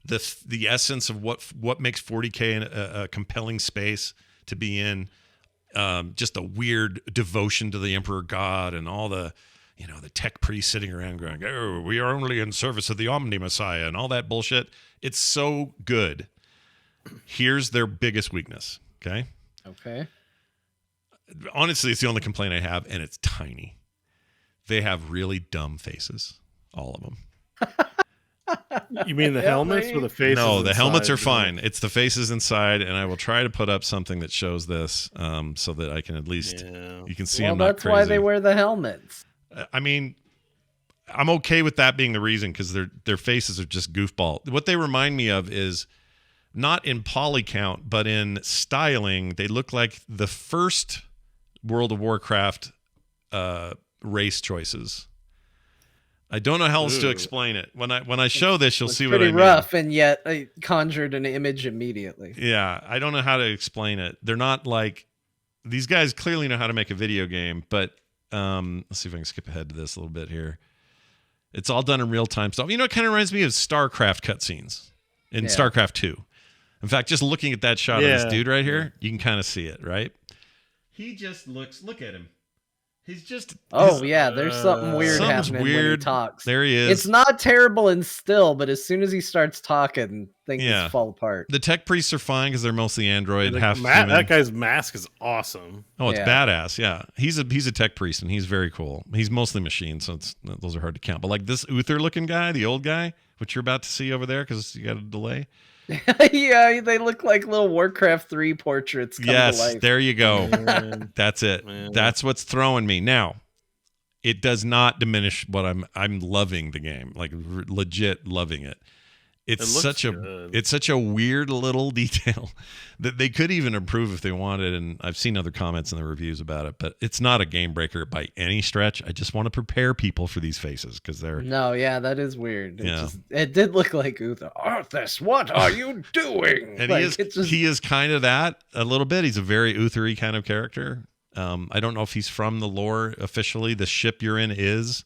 [SPEAKER 1] the essence of what makes 40K a compelling space to be in. Just a weird devotion to the Emperor God and all the tech priests sitting around going, "Oh, we are only in service of the Omni Messiah," and all that bullshit. It's so good. Here's their biggest weakness. Okay. Honestly, it's the only complaint I have, and it's tiny. They have really dumb faces, all of them.
[SPEAKER 3] You mean the helmets or the faces?
[SPEAKER 1] No, the helmets are fine. It's the faces inside, and I will try to put up something that shows this, so that I can at least you can see. Well,
[SPEAKER 4] that's
[SPEAKER 1] crazy.
[SPEAKER 4] Why they wear the helmets.
[SPEAKER 1] I mean, I'm okay with that being the reason because their faces are just goofball. What they remind me of is not in poly count, but in styling. They look like the first World of Warcraft race choices. I don't know how else to explain it. When I show this, you'll see what I mean.
[SPEAKER 4] Pretty rough, and yet I conjured an image immediately.
[SPEAKER 1] Yeah, I don't know how to explain it. They're not like these guys clearly know how to make a video game, but let's see if I can skip ahead to this a little bit here. It's all done in real time stuff. It kind of reminds me of StarCraft cutscenes in StarCraft 2. In fact, just looking at that shot of this dude right here, you can kind of see it, right? He just look at him. He's just...
[SPEAKER 4] there's something weird happening when he talks.
[SPEAKER 1] There he is.
[SPEAKER 4] It's not terrible and still, but as soon as he starts talking, things fall apart.
[SPEAKER 1] The tech priests are fine because they're mostly android, half
[SPEAKER 3] human.
[SPEAKER 1] That
[SPEAKER 3] guy's mask is awesome.
[SPEAKER 1] Oh, it's badass, yeah. He's a tech priest, and he's very cool. He's mostly machine, so those are hard to count. But like this Uther-looking guy, the old guy, which you're about to see over there because you got a delay...
[SPEAKER 4] Yeah, they look like little Warcraft 3 portraits come to life.
[SPEAKER 1] Yes, there you go. That's it. Man. That's what's throwing me. Now, it does not diminish what I'm loving the game, like legit loving it. It's
[SPEAKER 3] looks
[SPEAKER 1] such a
[SPEAKER 3] good.
[SPEAKER 1] it's such a weird little detail that they could even improve if they wanted. And I've seen other comments in the reviews about it, but it's not a game breaker by any stretch. I just want to prepare people for these faces because they're
[SPEAKER 4] No, yeah, that is weird.
[SPEAKER 1] Yeah.
[SPEAKER 4] It did look like Uther. Arthas, what are you doing?
[SPEAKER 1] and
[SPEAKER 4] Like, it's just,
[SPEAKER 1] he is kind of that a little bit. He's a very Uthery kind of character. I don't know if he's from the lore officially. The ship you're in is.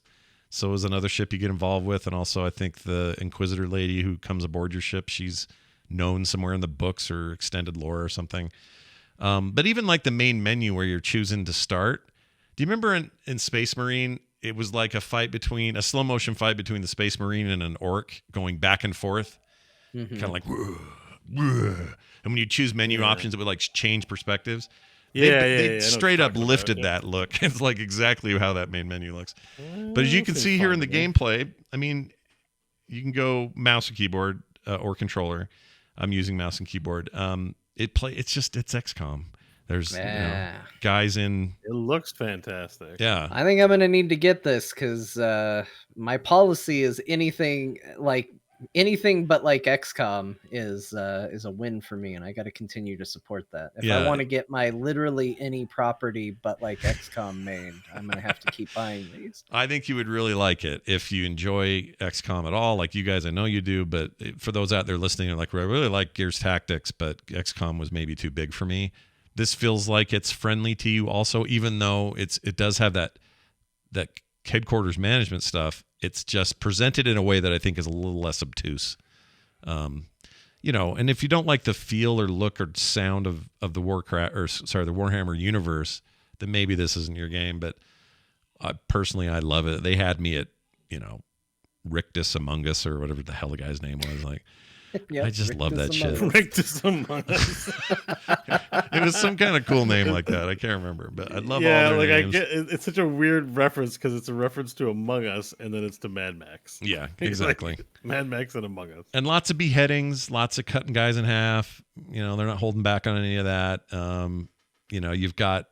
[SPEAKER 1] So is another ship you get involved with. And also, I think the Inquisitor lady who comes aboard your ship, she's known somewhere in the books or extended lore or something. But even like the main menu where you're choosing to start. Do you remember in Space Marine, it was like a slow motion fight between the Space Marine and an orc going back and forth?
[SPEAKER 4] Mhm.
[SPEAKER 1] Kind of like, "Whoa, whoa." And when you choose menu options, it would like change perspectives.
[SPEAKER 3] Yeah,
[SPEAKER 1] They
[SPEAKER 3] I know what
[SPEAKER 1] straight
[SPEAKER 3] you're
[SPEAKER 1] up
[SPEAKER 3] talking about,
[SPEAKER 1] lifted
[SPEAKER 3] yeah.
[SPEAKER 1] that look. It's like exactly how that main menu looks. But as you can
[SPEAKER 3] Seems
[SPEAKER 1] see here
[SPEAKER 3] fine
[SPEAKER 1] in the
[SPEAKER 3] to me.
[SPEAKER 1] gameplay, I mean, you can go mouse and keyboard or controller. I'm using mouse and keyboard. It's XCOM. There's
[SPEAKER 4] Yeah.
[SPEAKER 1] guys in.
[SPEAKER 3] It looks fantastic.
[SPEAKER 1] Yeah.
[SPEAKER 4] I think I'm gonna need to get this because my policy is anything but like XCOM is a win for me, and I got to continue to support that. If I
[SPEAKER 1] Yeah.
[SPEAKER 4] want to get my literally any property but like XCOM made, I'm gonna have to keep buying these.
[SPEAKER 1] I think you would really like it if you enjoy XCOM at all. Like you guys, I know you do, but for those out there listening, are like, I really like Gears Tactics, but XCOM was maybe too big for me. This feels like it's friendly to you also, even though it does have that headquarters management stuff. It's just presented in a way that I think is a little less obtuse. And if you don't like the feel or look or sound of the the Warhammer universe, then maybe this isn't your game. But personally, I love it. They had me at, Rictus Among Us or whatever the hell the guy's name was. Like,
[SPEAKER 4] Yep,
[SPEAKER 1] I just love that shit.
[SPEAKER 3] Rictus Among Us.
[SPEAKER 1] It was some kind of cool name like that. I can't remember, but I love all
[SPEAKER 3] Yeah,
[SPEAKER 1] their
[SPEAKER 3] like
[SPEAKER 1] names.
[SPEAKER 3] it's such a weird reference because it's a reference to Among Us and then it's to Mad Max.
[SPEAKER 1] Yeah,
[SPEAKER 3] It's
[SPEAKER 1] exactly.
[SPEAKER 3] like Mad Max and Among Us.
[SPEAKER 1] And lots of beheadings, lots of cutting guys in half. They're not holding back on any of that. You've got,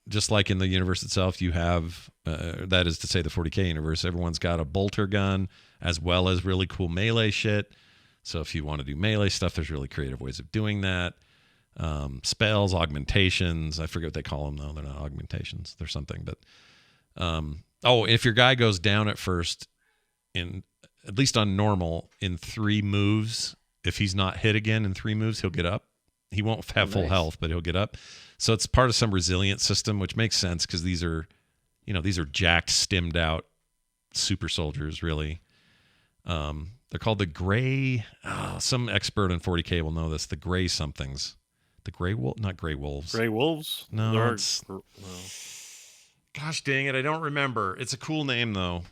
[SPEAKER 1] just like in the universe itself, you have, that is to say the 40K universe, everyone's got a bolter gun as well as really cool melee shit. So if you want to do melee stuff, there's really creative ways of doing that. Spells, augmentations. I forget what they call them, though. They're not augmentations. They're something. But if your guy goes down at first, at least on normal, in 3 moves, if he's not hit again in 3 moves, he'll get up. He won't have full health, but he'll get up. So it's part of some resilient system, which makes sense because these are jacked, stimmed out super soldiers, really. They're called the gray. Some expert in 40K will know this. The gray somethings. The gray wolf, not gray wolves.
[SPEAKER 3] Gray Wolves?
[SPEAKER 1] No,
[SPEAKER 3] They're-
[SPEAKER 1] it's-
[SPEAKER 3] no.
[SPEAKER 1] Gosh dang it, I don't remember. It's a cool name though.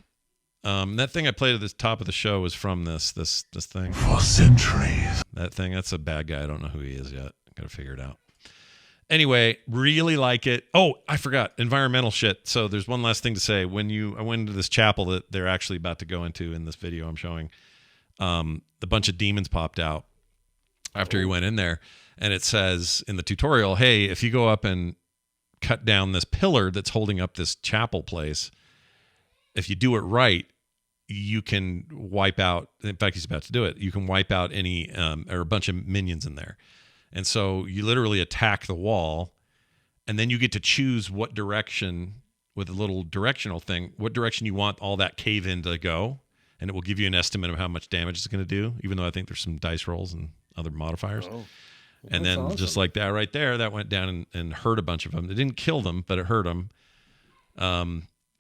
[SPEAKER 1] That thing I played at the top of the show was from this thing.
[SPEAKER 2] For centuries.
[SPEAKER 1] That thing. That's a bad guy. I don't know who he is yet. Got to figure it out. Anyway, really like it. Oh, I forgot environmental shit. So there's one last thing to say. I went into this chapel that they're actually about to go into in this video I'm showing. The bunch of demons popped out after he went in there, and it says in the tutorial, hey, if you go up and cut down this pillar that's holding up this chapel place, if you do it right, you can wipe out, in fact, he's about to do it, you can wipe out any or a bunch of minions in there. And so you literally attack the wall, and then you get to choose what direction, with a little directional thing, what direction you want all that cave in to go. And it will give you an estimate of how much damage it's going to do, even though I think there's some dice rolls and other modifiers.
[SPEAKER 3] Oh.
[SPEAKER 1] And
[SPEAKER 4] That's
[SPEAKER 1] then
[SPEAKER 4] awesome.
[SPEAKER 1] just like that right there, that went down and hurt a bunch of them. It didn't kill them, but it hurt them.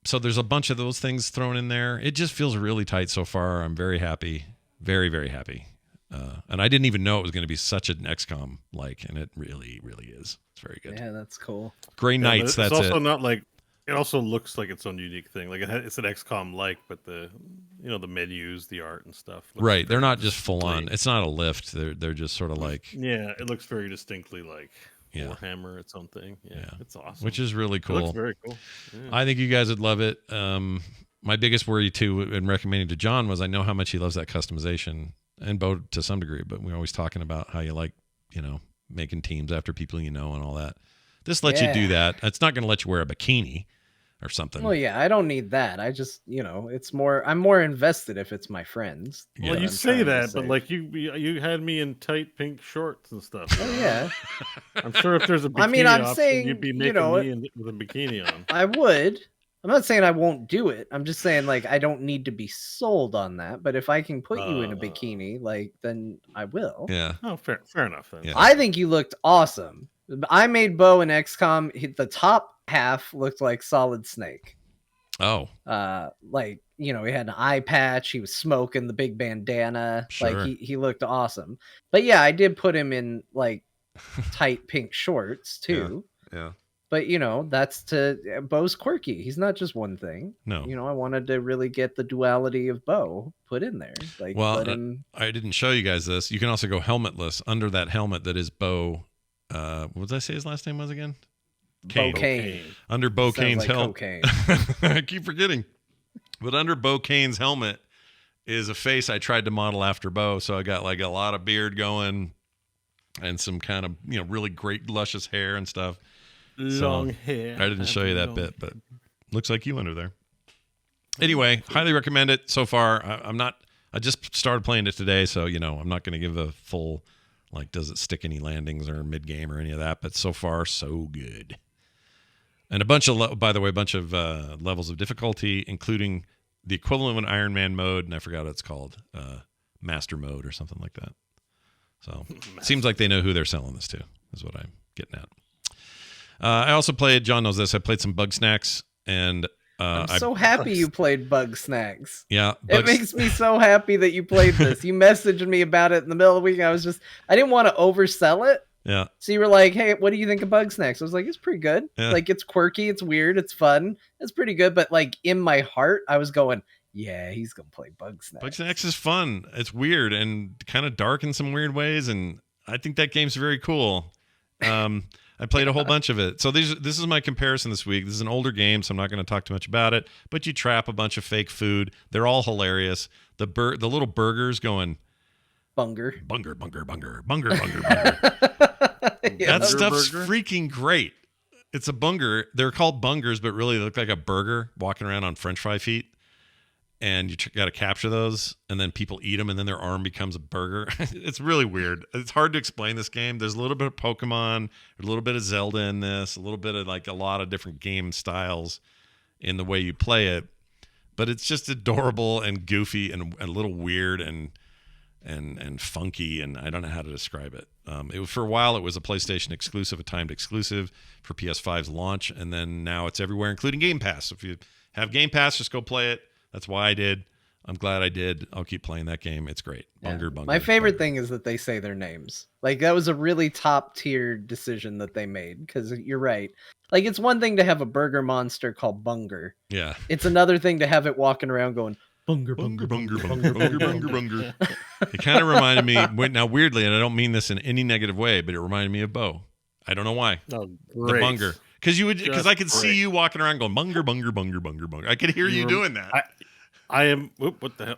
[SPEAKER 1] So there's a bunch of those things thrown in there. It just feels really tight so far. I'm very happy. Very, very happy. And I didn't even know it was going to be such an XCOM like, and it really, really is. It's very good.
[SPEAKER 4] Yeah, that's cool.
[SPEAKER 1] Gray
[SPEAKER 3] Yeah,
[SPEAKER 1] Knights,
[SPEAKER 3] but it's
[SPEAKER 1] that's
[SPEAKER 3] also
[SPEAKER 1] it.
[SPEAKER 3] not like it also looks like its own unique thing. Like it's an XCOM like, but the menus, the art and stuff. looks
[SPEAKER 1] Right. They're
[SPEAKER 3] very
[SPEAKER 1] not just full on.
[SPEAKER 3] distinctly-
[SPEAKER 1] It's not a lift. They're just sort of like,
[SPEAKER 3] Yeah, it looks very distinctly like
[SPEAKER 1] Yeah.
[SPEAKER 3] Warhammer, its own thing. Yeah,
[SPEAKER 1] Yeah.
[SPEAKER 3] it's awesome.
[SPEAKER 1] which is really
[SPEAKER 3] It looks
[SPEAKER 1] cool.
[SPEAKER 3] very cool. Yeah.
[SPEAKER 1] I think you guys would love it. My biggest worry too, in recommending to John, was I know how much he loves that customization, and Beau to some degree, but we're always talking about how you like, making teams after people and all that. This lets you do
[SPEAKER 4] Yeah.
[SPEAKER 1] that. It's not going to let you wear a bikini, or something.
[SPEAKER 4] Well, yeah, I don't need that. I just, it's more. I'm more invested if it's my friends.
[SPEAKER 1] Yeah.
[SPEAKER 3] Well, you
[SPEAKER 4] I'm
[SPEAKER 3] say
[SPEAKER 4] trying to
[SPEAKER 3] that, but
[SPEAKER 4] say.
[SPEAKER 3] like you had me in tight pink shorts and stuff.
[SPEAKER 4] Oh yeah,
[SPEAKER 3] I'm sure if there's a bikini
[SPEAKER 4] I mean, I'm
[SPEAKER 3] option,
[SPEAKER 4] saying,
[SPEAKER 3] you'd be making me with a bikini on.
[SPEAKER 4] I would. I'm not saying I won't do it. I'm just saying like I don't need to be sold on that. But if I can put you in a bikini, like then I will.
[SPEAKER 1] Yeah.
[SPEAKER 3] Oh, fair enough then.
[SPEAKER 1] Yeah.
[SPEAKER 4] I think you looked awesome. I made Beau in XCOM. The top half looked like Solid Snake.
[SPEAKER 1] Oh.
[SPEAKER 4] Like he had an eye patch. He was smoking the big bandana.
[SPEAKER 1] Sure.
[SPEAKER 4] Like he looked awesome. But yeah, I did put him in like tight pink shorts too.
[SPEAKER 1] Yeah.
[SPEAKER 4] But that's Beau's quirky. He's not just one thing.
[SPEAKER 1] No.
[SPEAKER 4] I wanted to really get the duality of Beau put in there. Like,
[SPEAKER 1] Well,
[SPEAKER 4] let him.
[SPEAKER 1] I didn't show you guys this. You can also go helmetless under that helmet that is Beau. What did I say his last name was again? Kane.
[SPEAKER 4] Kane.
[SPEAKER 1] Under Beau
[SPEAKER 4] Sounds
[SPEAKER 1] Kane's
[SPEAKER 4] like
[SPEAKER 1] helmet.
[SPEAKER 4] cocaine.
[SPEAKER 1] I keep forgetting. But under Beau Kane's helmet is a face I tried to model after Beau. So I got like a lot of beard going and some kind of, really great luscious hair and stuff.
[SPEAKER 3] Long hair.
[SPEAKER 1] I didn't show you that bit, but looks like you under there. Anyway, highly recommend it so far. I just started playing it today, so I'm not going to give the full like does it stick any landings or mid game or any of that, but so far so good. And a bunch of levels of difficulty, including the equivalent of an Iron Man mode, and I forgot what it's called, Master mode or something like that. So it seems like they know who they're selling this to, is what I'm getting at. I also played, John knows this, I played some Bugsnax, and
[SPEAKER 4] I'm so happy you played Bugsnax.
[SPEAKER 1] Yeah.
[SPEAKER 4] It makes me so happy that you played this. You messaged me about it in the middle of the week. I didn't want to oversell it.
[SPEAKER 1] Yeah.
[SPEAKER 4] So you were like, hey, what do you think of Bugsnax? I was like, it's pretty good.
[SPEAKER 1] Yeah.
[SPEAKER 4] Like, it's quirky, it's weird, it's fun. It's pretty good. But like in my heart, I was going, yeah, he's going to play Bugsnax.
[SPEAKER 1] Bugsnax is fun. It's weird and kind of dark in some weird ways, and I think that game's very cool. I played a whole bunch of it. So this is my comparison this week. This is an older game, so I'm not going to talk too much about it. But you trap a bunch of fake food. They're all hilarious. The little burgers going
[SPEAKER 4] Bunger.
[SPEAKER 1] Bunger, bunger, bunger, bunger, bunger, bunger.
[SPEAKER 4] Yeah,
[SPEAKER 1] That stuff's
[SPEAKER 3] burger?
[SPEAKER 1] freaking great. It's a bunger. They're called bungers, but really they look like a burger walking around on French fry feet. And you got to capture those, and then people eat them, and then their arm becomes a burger. It's really weird. It's hard to explain this game. There's a little bit of Pokemon, a little bit of Zelda in this, a little bit of like a lot of different game styles in the way you play it. But it's just adorable and goofy and a little weird and funky, and I don't know how to describe it. For a while, it was a PlayStation exclusive, a timed exclusive for PS5's launch, and then now it's everywhere, including Game Pass. So if you have Game Pass, just go play it. That's why I did. I'm glad I did. I'll keep playing that game. It's great. Bunger.
[SPEAKER 4] My favorite
[SPEAKER 1] bunger.
[SPEAKER 4] thing is that they say their names. Like, that was a really top tier decision that they made, because you're right. Like, it's one thing to have a burger monster called Bunger.
[SPEAKER 1] Yeah.
[SPEAKER 4] It's another thing to have it walking around going, Bunger,
[SPEAKER 1] Bunger, bunger, bunger, bunger, bunger, bunger. It kind of reminded me, now weirdly, and I don't mean this in any negative way, but it reminded me of Beau. I don't know why.
[SPEAKER 3] Oh,
[SPEAKER 1] The
[SPEAKER 3] great.
[SPEAKER 1] bunger. Because I could see
[SPEAKER 3] great.
[SPEAKER 1] you walking around going bunger, bunger, bunger, bunger, bunger. I could hear you doing that.
[SPEAKER 3] I am. What the hell?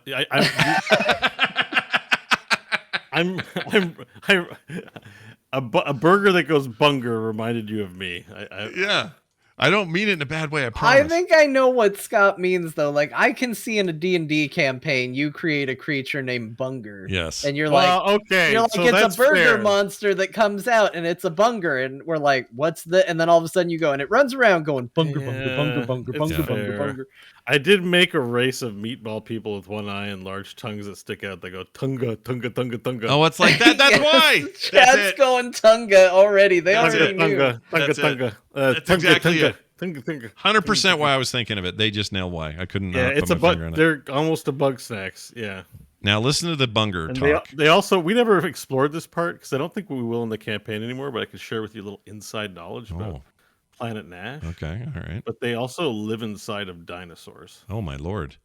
[SPEAKER 3] A burger that goes bunger reminded you of me.
[SPEAKER 1] Yeah. I don't mean it in a bad way, I promise.
[SPEAKER 4] I think I know what Scott means, though. Like, I can see in a D&D campaign, you create a creature named Bunger.
[SPEAKER 1] Yes.
[SPEAKER 4] And you're
[SPEAKER 3] Well,
[SPEAKER 4] like,
[SPEAKER 3] okay,
[SPEAKER 4] you're like,
[SPEAKER 3] so
[SPEAKER 4] it's
[SPEAKER 3] that's
[SPEAKER 4] a burger
[SPEAKER 3] fair.
[SPEAKER 4] monster that comes out, and it's a Bunger. And we're like, what's the... And then all of a sudden you go, and it runs around going, Bunger, Bunger, Bunger, Bunger,
[SPEAKER 3] it's
[SPEAKER 4] Bunger, Bunger,
[SPEAKER 3] fair.
[SPEAKER 4] Bunger.
[SPEAKER 3] I did make a race of meatball people with one eye and large tongues that stick out. They go tunga, tunga, tunga, tunga.
[SPEAKER 1] Oh, it's like that. That's
[SPEAKER 4] Yes,
[SPEAKER 1] why. That's
[SPEAKER 4] Chad's
[SPEAKER 1] it.
[SPEAKER 4] going Tunga already. They
[SPEAKER 1] That's
[SPEAKER 4] already
[SPEAKER 1] it.
[SPEAKER 4] knew.
[SPEAKER 3] Tunga, tunga,
[SPEAKER 1] That's it.
[SPEAKER 3] tunga.
[SPEAKER 1] That's
[SPEAKER 3] Tunga,
[SPEAKER 1] exactly
[SPEAKER 3] tunga,
[SPEAKER 1] it.
[SPEAKER 3] tunga, tunga.
[SPEAKER 1] 100% why I was thinking of it. They just nailed why. I couldn't
[SPEAKER 3] Yeah,
[SPEAKER 1] put
[SPEAKER 3] it's
[SPEAKER 1] my
[SPEAKER 3] a
[SPEAKER 1] finger on
[SPEAKER 3] bug.
[SPEAKER 1] it.
[SPEAKER 3] They're almost a Bugsnax. Yeah.
[SPEAKER 1] Now listen to the Bunger
[SPEAKER 3] And
[SPEAKER 1] talk.
[SPEAKER 3] they also, we never explored this part because I don't think we will in the campaign anymore, but I can share with you a little inside knowledge about
[SPEAKER 1] Oh,
[SPEAKER 3] Planet Nash.
[SPEAKER 1] okay. All right.
[SPEAKER 3] But they also live inside of dinosaurs,
[SPEAKER 1] Oh, my Lord.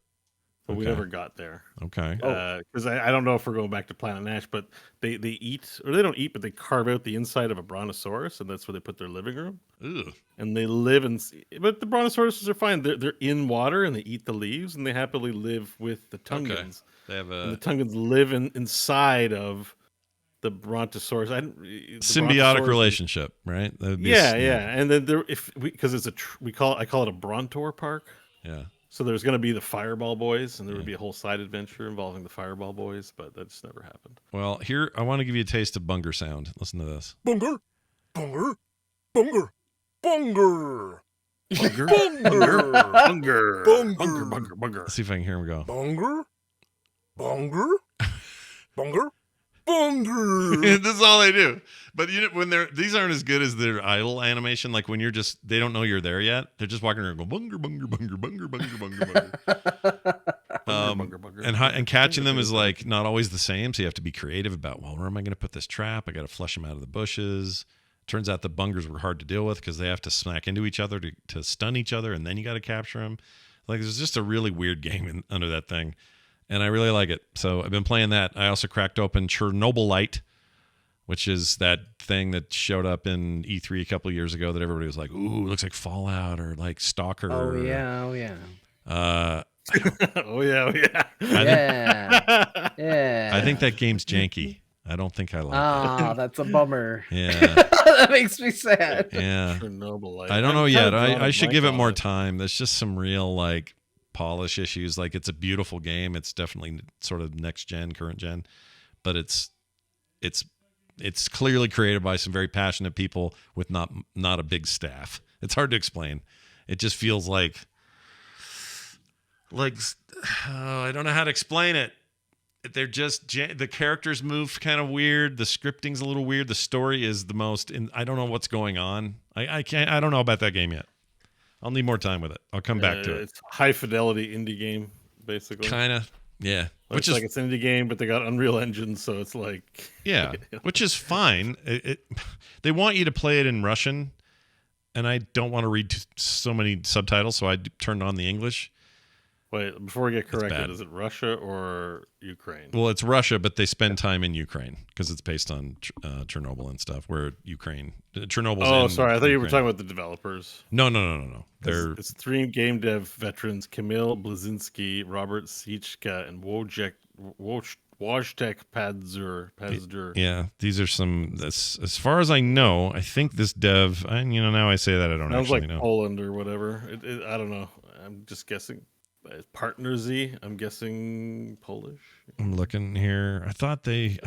[SPEAKER 3] but we
[SPEAKER 1] Okay.
[SPEAKER 3] never got there.
[SPEAKER 1] Okay.
[SPEAKER 3] Because I don't know if we're going back to Planet Nash, but they eat, or they don't eat, but they carve out the inside of a brontosaurus, and that's where they put their living room.
[SPEAKER 1] Ugh.
[SPEAKER 3] And they live in, but the brontosauruses are fine. They're in water and they eat the leaves, and they happily live with the Tungans.
[SPEAKER 1] They have
[SPEAKER 3] And the
[SPEAKER 1] a...
[SPEAKER 3] Tungans live inside of the Brontosaurus.
[SPEAKER 1] Symbiotic relationship, right? That would be
[SPEAKER 3] Yeah. And then because it's I call it a Brontor Park.
[SPEAKER 1] Yeah.
[SPEAKER 3] So there's going to be the Fireball Boys, and there would be a whole side adventure involving the Fireball Boys, but that just never happened.
[SPEAKER 1] Well, here I want to give you a taste of Bunger sound. Listen to this.
[SPEAKER 6] Bunger, bunger, bunger, bunger.
[SPEAKER 3] Bunger, bunger.
[SPEAKER 1] Let's see if I can hear him go.
[SPEAKER 6] Bunger, bunger, bunger, bunger.
[SPEAKER 1] This is all they do. But when these aren't as good as their idle animation. Like when they don't know you're there yet. They're just walking around and go bunger, bunger, bunger, bunger, bunger, bunger, bunger. And catching them is like not always the same. So you have to be creative about, well, where am I going to put this trap? I got to flush them out of the bushes. Turns out the bungers were hard to deal with because they have to smack into each other to stun each other, and then you got to capture them. Like there's just a really weird game under that thing, and I really like it. So I've been playing that. I also cracked open Chernobilite, which is that thing that showed up in E3 a couple of years ago that everybody was like, "Ooh, it looks like Fallout or like Stalker."
[SPEAKER 4] Oh yeah.
[SPEAKER 3] Oh yeah.
[SPEAKER 4] Yeah.
[SPEAKER 1] I think that game's janky. I don't think I like it.
[SPEAKER 4] Ah, that's a bummer.
[SPEAKER 1] Yeah.
[SPEAKER 4] That makes me sad.
[SPEAKER 1] Yeah.
[SPEAKER 3] Chernobyl.
[SPEAKER 1] I don't know yet. I should give it more time. There's just some real like polish issues. Like it's a beautiful game. It's definitely sort of next gen, current gen, but it's clearly created by some very passionate people with not a big staff. It's hard to explain. It just feels like I don't know how to explain it. They're just the characters move kind of weird. The scripting's a little weird. The story is the most. I don't know what's going on. I don't know about that game yet. I'll need more time with it. I'll come back to it.
[SPEAKER 3] It's high fidelity indie game, basically.
[SPEAKER 1] Kind of, yeah.
[SPEAKER 3] Which is like it's an indie game, but they got Unreal Engine, so it's like
[SPEAKER 1] yeah, which is fine. They want you to play it in Russian, and I don't want to read so many subtitles, so I turned on the English.
[SPEAKER 3] Wait, before we get corrected, is it Russia or Ukraine?
[SPEAKER 1] Well, it's Russia, but they spend time in Ukraine because it's based on Chernobyl and stuff. Where Chernobyl's.
[SPEAKER 3] Oh, sorry, I thought you were talking about the developers.
[SPEAKER 1] No.
[SPEAKER 3] It's three game dev veterans: Kamil Blazinski, Robert Sichka, and Wojtek Padzur.
[SPEAKER 1] Yeah, these are some. As far as I know, I think this dev. Now I say that I don't
[SPEAKER 3] Sounds
[SPEAKER 1] actually
[SPEAKER 3] like
[SPEAKER 1] know.
[SPEAKER 3] Poland or whatever. I don't know. I'm just guessing. Partner Z. I'm guessing Polish.
[SPEAKER 1] I'm looking here. I thought I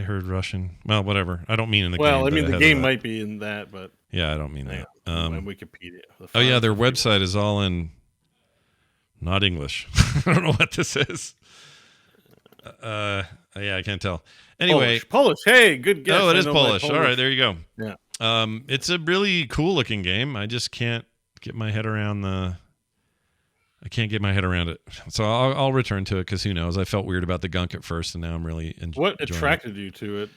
[SPEAKER 1] heard Russian. Well, whatever. I don't mean in the game.
[SPEAKER 3] Well, I mean the game might be in that, but
[SPEAKER 1] yeah, I don't mean that.
[SPEAKER 3] On Wikipedia.
[SPEAKER 1] Oh yeah, their website is all in not English. I don't know what this is. Yeah, I can't tell. Anyway,
[SPEAKER 3] Polish. Hey, good guess.
[SPEAKER 1] Oh, it is Polish. All right, there you go.
[SPEAKER 3] Yeah.
[SPEAKER 1] It's a really cool looking game. I just can't get my head around I can't get my head around it. So I'll return to it because who knows? I felt weird about the Gunk at first, and now I'm really enjoying
[SPEAKER 3] What attracted you to it?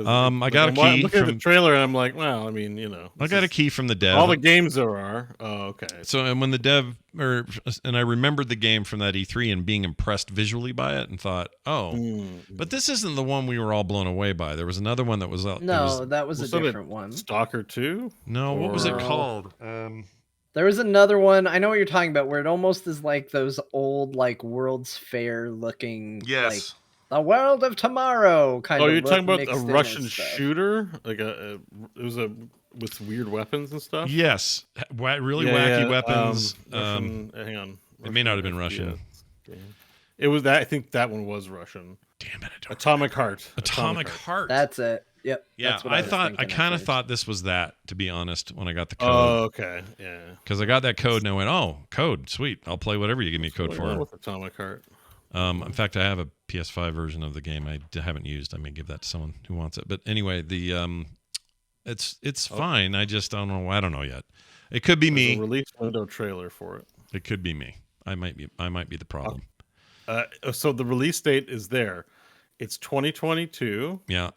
[SPEAKER 1] I got a key.
[SPEAKER 3] I'm looking at the trailer, and I'm like, well, I mean,
[SPEAKER 1] I got a key from the dev.
[SPEAKER 3] All the games there are. Oh, okay.
[SPEAKER 1] So, and when the dev, and I remembered the game from that E3 and being impressed visually by it and thought, but this isn't the one we were all blown away by. There was another one that was out.
[SPEAKER 4] No, that was a different one.
[SPEAKER 3] Stalker 2?
[SPEAKER 1] No, what was it called?
[SPEAKER 4] There was another one. I know what you're talking about, where it almost is like those old, like World's Fair looking, like the World of Tomorrow kind of.
[SPEAKER 3] Oh, you're talking about a Russian shooter, like it was with weird weapons and stuff.
[SPEAKER 1] Yes, really wacky weapons.
[SPEAKER 3] Hang on,
[SPEAKER 1] it may not have been Russian.
[SPEAKER 3] It was that. I think that one was Russian.
[SPEAKER 1] Damn it!
[SPEAKER 3] Atomic Heart.
[SPEAKER 1] Atomic Heart.
[SPEAKER 4] That's it. Yep.
[SPEAKER 1] Yeah,
[SPEAKER 4] that's what I
[SPEAKER 1] kind of thought this was that, to be honest, when I got the code.
[SPEAKER 3] Oh, okay. Yeah.
[SPEAKER 1] Because I got that code and I went, oh, code, sweet. I'll play whatever you give me a code for.
[SPEAKER 3] With Atomic Heart.
[SPEAKER 1] In fact, I have a PS5 version of the game I haven't used. I may give that to someone who wants it. But anyway, it's fine. I just don't know. I don't know yet. It could be me.
[SPEAKER 3] There's a release window trailer for it.
[SPEAKER 1] It could be me. I might be the problem.
[SPEAKER 3] So the release date is there. It's 2022.
[SPEAKER 1] Yeah.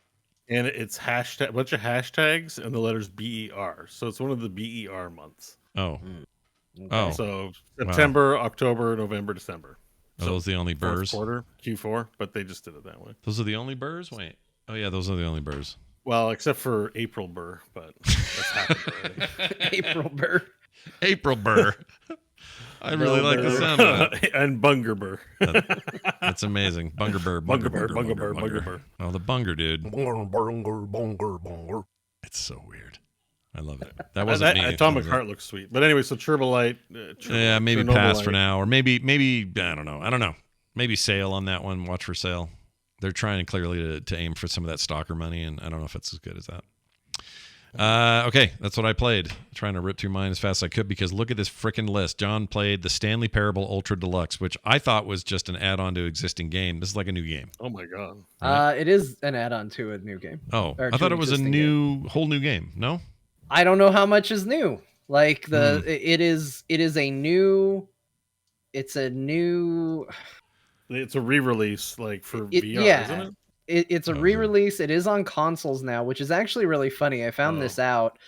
[SPEAKER 3] And it's a bunch of hashtags and the letters BER. So it's one of the BER months.
[SPEAKER 1] Oh.
[SPEAKER 4] Okay.
[SPEAKER 1] Oh.
[SPEAKER 3] So September, October, November, December.
[SPEAKER 1] Are those the only burrs?
[SPEAKER 3] Quarter, Q4, but they just did it that way.
[SPEAKER 1] Those are the only burrs? Wait. Oh, yeah, those are the only burrs.
[SPEAKER 3] Well, except for April Burr, but that's happened already.
[SPEAKER 4] April Burr.
[SPEAKER 1] April Burr. I really like the sound of it.
[SPEAKER 3] And Bungerber.
[SPEAKER 1] That's amazing. Bungerber.
[SPEAKER 3] Bungerber.
[SPEAKER 1] Oh, the Bunger, dude.
[SPEAKER 6] Bunger, bunger, bunger, bunger.
[SPEAKER 1] It's so weird. I love it. That wasn't me.
[SPEAKER 3] Atomic Heart looks sweet. But anyway, so Chernobyte.
[SPEAKER 1] Yeah, maybe pass for now. Or maybe, I don't know. Maybe sale on that one. Watch for sale. They're trying clearly to aim for some of that stalker money, and I don't know if it's as good as that. Okay, that's what I played. Trying to rip through mine as fast as I could because look at this freaking list. John played the Stanley Parable Ultra Deluxe, which I thought was just an add-on to existing game. This is like a new game.
[SPEAKER 3] Oh my god.
[SPEAKER 4] It is an add-on to a new game.
[SPEAKER 1] Oh,
[SPEAKER 4] Or
[SPEAKER 1] I
[SPEAKER 4] to
[SPEAKER 1] thought it
[SPEAKER 4] an
[SPEAKER 1] was a
[SPEAKER 4] existing
[SPEAKER 1] whole new game. No?
[SPEAKER 4] I don't know how much is new. Like it is a new. It's a new.
[SPEAKER 3] It's a re-release, like for VR,
[SPEAKER 4] yeah.
[SPEAKER 3] isn't it?
[SPEAKER 4] It's a re-release. It is on consoles now, which is actually really funny. I found this out.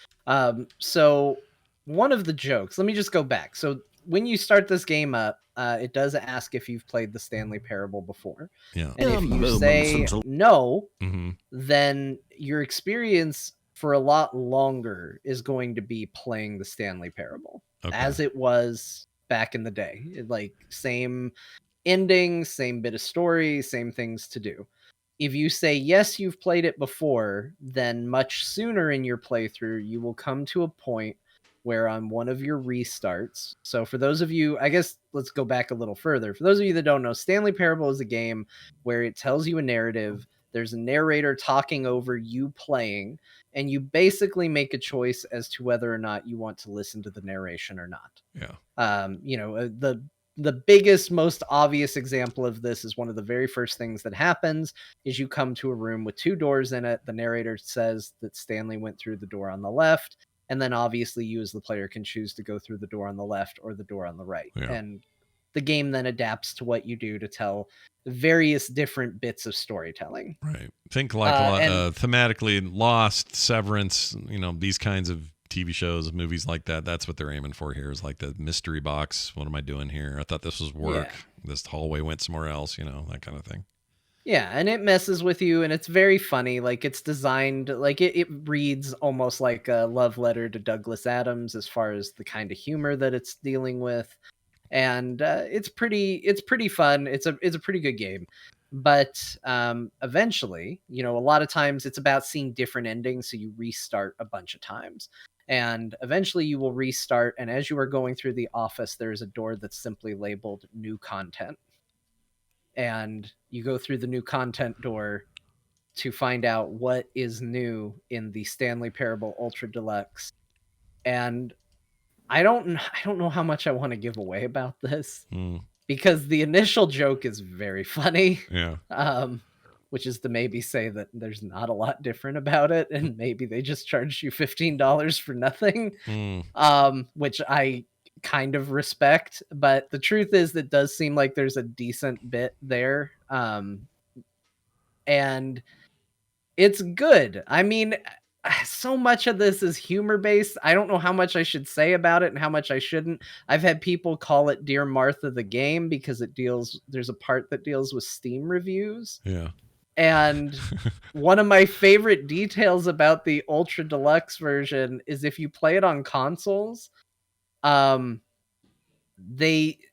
[SPEAKER 4] So one of the jokes. Let me just go back. So when you start this game up, it does ask if you've played the Stanley Parable before.
[SPEAKER 1] Yeah.
[SPEAKER 4] And if you say no,
[SPEAKER 1] Mm-hmm.
[SPEAKER 4] then your experience for a lot longer is going to be playing the Stanley Parable as it was back in the day. Like same ending, same bit of story, same things to do. If you say yes, you've played it before, then much sooner in your playthrough, you will come to a point where on one of your restarts. So for those of you, I guess let's go back a little further. For those of you that don't know, Stanley Parable is a game where it tells you a narrative. There's a narrator talking over you playing, and you basically make a choice as to whether or not you want to listen to the narration or not.
[SPEAKER 1] Yeah.
[SPEAKER 4] The biggest, most obvious example of this is one of the very first things that happens is you come to a room with two doors in it. The narrator says that Stanley went through the door on the left. And then obviously you as the player can choose to go through the door on the left or the door on the right.
[SPEAKER 1] Yeah.
[SPEAKER 4] And the game then adapts to what you do to tell various different bits of storytelling.
[SPEAKER 1] Right. Think like thematically Lost, Severance, these kinds of TV shows, movies like that. That's what they're aiming for here is like the mystery box. What am I doing here? I thought this was work. Yeah. This hallway went somewhere else, that kind of thing.
[SPEAKER 4] Yeah, and it messes with you, and it's very funny. Like it's designed, like it reads almost like a love letter to Douglas Adams as far as the kind of humor that it's dealing with, and it's pretty fun. It's a pretty good game, but eventually, a lot of times it's about seeing different endings, so you restart a bunch of times. And eventually you will restart, and as you are going through the office, there's a door that's simply labeled new content. And you go through the new content door to find out what is new in the Stanley Parable Ultra Deluxe. And I don't know how much I want to give away about this because the initial joke is very funny.
[SPEAKER 1] Yeah.
[SPEAKER 4] Which is to maybe say that there's not a lot different about it, and maybe they just charged you $15 for nothing, which I kind of respect. But the truth is that does seem like there's a decent bit there, and it's good. I mean, so much of this is humor based. I don't know how much I should say about it and how much I shouldn't. I've had people call it Dear Martha the game because there's a part that deals with Steam reviews.
[SPEAKER 1] Yeah.
[SPEAKER 4] And one of my favorite details about the Ultra Deluxe version is if you play it on consoles, they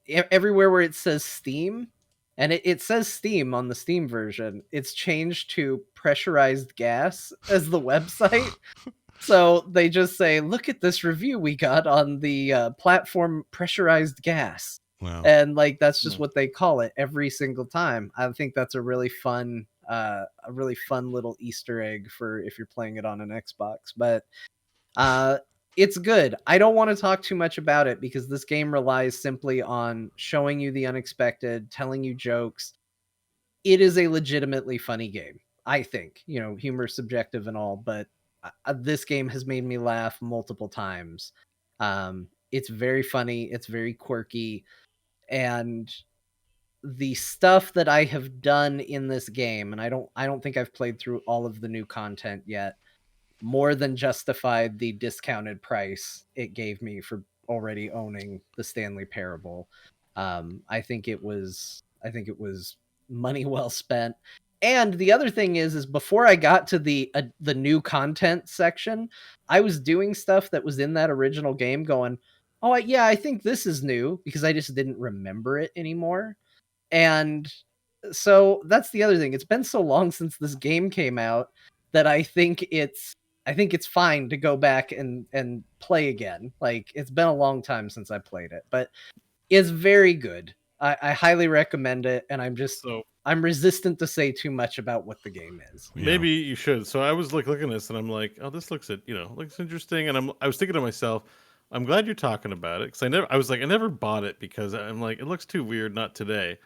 [SPEAKER 4] everywhere where it says Steam, and it says Steam on the Steam version, it's changed to pressurized gas as the website. So they just say, look at this review we got on the platform pressurized gas.
[SPEAKER 1] Wow.
[SPEAKER 4] And like that's just what they call it every single time. I think that's a really fun little Easter egg for if you're playing it on an Xbox. But it's good. I don't want to talk too much about it because this game relies simply on showing you the unexpected, telling you jokes. It is a legitimately funny game, I think. Humor is subjective and all, but this game has made me laugh multiple times. It's very funny. It's very quirky. And the stuff that I have done in this game, and I don't think I've played through all of the new content yet, more than justified the discounted price it gave me for already owning the Stanley Parable. I think it was money well spent. And the other thing is before I got to the new content section, I was doing stuff that was in that original game going, Oh, yeah, I think this is new because I just didn't remember it anymore. And so that's the other thing. It's been so long since this game came out that I think it's fine to go back and play again. Like, it's been a long time since I played it, but it's very good. I highly recommend it, and
[SPEAKER 3] So
[SPEAKER 4] I'm resistant to say too much about what the game is.
[SPEAKER 1] Yeah.
[SPEAKER 3] maybe you should. So I was looking at this, and I'm like, oh, this looks looks interesting. And I was thinking to myself, I'm glad you're talking about it, because I never bought it because I'm like, it looks too weird, not today.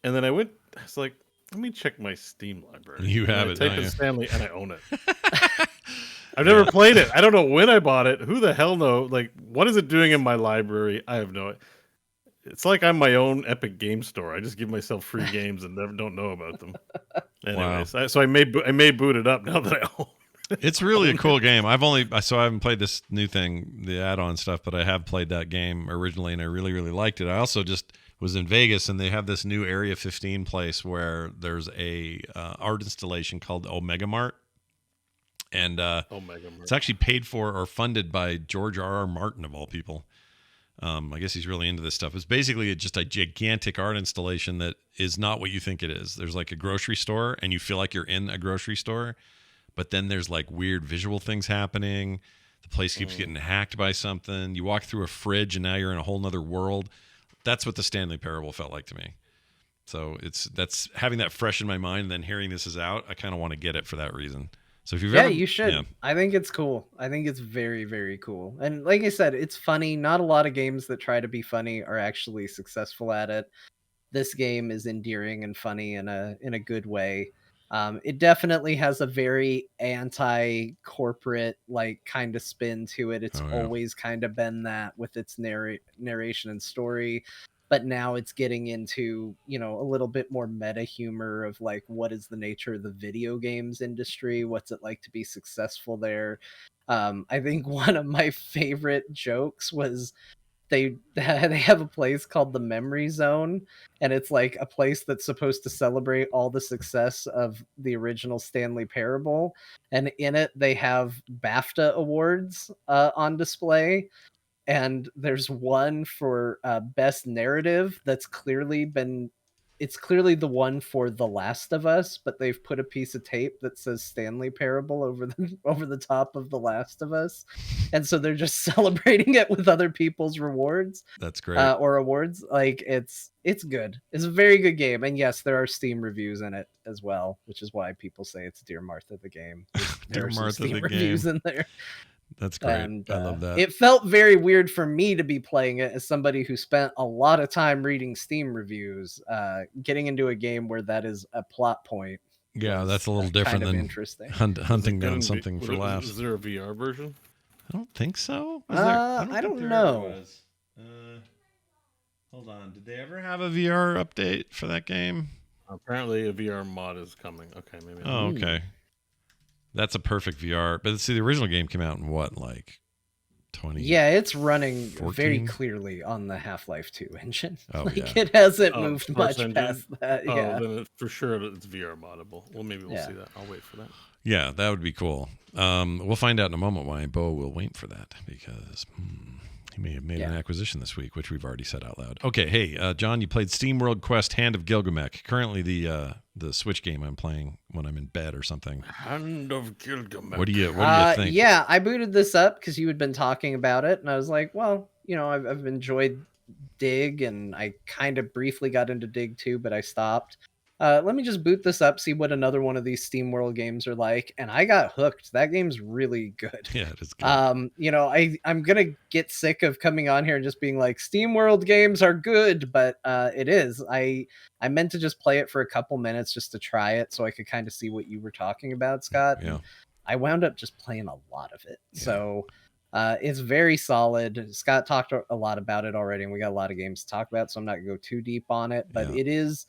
[SPEAKER 3] And then I was like, let me check my Steam library.
[SPEAKER 1] You
[SPEAKER 3] And
[SPEAKER 1] have
[SPEAKER 3] I
[SPEAKER 1] it,
[SPEAKER 3] typed
[SPEAKER 1] don't
[SPEAKER 3] in
[SPEAKER 1] you?
[SPEAKER 3] Stanley, and I own it. I've never played it. I don't know when I bought it. Who the hell know? Like, what is it doing in my library? I have no. It's like I'm my own Epic Game Store. I just give myself free games and never don't know about them. Anyways, so I may boot it up now that I own.
[SPEAKER 1] It's really a cool game. I haven't played this new thing, the add-on stuff, but I have played that game originally, and I really, really liked it. I also just was in Vegas, and they have this new Area 15 place where there's a art installation called Omega Mart, and
[SPEAKER 3] Omega Mart.
[SPEAKER 1] it's actually paid for or funded by George R.R. Martin, of all people. I guess he's really into this stuff. It's basically just a gigantic art installation that is not what you think it is. There's like a grocery store, and you feel like you're in a grocery store, but then there's like weird visual things happening. The place keeps getting hacked by something. You walk through a fridge, and now you're in a whole nother world. That's what the Stanley Parable felt like to me. So that's having that fresh in my mind, and then hearing this is out, I kind of want to get it for that reason. So if you've ever,
[SPEAKER 4] You should.
[SPEAKER 1] yeah.
[SPEAKER 4] I think it's cool. I think it's very, very cool. And like I said, it's funny. Not a lot of games that try to be funny are actually successful at it. This game is endearing and funny in a good way. It definitely has a very anti-corporate like kind of spin to it. It's
[SPEAKER 1] Oh, yeah.
[SPEAKER 4] always kind of been that with its narration and story, but now it's getting into, a little bit more meta humor of like, what is the nature of the video games industry? What's it like to be successful there? I think one of my favorite jokes was they have a place called the Memory Zone, and it's like a place that's supposed to celebrate all the success of the original Stanley Parable, and in it they have BAFTA awards on display, and there's one for best narrative that's it's clearly the one for The Last of Us, but they've put a piece of tape that says Stanley Parable over the top of The Last of Us, and so they're just celebrating it with other people's rewards
[SPEAKER 1] That's great.
[SPEAKER 4] or awards. Like, it's good. It's a very good game, and yes, there are Steam reviews in it as well, which is why people say it's Dear Martha the game. There
[SPEAKER 1] Dear
[SPEAKER 4] are some
[SPEAKER 1] Martha
[SPEAKER 4] Steam
[SPEAKER 1] the
[SPEAKER 4] reviews
[SPEAKER 1] game.
[SPEAKER 4] in there.
[SPEAKER 1] That's great.
[SPEAKER 4] And
[SPEAKER 1] I love that.
[SPEAKER 4] it felt very weird for me to be playing it as somebody who spent a lot of time reading Steam reviews, getting into a game where that is a plot point.
[SPEAKER 1] Yeah, that's a little different
[SPEAKER 4] kind of
[SPEAKER 1] than
[SPEAKER 4] interesting.
[SPEAKER 1] hunting
[SPEAKER 3] Gonna
[SPEAKER 1] down
[SPEAKER 3] be-
[SPEAKER 1] something for laughs.
[SPEAKER 3] Is there a VR version?
[SPEAKER 1] I don't think so.
[SPEAKER 4] I
[SPEAKER 1] think
[SPEAKER 4] don't
[SPEAKER 1] there
[SPEAKER 4] know.
[SPEAKER 1] ever was. Hold on. Did they ever have a VR update for that game?
[SPEAKER 3] Apparently, a VR mod is coming. Okay, maybe.
[SPEAKER 1] Oh, okay. That's a perfect VR. But see, the original game came out in what, like 20?
[SPEAKER 4] Yeah, it's running
[SPEAKER 1] 14?
[SPEAKER 4] very clearly on the Half-Life 2 engine.
[SPEAKER 1] Oh,
[SPEAKER 4] like,
[SPEAKER 1] yeah.
[SPEAKER 4] it hasn't
[SPEAKER 3] Oh,
[SPEAKER 4] moved
[SPEAKER 3] Source
[SPEAKER 4] much
[SPEAKER 3] engine?
[SPEAKER 4] past that.
[SPEAKER 3] Oh,
[SPEAKER 4] Yeah.
[SPEAKER 3] then for sure it's VR moddable. Well, maybe we'll
[SPEAKER 4] Yeah.
[SPEAKER 3] see that. I'll wait for that.
[SPEAKER 1] Yeah, that would be cool. We'll find out in a moment why Beau will wait for that, because he may have made an acquisition this week, which we've already said out loud. Okay, hey, John, you played SteamWorld Quest Hand of Gilgamech. Currently the Switch game I'm playing when I'm in bed or something.
[SPEAKER 3] Hand of Gilgamech.
[SPEAKER 1] What do you think?
[SPEAKER 4] Yeah, I booted this up because you had been talking about it, and I was like, well, I've enjoyed Dig, and I kind of briefly got into Dig too, but I stopped. Let me just boot this up, see what another one of these SteamWorld games are like, and I got hooked. That game's really good.
[SPEAKER 1] Yeah, it is good.
[SPEAKER 4] I'm gonna get sick of coming on here and just being like, SteamWorld games are good, but it is. I meant to just play it for a couple minutes just to try it, so I could kind of see what you were talking about, Scott.
[SPEAKER 1] Yeah.
[SPEAKER 4] I wound up just playing a lot of it,
[SPEAKER 1] Yeah.
[SPEAKER 4] so it's very solid. Scott talked a lot about it already, and we got a lot of games to talk about, so I'm not gonna go too deep on it. But it is.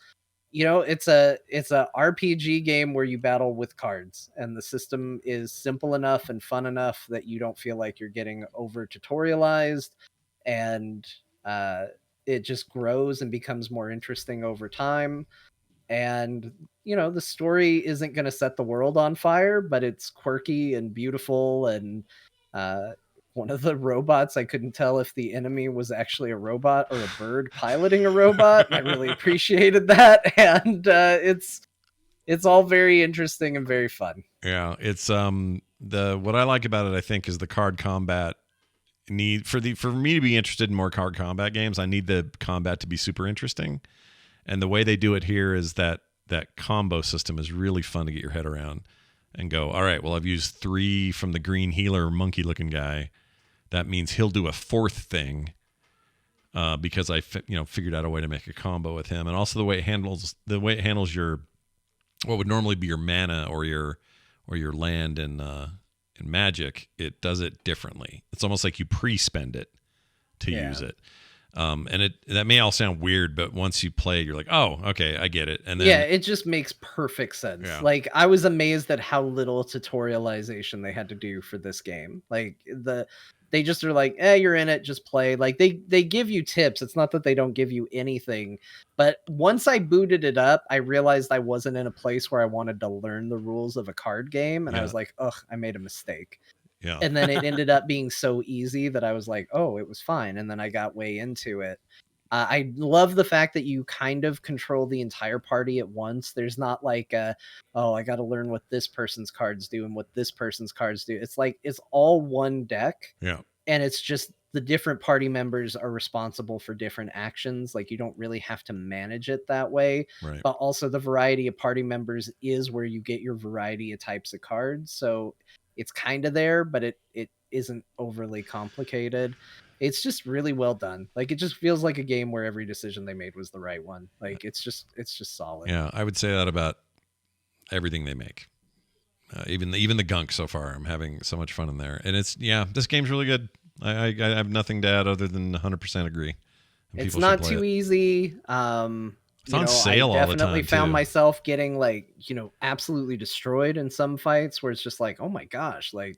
[SPEAKER 4] It's a RPG game where you battle with cards, and the system is simple enough and fun enough that you don't feel like you're getting over tutorialized, and it just grows and becomes more interesting over time. And the story isn't going to set the world on fire, but it's quirky and beautiful, and one of the robots, I couldn't tell if the enemy was actually a robot or a bird piloting a robot. I really appreciated that, and it's all very interesting and very fun.
[SPEAKER 1] Yeah, it's what I like about it, I think, is the card combat. For me to be interested in more card combat games, I need the combat to be super interesting, and the way they do it here is that combo system is really fun to get your head around and go, all right, well, I've used 3 from the green healer monkey looking guy. That means he'll do a 4th thing because I figured out a way to make a combo with him, and also the way it handles your what would normally be your mana or your land in Magic. It does it differently. It's almost like you pre-spend it to use it. And that may all sound weird, but once you play, you're like, oh, okay, I get it. And then
[SPEAKER 4] it just makes perfect sense.
[SPEAKER 1] Yeah.
[SPEAKER 4] Like, I was amazed at how little tutorialization they had to do for this game. Like, they just are like, you're in it, just play. Like, they give you tips. It's not that they don't give you anything. But once I booted it up, I realized I wasn't in a place where I wanted to learn the rules of a card game. And I was like, ugh, I made a mistake.
[SPEAKER 1] Yeah.
[SPEAKER 4] And then it ended up being so easy that I was like, oh, it was fine. And then I got way into it. I love the fact that you kind of control the entire party at once. There's not like, I got to learn what this person's cards do and what this person's cards do. It's like, it's all one deck.
[SPEAKER 1] Yeah.
[SPEAKER 4] And it's just the different party members are responsible for different actions. Like, you don't really have to manage it that way.
[SPEAKER 1] Right.
[SPEAKER 4] But also the variety of party members is where you get your variety of types of cards. So it's kind of there, but it isn't overly complicated. It's just really well done. Like, it just feels like a game where every decision they made was the right one. Like, it's just solid.
[SPEAKER 1] Yeah, I would say that about everything they make. Even the Gunk so far. I'm having so much fun in there. And this game's really good. I have nothing to add other than 100% agree. And
[SPEAKER 4] It's
[SPEAKER 1] people
[SPEAKER 4] not
[SPEAKER 1] should play
[SPEAKER 4] too
[SPEAKER 1] it.
[SPEAKER 4] easy.
[SPEAKER 1] It's on sale all the
[SPEAKER 4] I
[SPEAKER 1] time,
[SPEAKER 4] definitely found
[SPEAKER 1] too.
[SPEAKER 4] myself getting, like, absolutely destroyed in some fights where it's just like, oh my gosh, like,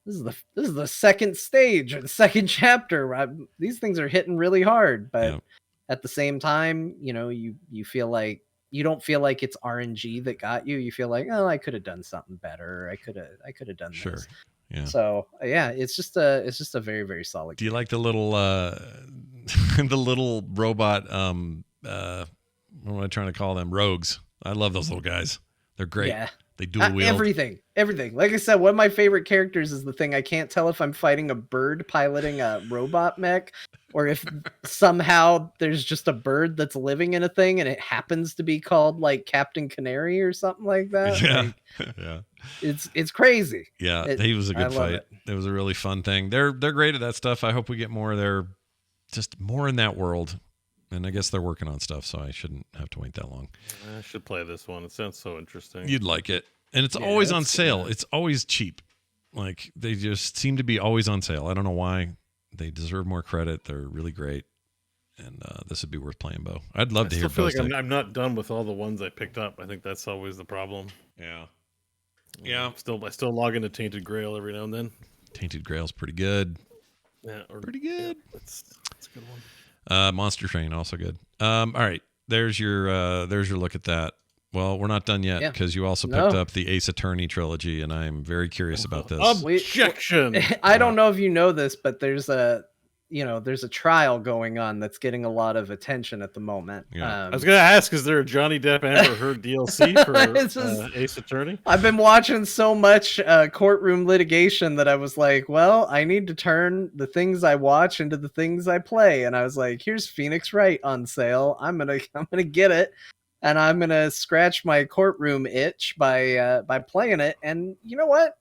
[SPEAKER 4] this is the second stage or the second chapter. These things are hitting really hard, but at the same time, you feel like you don't feel like it's RNG that got you. You feel like, oh, I could have done something better. I could have done this.
[SPEAKER 1] Yeah.
[SPEAKER 4] So it's just a very, very solid.
[SPEAKER 1] Do you like the little the little robot what am I trying to call them? Rogues. I love those little guys. They're great.
[SPEAKER 4] Yeah.
[SPEAKER 1] They dual wield.
[SPEAKER 4] Everything. Like I said, one of my favorite characters is the thing I can't tell if I'm fighting a bird piloting a robot mech, or if somehow there's just a bird that's living in a thing and it happens to be called like Captain Canary or something like that.
[SPEAKER 1] Yeah.
[SPEAKER 4] Like,
[SPEAKER 1] Yeah.
[SPEAKER 4] It's crazy.
[SPEAKER 1] Yeah, he was a good fight.
[SPEAKER 4] It.
[SPEAKER 1] It was a really fun thing. They're great at that stuff. I hope we get more there, just more in that world. And I guess they're working on stuff, so I shouldn't have to wait that long.
[SPEAKER 3] I should play this one. It sounds so interesting.
[SPEAKER 1] You'd like it. And it's always on sale. It's always cheap. Like, they just seem to be always on sale. I don't know why. They deserve more credit. They're really great. And this would be worth playing, Beau. I'd love to hear
[SPEAKER 3] I feel like
[SPEAKER 1] Beau's take.
[SPEAKER 3] I'm not done with all the ones I picked up. I think that's always the problem.
[SPEAKER 1] Yeah. Yeah.
[SPEAKER 3] I still log into Tainted Grail every now and then.
[SPEAKER 1] Tainted Grail's pretty good.
[SPEAKER 3] Yeah,
[SPEAKER 1] Pretty good.
[SPEAKER 3] Yeah, that's a good one.
[SPEAKER 1] Monster Train, also good. All right. There's your look at that. Well, we're not done yet because you also picked up the Ace Attorney trilogy, and I'm very curious about this.
[SPEAKER 3] Objection!
[SPEAKER 4] I don't know if you know this, but there's a trial going on that's getting a lot of attention at the moment.
[SPEAKER 1] Yeah.
[SPEAKER 3] I was going to ask, is there a Johnny Depp Amber Heard DLC for Ace Attorney?
[SPEAKER 4] I've been watching so much courtroom litigation that I was like, well, I need to turn the things I watch into the things I play. And I was like, here's Phoenix Wright on sale. I'm gonna get it, and I'm gonna scratch my courtroom itch by playing it. And you know what?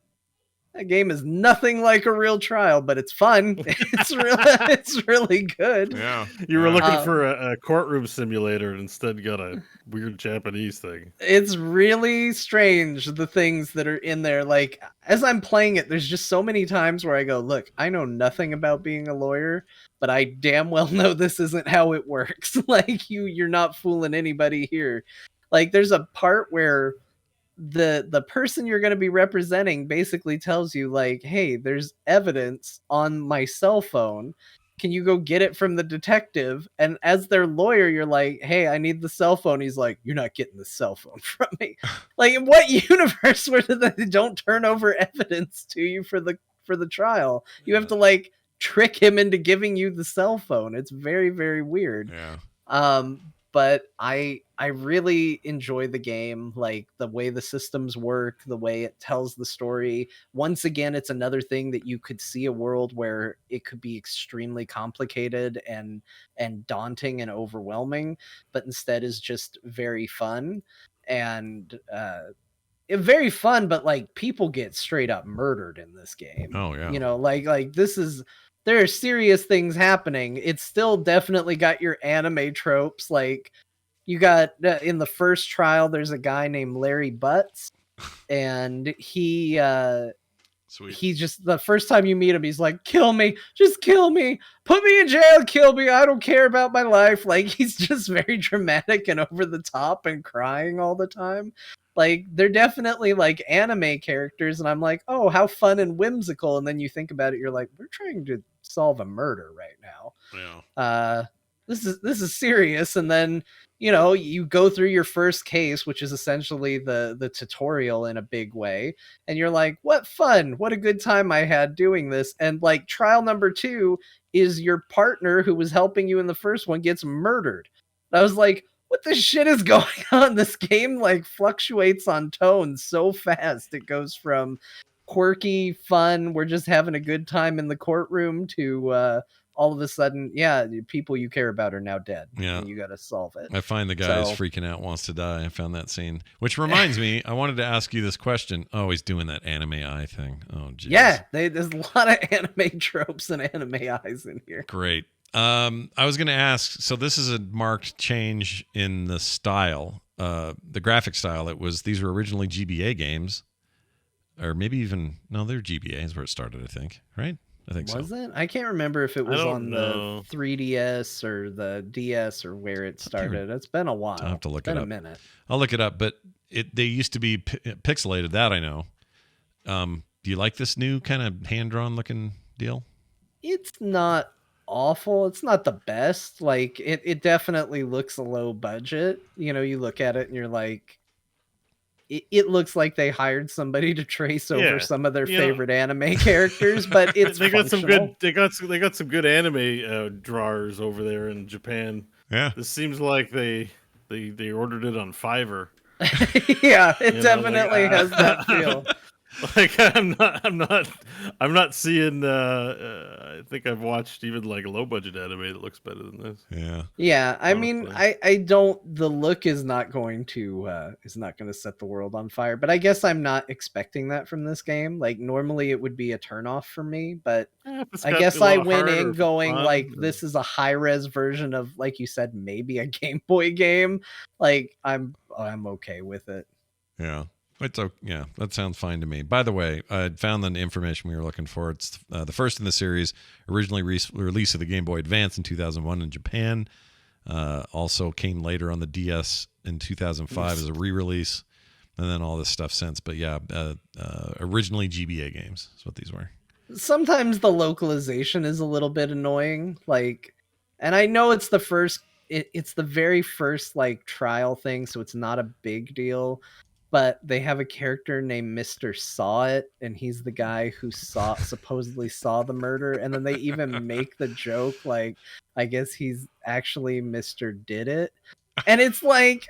[SPEAKER 4] That game is nothing like a real trial, but it's fun. It's really good.
[SPEAKER 1] Yeah.
[SPEAKER 3] You were looking for a courtroom simulator and instead got a weird Japanese thing.
[SPEAKER 4] It's really strange, the things that are in there. Like, as I'm playing it, there's just so many times where I go, look, I know nothing about being a lawyer, but I damn well know this isn't how it works. Like, you're not fooling anybody here. Like, there's a part where the person you're going to be representing basically tells you, like, hey, there's evidence on my cell phone, can you go get it from the detective? And as their lawyer, you're like, hey, I need the cell phone. He's like, you're not getting the cell phone from me. Like, in what universe where they don't turn over evidence to you for for the trial. You have to like trick him into giving you the cell phone. It's very, very weird.
[SPEAKER 1] Yeah.
[SPEAKER 4] But I really enjoy the game, like the way the systems work, the way it tells the story. Once again, it's another thing that you could see a world where it could be extremely complicated and daunting and overwhelming, but instead is just very fun and very fun. But like people get straight up murdered in this game.
[SPEAKER 1] Oh yeah.
[SPEAKER 4] You know, like this is, there are serious things happening. It's still definitely got your anime tropes. Like you got in the first trial, there's a guy named Larry Butts, and he just, the first time you meet him, he's like, kill me, just kill me, put me in jail, kill me, I don't care about my life. Like he's just very dramatic and over the top and crying all the time. Like they're definitely like anime characters, and I'm like, oh, how fun and whimsical. And then you think about it, you're like, we're trying to solve a murder right now.
[SPEAKER 1] Yeah.
[SPEAKER 4] This is serious. And then, you know, you go through your first case, which is essentially the tutorial in a big way, and you're like, what fun, what a good time I had doing this. And like trial number 2 is your partner who was helping you in the first one gets murdered. And I was like, what the shit is going on? This game like fluctuates on tone so fast. It goes from quirky fun, we're just having a good time in the courtroom, to all of a sudden, yeah, people you care about are now dead.
[SPEAKER 1] Yeah.
[SPEAKER 4] And you got to solve it.
[SPEAKER 1] I find the guy is
[SPEAKER 4] So-
[SPEAKER 1] freaking out, wants to die. I found that scene. Which reminds me, I wanted to ask you this question. Oh, he's doing that anime eye thing. Oh, geez.
[SPEAKER 4] Yeah, there's a lot of anime tropes and anime eyes in here.
[SPEAKER 1] Great. I was going to ask, so this is a marked change in the style, the graphic style. These were originally GBA games, or maybe even, no, they're GBA is where it started, I think, right? I think
[SPEAKER 4] Was
[SPEAKER 1] so.
[SPEAKER 4] it? I can't remember if it was
[SPEAKER 3] don't
[SPEAKER 4] on
[SPEAKER 3] know.
[SPEAKER 4] the 3DS or the DS or where it started. It's been a while.
[SPEAKER 1] I'll have to look
[SPEAKER 4] It's been
[SPEAKER 1] it
[SPEAKER 4] a
[SPEAKER 1] up.
[SPEAKER 4] minute.
[SPEAKER 1] I'll look it up, but they used to be pixelated, that I know. Do you like this new kind of hand-drawn looking deal?
[SPEAKER 4] It's not awful. It's not the best. Like it definitely looks a low budget. You know, you look at it and you're like, it looks like they hired somebody to trace over
[SPEAKER 3] Yeah,
[SPEAKER 4] some of their
[SPEAKER 3] you know-
[SPEAKER 4] favorite anime characters, but it's
[SPEAKER 3] they got some
[SPEAKER 4] functional.
[SPEAKER 3] good. They got some good anime drawers over there in Japan.
[SPEAKER 1] Yeah.
[SPEAKER 3] This seems like they ordered it on Fiverr.
[SPEAKER 4] Yeah, it
[SPEAKER 3] You know,
[SPEAKER 4] definitely
[SPEAKER 3] like,
[SPEAKER 4] has that feel.
[SPEAKER 3] Like I'm not seeing. I think I've watched even like a low budget anime that looks better than this.
[SPEAKER 1] Yeah.
[SPEAKER 4] Yeah, I mean,
[SPEAKER 3] Honestly.
[SPEAKER 4] I don't. The look is not going to set the world on fire. But I guess I'm not expecting that from this game. Like normally it would be a turnoff for me, but I guess I went in going like, this is a high res version of, like you said, maybe a Game Boy game. Like I'm okay with it.
[SPEAKER 1] Yeah. Yeah, that sounds fine to me. By the way, I found the information we were looking for. It's the first in the series, originally released of the Game Boy Advance in 2001 in Japan. Also came later on the DS in 2005 as a re-release, and then all this stuff since. But yeah, originally GBA games is what these were.
[SPEAKER 4] Sometimes the localization is a little bit annoying. Like, and I know it's the first. It's the very first like trial thing, so it's not a big deal. But they have a character named Mr. Saw It, and he's the guy who supposedly saw the murder. And then they even make the joke, like, I guess he's actually Mr. Did It. And it's like,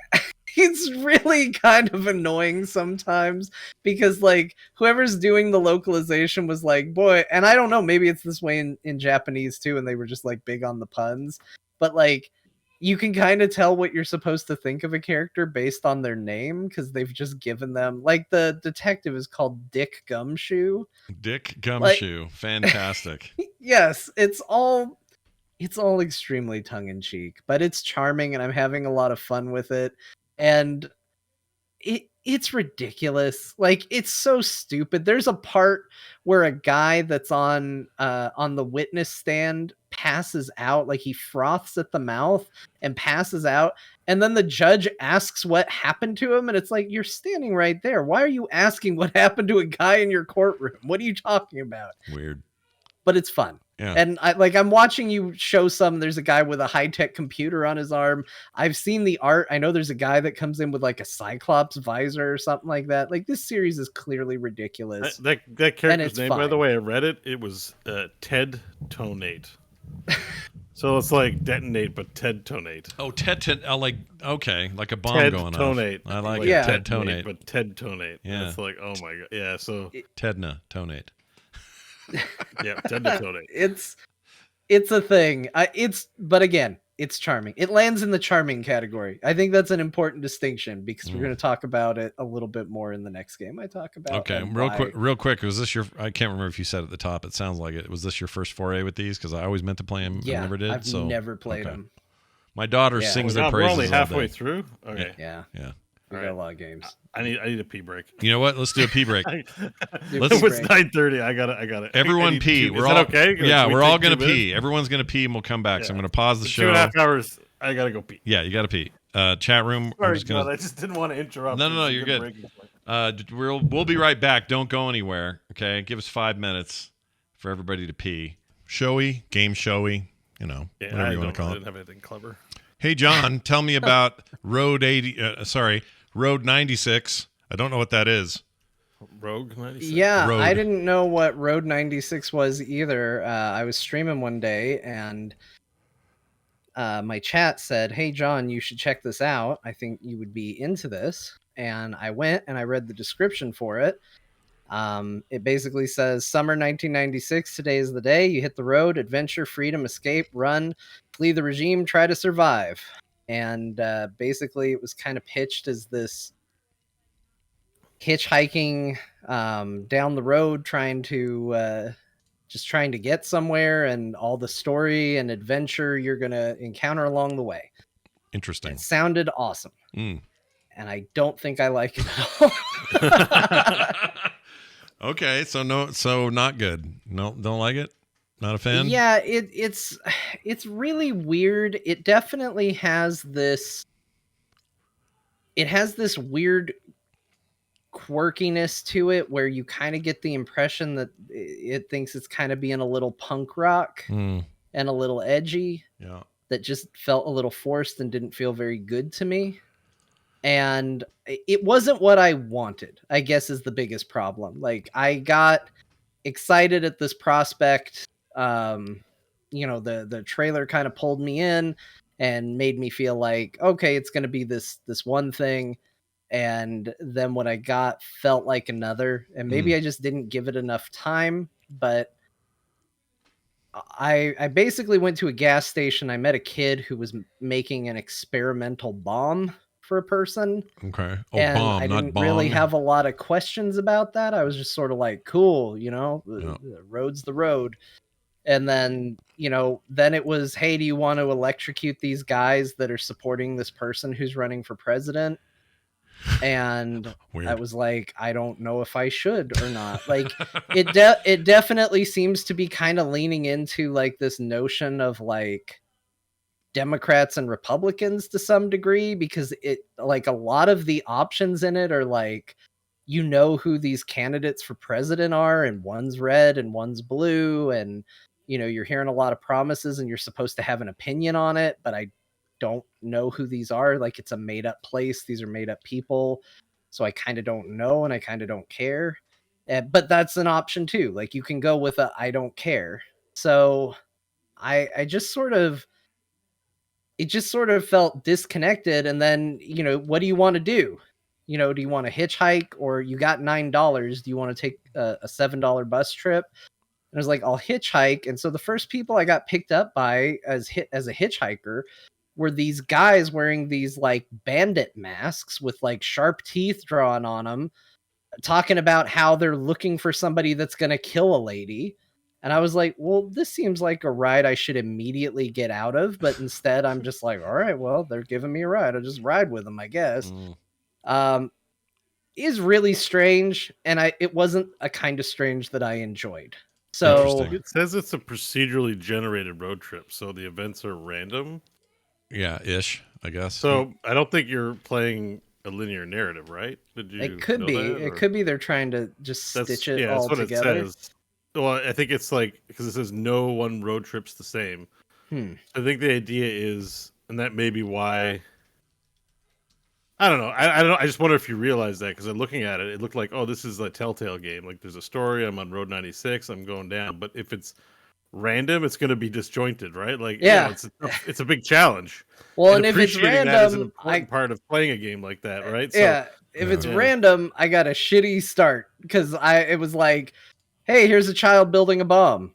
[SPEAKER 4] it's really kind of annoying sometimes because, like, whoever's doing the localization was like, boy, and I don't know, maybe it's this way in Japanese too, and they were just like big on the puns. But like, you can kind of tell what you're supposed to think of a character based on their name because they've just given them, like, the detective is called Dick Gumshoe.
[SPEAKER 1] Dick Gumshoe, fantastic.
[SPEAKER 4] Yes, it's all extremely tongue in cheek, but it's charming and I'm having a lot of fun with it. And it's ridiculous. Like, it's so stupid. There's a part where a guy that's on the witness stand passes out, like he froths at the mouth and passes out, and then the judge asks what happened to him, and it's like, you're standing right there. Why are you asking what happened to a guy in your courtroom? What are you talking about?
[SPEAKER 1] Weird.
[SPEAKER 4] but it's fun.
[SPEAKER 1] Yeah.
[SPEAKER 4] And I'm watching you show some. There's a guy with a high-tech computer on his arm. I've seen the art. I know there's a guy that comes in with like a Cyclops visor or something like that. Like, this series is clearly ridiculous.
[SPEAKER 3] That character's
[SPEAKER 4] it's
[SPEAKER 3] name, by
[SPEAKER 4] fine.
[SPEAKER 3] the way, I read it. It was Ted Tonate. So it's like detonate, but Ted Tonate.
[SPEAKER 1] Oh, like a bomb
[SPEAKER 3] Ted
[SPEAKER 1] going
[SPEAKER 3] Tonate.
[SPEAKER 1] off. I like
[SPEAKER 3] Like
[SPEAKER 1] it.
[SPEAKER 4] Yeah.
[SPEAKER 1] Ted Tonate.
[SPEAKER 3] But Ted Tonate.
[SPEAKER 1] Yeah.
[SPEAKER 3] It's like, oh my god. Yeah. So
[SPEAKER 1] Tedna Tonate.
[SPEAKER 3] yeah, Ted Tonate.
[SPEAKER 4] It's a thing. But again, it's charming. It lands in the charming category. I think that's an important distinction because we're going to talk about it a little bit more in the next game I talk about.
[SPEAKER 1] Okay, real quick. Was this your? I can't remember if you said at the top. It sounds like it. Was this your first foray with these? Because I always meant to play them.
[SPEAKER 4] Yeah,
[SPEAKER 1] I never did.
[SPEAKER 4] I've never played them.
[SPEAKER 1] My daughter
[SPEAKER 4] Yeah.
[SPEAKER 1] sings
[SPEAKER 3] We're
[SPEAKER 1] their praises.
[SPEAKER 3] only
[SPEAKER 1] all
[SPEAKER 3] halfway
[SPEAKER 1] day.
[SPEAKER 3] through. Okay.
[SPEAKER 4] Yeah.
[SPEAKER 1] Yeah.
[SPEAKER 4] We got a lot of games.
[SPEAKER 3] I need a pee break.
[SPEAKER 1] You know what? Let's do a pee break.
[SPEAKER 4] Dude,
[SPEAKER 1] Let's-
[SPEAKER 4] pee
[SPEAKER 3] It's
[SPEAKER 4] break.
[SPEAKER 3] 9:30. I got it.
[SPEAKER 1] Everyone pee.
[SPEAKER 3] Is that okay?
[SPEAKER 1] Yeah,
[SPEAKER 3] Can we
[SPEAKER 1] we're all
[SPEAKER 3] take 2
[SPEAKER 1] gonna
[SPEAKER 3] minutes?
[SPEAKER 1] pee. Everyone's gonna pee, and we'll come back. So I'm
[SPEAKER 3] Yeah.
[SPEAKER 1] gonna pause the show.
[SPEAKER 3] 2.5 hours. I gotta go pee.
[SPEAKER 1] Yeah, you gotta pee. Chat room. I'm
[SPEAKER 3] Sorry,
[SPEAKER 1] just gonna.
[SPEAKER 3] God, I just didn't want to interrupt.
[SPEAKER 1] No,
[SPEAKER 3] It's
[SPEAKER 1] no,
[SPEAKER 3] a
[SPEAKER 1] you're good.
[SPEAKER 3] breaking point.
[SPEAKER 1] We'll be right back. Don't go anywhere. Okay, give us 5 minutes for everybody to pee. Showy, game showy. You know,
[SPEAKER 3] Yeah,
[SPEAKER 1] whatever you want
[SPEAKER 3] I
[SPEAKER 1] to call it.
[SPEAKER 3] didn't have anything clever.
[SPEAKER 1] Hey, John, tell me about Road 96. I don't know what that is.
[SPEAKER 3] Rogue 96.
[SPEAKER 4] Yeah,
[SPEAKER 1] Road.
[SPEAKER 4] I didn't know what Road 96 was either. I was streaming one day and my chat said, "Hey, John, you should check this out. I think you would be into this." And I went and I read the description for it. It basically says, "Summer 1996, today is the day. You hit the road, adventure, freedom, escape, run, flee the regime, try to survive." And basically it was kind of pitched as this hitchhiking down the road, trying to get somewhere, and all the story and adventure you're going to encounter along the way.
[SPEAKER 1] Interesting.
[SPEAKER 4] It sounded awesome.
[SPEAKER 1] Mm.
[SPEAKER 4] And I don't think I like it at all.
[SPEAKER 1] Okay, so not good. No, don't like it. Not a fan.
[SPEAKER 4] Yeah, it's really weird. It definitely has this. It has this weird quirkiness to it, where you kind of get the impression that it thinks it's kind of being a little punk rock
[SPEAKER 1] Mm,
[SPEAKER 4] and a little edgy.
[SPEAKER 1] yeah.
[SPEAKER 4] That just felt a little forced and didn't feel very good to me. And it wasn't what I wanted, I guess, is the biggest problem. Like, I got excited at this prospect. The trailer kind of pulled me in and made me feel like, okay, it's going to be this one thing. And then what I got felt like another. And maybe I just didn't give it enough time. But I basically went to a gas station. I met a kid who was making an experimental bomb for a person.
[SPEAKER 1] Okay. Oh,
[SPEAKER 4] And
[SPEAKER 1] bomb,
[SPEAKER 4] I
[SPEAKER 1] not
[SPEAKER 4] didn't
[SPEAKER 1] bong.
[SPEAKER 4] really have a lot of questions about that. I was just sort of like, cool, the road's the road. And then, then it was, hey, do you want to electrocute these guys that are supporting this person who's running for president? And
[SPEAKER 1] Weird.
[SPEAKER 4] I was like, I don't know if I should or not. Like, it definitely seems to be kind of leaning into like this notion of like Democrats and Republicans to some degree, because it, like, a lot of the options in it are like, who these candidates for president are, and one's red and one's blue, and you're hearing a lot of promises and you're supposed to have an opinion on it, but I don't know who these are. Like, it's a made up place. These are made up people. So I kind of don't know, and I kind of don't care. But that's an option too. Like, you can go with I don't care. So I just sort of, it just sort of felt disconnected. And then, what do you want to do? Do you want to hitchhike, or you got $9? Do you want to take a $7 bus trip? And I was like, I'll hitchhike. And so the first people I got picked up by as a hitchhiker were these guys wearing these like bandit masks with like sharp teeth drawn on them, talking about how they're looking for somebody that's going to kill a lady. And I was like, well, this seems like a ride I should immediately get out of. But instead, I'm just like, all right, well, they're giving me a ride. I'll just ride with them, I guess. Is really strange. And it wasn't a kind of strange that I enjoyed. So
[SPEAKER 1] Interesting.
[SPEAKER 3] It says it's a procedurally generated road trip, so the events are random.
[SPEAKER 1] Yeah, ish, I guess.
[SPEAKER 3] So I don't think you're playing a linear narrative, right? Did you?
[SPEAKER 4] it could
[SPEAKER 3] know
[SPEAKER 4] be.
[SPEAKER 3] that,
[SPEAKER 4] It
[SPEAKER 3] or-
[SPEAKER 4] could be they're trying to just stitch it all
[SPEAKER 3] that's what
[SPEAKER 4] together.
[SPEAKER 3] it says. Well, I think it's like because it says no one road trip's the same. I think the idea is, and that may be why. I don't know. I don't know. I just wonder if you realize that because I'm looking at it, it looked like, oh, this is a Telltale game. Like there's a story. I'm on Road 96. I'm going down. But if it's random, it's going to be disjointed, right? Like,
[SPEAKER 4] Yeah.
[SPEAKER 3] it's a big challenge.
[SPEAKER 4] Well, and if it's
[SPEAKER 3] appreciating that is an
[SPEAKER 4] random,
[SPEAKER 3] important part of playing a game like that, right?
[SPEAKER 4] Yeah. If it's random, I got a shitty start because it was like, hey, here's a child building a bomb.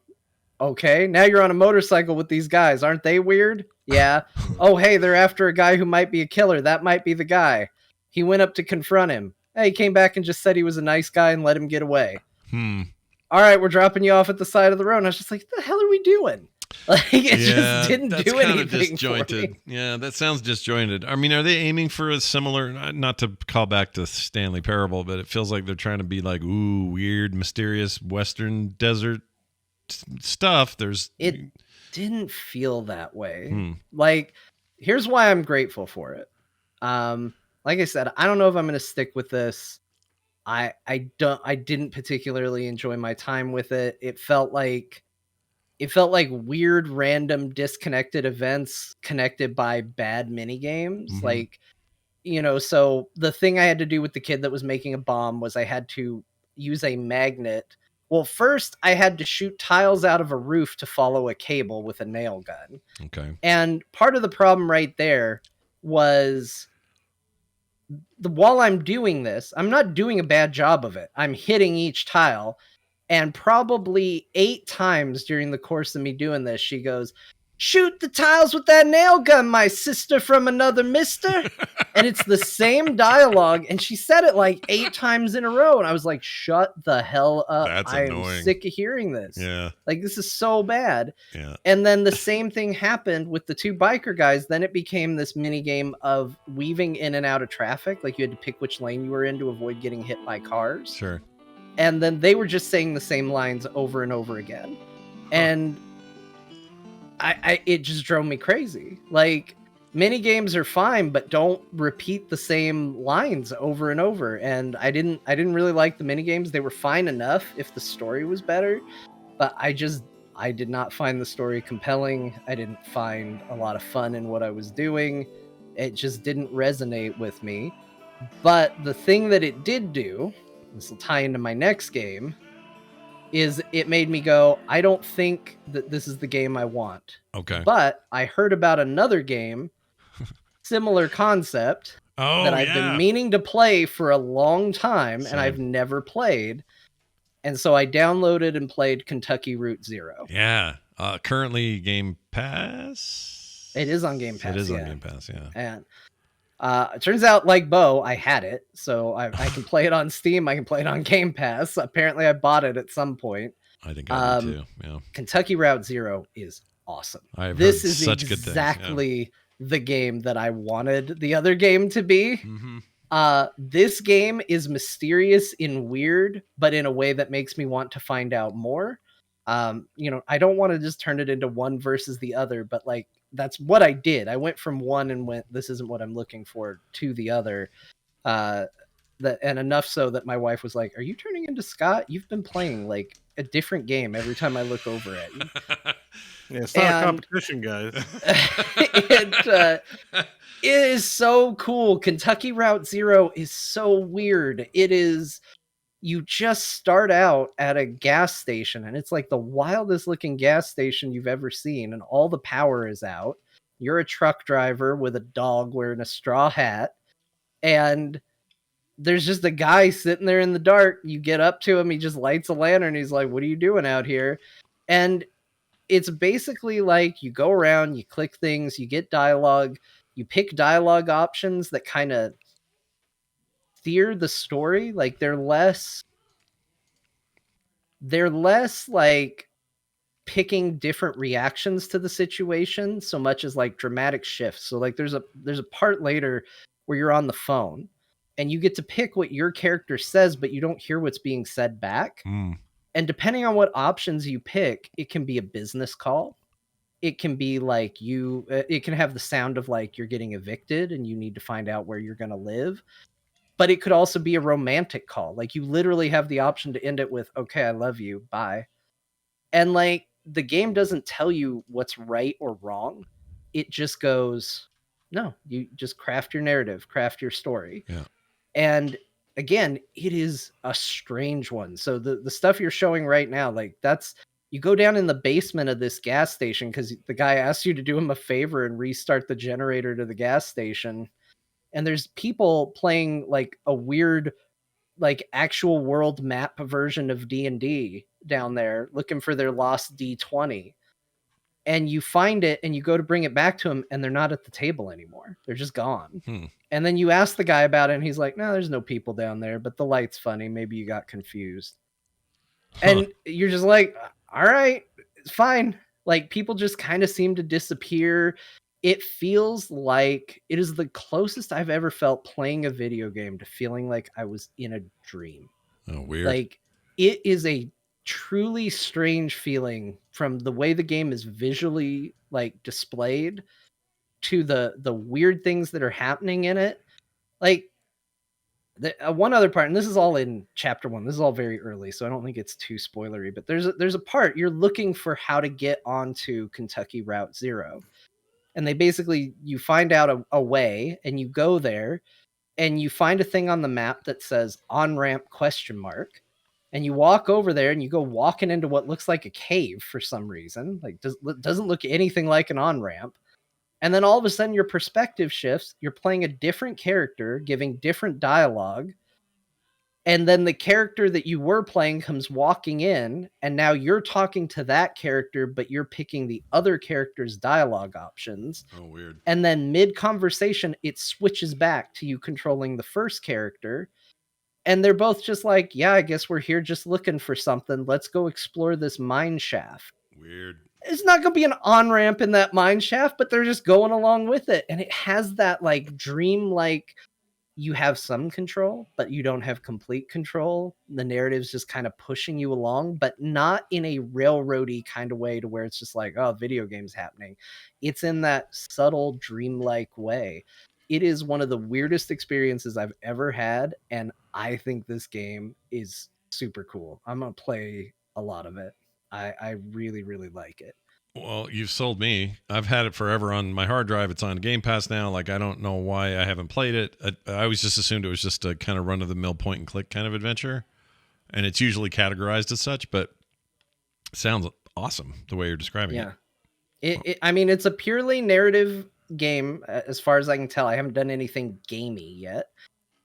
[SPEAKER 4] Okay, now you're on a motorcycle with these guys. Aren't they weird? Yeah. Oh, hey, they're after a guy who might be a killer. That might be the guy. He went up to confront him. Hey, he came back and just said he was a nice guy and let him get away. All right, we're dropping you off at the side of the road. And I was just like, what the hell are we doing? Like, it just didn't do anything
[SPEAKER 1] disjointed.
[SPEAKER 4] for me.
[SPEAKER 1] Yeah, that sounds disjointed. I mean, are they aiming for a similar, not to call back to Stanley Parable, but it feels like they're trying to be like, ooh, weird, mysterious Western desert stuff.
[SPEAKER 4] It didn't feel that way. Like, here's why I'm grateful for it. Like I said, I don't know if I'm going to stick with this. I didn't particularly enjoy my time with it. It felt like weird, random, disconnected events connected by bad mini games. Like, so the thing I had to do with the kid that was making a bomb was I had to use a magnet. Well, first I had to shoot tiles out of a roof to follow a cable with a nail gun.
[SPEAKER 1] Okay.
[SPEAKER 4] And part of the problem right there was while I'm doing this, I'm not doing a bad job of it. I'm hitting each tile. And probably 8 times during the course of me doing this, she goes, shoot the tiles with that nail gun, my sister from another mister. And it's the same dialogue. And she said it like 8 times in a row. And I was like, shut the hell up.
[SPEAKER 1] That's
[SPEAKER 4] I'm
[SPEAKER 1] annoying.
[SPEAKER 4] sick of hearing this.
[SPEAKER 1] Yeah.
[SPEAKER 4] Like, this is so bad.
[SPEAKER 1] Yeah.
[SPEAKER 4] And then the same thing happened with the 2 biker guys. Then it became this mini game of weaving in and out of traffic. Like, you had to pick which lane you were in to avoid getting hit by cars.
[SPEAKER 1] Sure.
[SPEAKER 4] And then they were just saying the same lines over and over again. And it just drove me crazy. Like, mini games are fine, but don't repeat the same lines over and over. And I didn't really like the mini games. They were fine enough if the story was better, but I did not find the story compelling. I didn't find a lot of fun in what I was doing. It just didn't resonate with me. But the thing that it did do, this will tie into my next game, is it made me go, I don't think that this is the game I want.
[SPEAKER 1] Okay.
[SPEAKER 4] But I heard about another game, similar concept, that I've been meaning to play for a long time, and I've never played. And so I downloaded and played Kentucky Route Zero.
[SPEAKER 1] Yeah. Currently Game Pass?
[SPEAKER 4] It is on Game Pass.
[SPEAKER 1] It is on Game Pass, yeah.
[SPEAKER 4] And it turns out, like Beau, I had it, so I can play it on Steam. I can play it on Game Pass. Apparently, I bought it at some point.
[SPEAKER 1] I think I did too. Yeah.
[SPEAKER 4] Kentucky Route Zero is awesome.
[SPEAKER 1] This
[SPEAKER 4] is
[SPEAKER 1] such
[SPEAKER 4] exactly the game that I wanted the other game to be. This game is mysterious and weird, but in a way that makes me want to find out more. I don't want to just turn it into one versus the other, but like, that's what I did. I went from one and went, this isn't what I'm looking for, to the other. And enough so that my wife was like, are you turning into Scott? You've been playing like a different game every time I look over at you.
[SPEAKER 3] Yeah, it's not a competition, guys.
[SPEAKER 4] It is so cool. Kentucky Route Zero is so weird. It is, you just start out at a gas station, and it's like the wildest looking gas station you've ever seen, and all the power is out. You're a truck driver with a dog wearing a straw hat, and there's just a guy sitting there in the dark. You get up to him, he just lights a lantern, he's like, what are you doing out here? And it's basically like you go around, you click things, you get dialogue, you pick dialogue options that kind of steer the story. Like, they're less like picking different reactions to the situation so much as like dramatic shifts. So like there's a part later where you're on the phone and you get to pick what your character says, but you don't hear what's being said back. And depending on what options you pick, it can be a business call. It can be like it can have the sound of like you're getting evicted and you need to find out where you're going to live. But it could also be a romantic call. Like, you literally have the option to end it with, okay, I love you, bye. And like the game doesn't tell you what's right or wrong. It just goes, no, you just craft your narrative, craft your story.
[SPEAKER 1] Yeah.
[SPEAKER 4] And again, it is a strange one. So the stuff you're showing right now, like that's, you go down in the basement of this gas station because the guy asked you to do him a favor and restart the generator to the gas station. And there's people playing like a weird, like actual world map version of D&D down there looking for their lost D20. And you find it and you go to bring it back to them and they're not at the table anymore. They're just gone. And then you ask the guy about it and he's like, no, there's no people down there, but the light's funny. Maybe you got confused. And you're just like, all right, it's fine. Like people just kind of seem to disappear. It feels like it is the closest I've ever felt playing a video game to feeling like I was in a dream.
[SPEAKER 1] Oh, weird.
[SPEAKER 4] Like it is a truly strange feeling from the way the game is visually like displayed to the weird things that are happening in it. Like one other part, and this is all in chapter 1. This is all very early, so I don't think it's too spoilery, but there's a part you're looking for how to get onto Kentucky Route 0. And they basically, you find out a way and you go there and you find a thing on the map that says on-ramp ? And you walk over there and you go walking into what looks like a cave for some reason. Like doesn't look anything like an on-ramp. And then all of a sudden your perspective shifts. You're playing a different character, giving different dialogue. And then the character that you were playing comes walking in, and now you're talking to that character, but you're picking the other character's dialogue options.
[SPEAKER 1] Oh, weird.
[SPEAKER 4] And then mid-conversation, it switches back to you controlling the first character. And they're both just like, yeah, I guess we're here just looking for something. Let's go explore this mine shaft.
[SPEAKER 1] Weird.
[SPEAKER 4] It's not going to be an on-ramp in that mine shaft, but they're just going along with it. And it has that like dream-like, you have some control, but you don't have complete control. The narrative's just kind of pushing you along, but not in a railroady kind of way to where it's just like, oh, video game's happening. It's in that subtle dreamlike way. It is one of the weirdest experiences I've ever had, and I think this game is super cool. I'm going to play a lot of it. I really, really like it.
[SPEAKER 1] Well, you've sold me. I've had it forever on my hard drive. It's on Game Pass now. Like, I don't know why I haven't played it. I always just assumed it was just a kind of run-of-the-mill point-and-click kind of adventure. And it's usually categorized as such, but it sounds awesome the way you're describing it.
[SPEAKER 4] I mean, it's a purely narrative game, as far as I can tell. I haven't done anything gamey yet.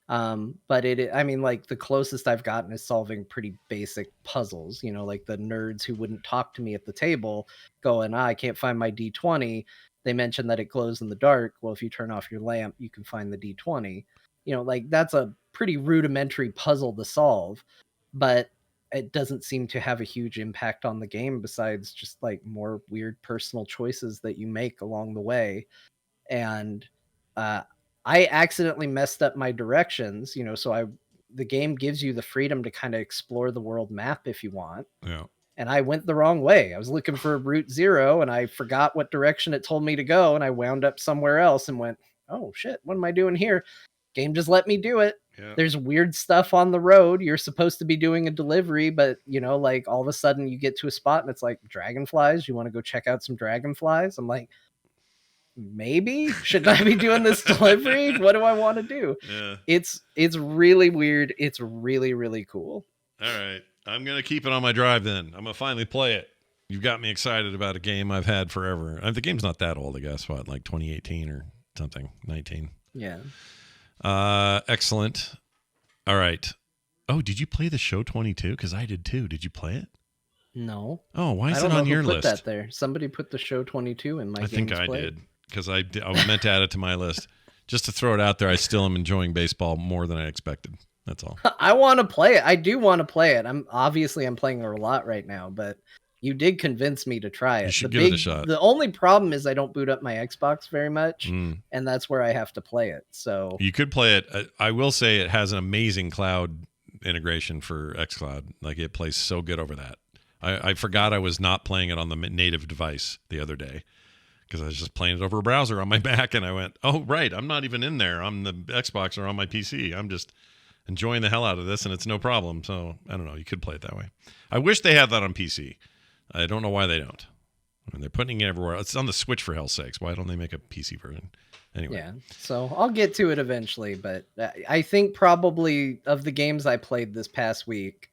[SPEAKER 4] But I mean, like the closest I've gotten is solving pretty basic puzzles, like the nerds who wouldn't talk to me at the table going, I can't find my D20. They mentioned that it glows in the dark. Well, if you turn off your lamp, you can find the D20, like that's a pretty rudimentary puzzle to solve, but it doesn't seem to have a huge impact on the game besides just like more weird personal choices that you make along the way. And, I accidentally messed up my directions, so the game gives you the freedom to kind of explore the world map if you want.
[SPEAKER 1] Yeah.
[SPEAKER 4] And I went the wrong way. I was looking for Route 0 and I forgot what direction it told me to go. And I wound up somewhere else and went, oh shit, what am I doing here? Game just let me do it.
[SPEAKER 1] Yeah.
[SPEAKER 4] There's weird stuff on the road. You're supposed to be doing a delivery, but like all of a sudden you get to a spot and it's like dragonflies. You want to go check out some dragonflies? I'm like, maybe shouldn't I be doing this delivery? What do I want to do?
[SPEAKER 1] Yeah.
[SPEAKER 4] It's really weird. It's really, really cool.
[SPEAKER 1] All right. I'm going to keep it on my drive then. I'm going to finally play it. You've got me excited about a game I've had forever. The game's not that old, I guess. What, like 2018 or something? 19.
[SPEAKER 4] Yeah.
[SPEAKER 1] Excellent. All right. Oh, did you play the show 22? Because I did too. Did you play it?
[SPEAKER 4] No.
[SPEAKER 1] Oh, why is
[SPEAKER 4] it
[SPEAKER 1] on your
[SPEAKER 4] put
[SPEAKER 1] list?
[SPEAKER 4] That there. Somebody put the show 22 in my
[SPEAKER 1] I think
[SPEAKER 4] games
[SPEAKER 1] I
[SPEAKER 4] played.
[SPEAKER 1] did. Because I was meant to add it to my list. Just to throw it out there, I still am enjoying baseball more than I expected. That's all.
[SPEAKER 4] I want to play it. I do want to play it. I'm playing it a lot right now, but you did convince me to try it.
[SPEAKER 1] You should give it a shot.
[SPEAKER 4] The only problem is I don't boot up my Xbox very much, and that's where I have to play it. So
[SPEAKER 1] you could play it. I will say it has an amazing cloud integration for Xcloud. Like it plays so good over that. I forgot I was not playing it on the native device the other day, because I was just playing it over a browser on my Mac, and I went, oh, right, I'm not even in there. I'm the Xbox or on my PC. I'm just enjoying the hell out of this, and it's no problem. So, I don't know. You could play it that way. I wish they had that on PC. I don't know why they don't. I mean, they're putting it everywhere. It's on the Switch, for hell's sakes. Why don't they make a PC version? Anyway.
[SPEAKER 4] Yeah, so I'll get to it eventually, but I think probably of the games I played this past week,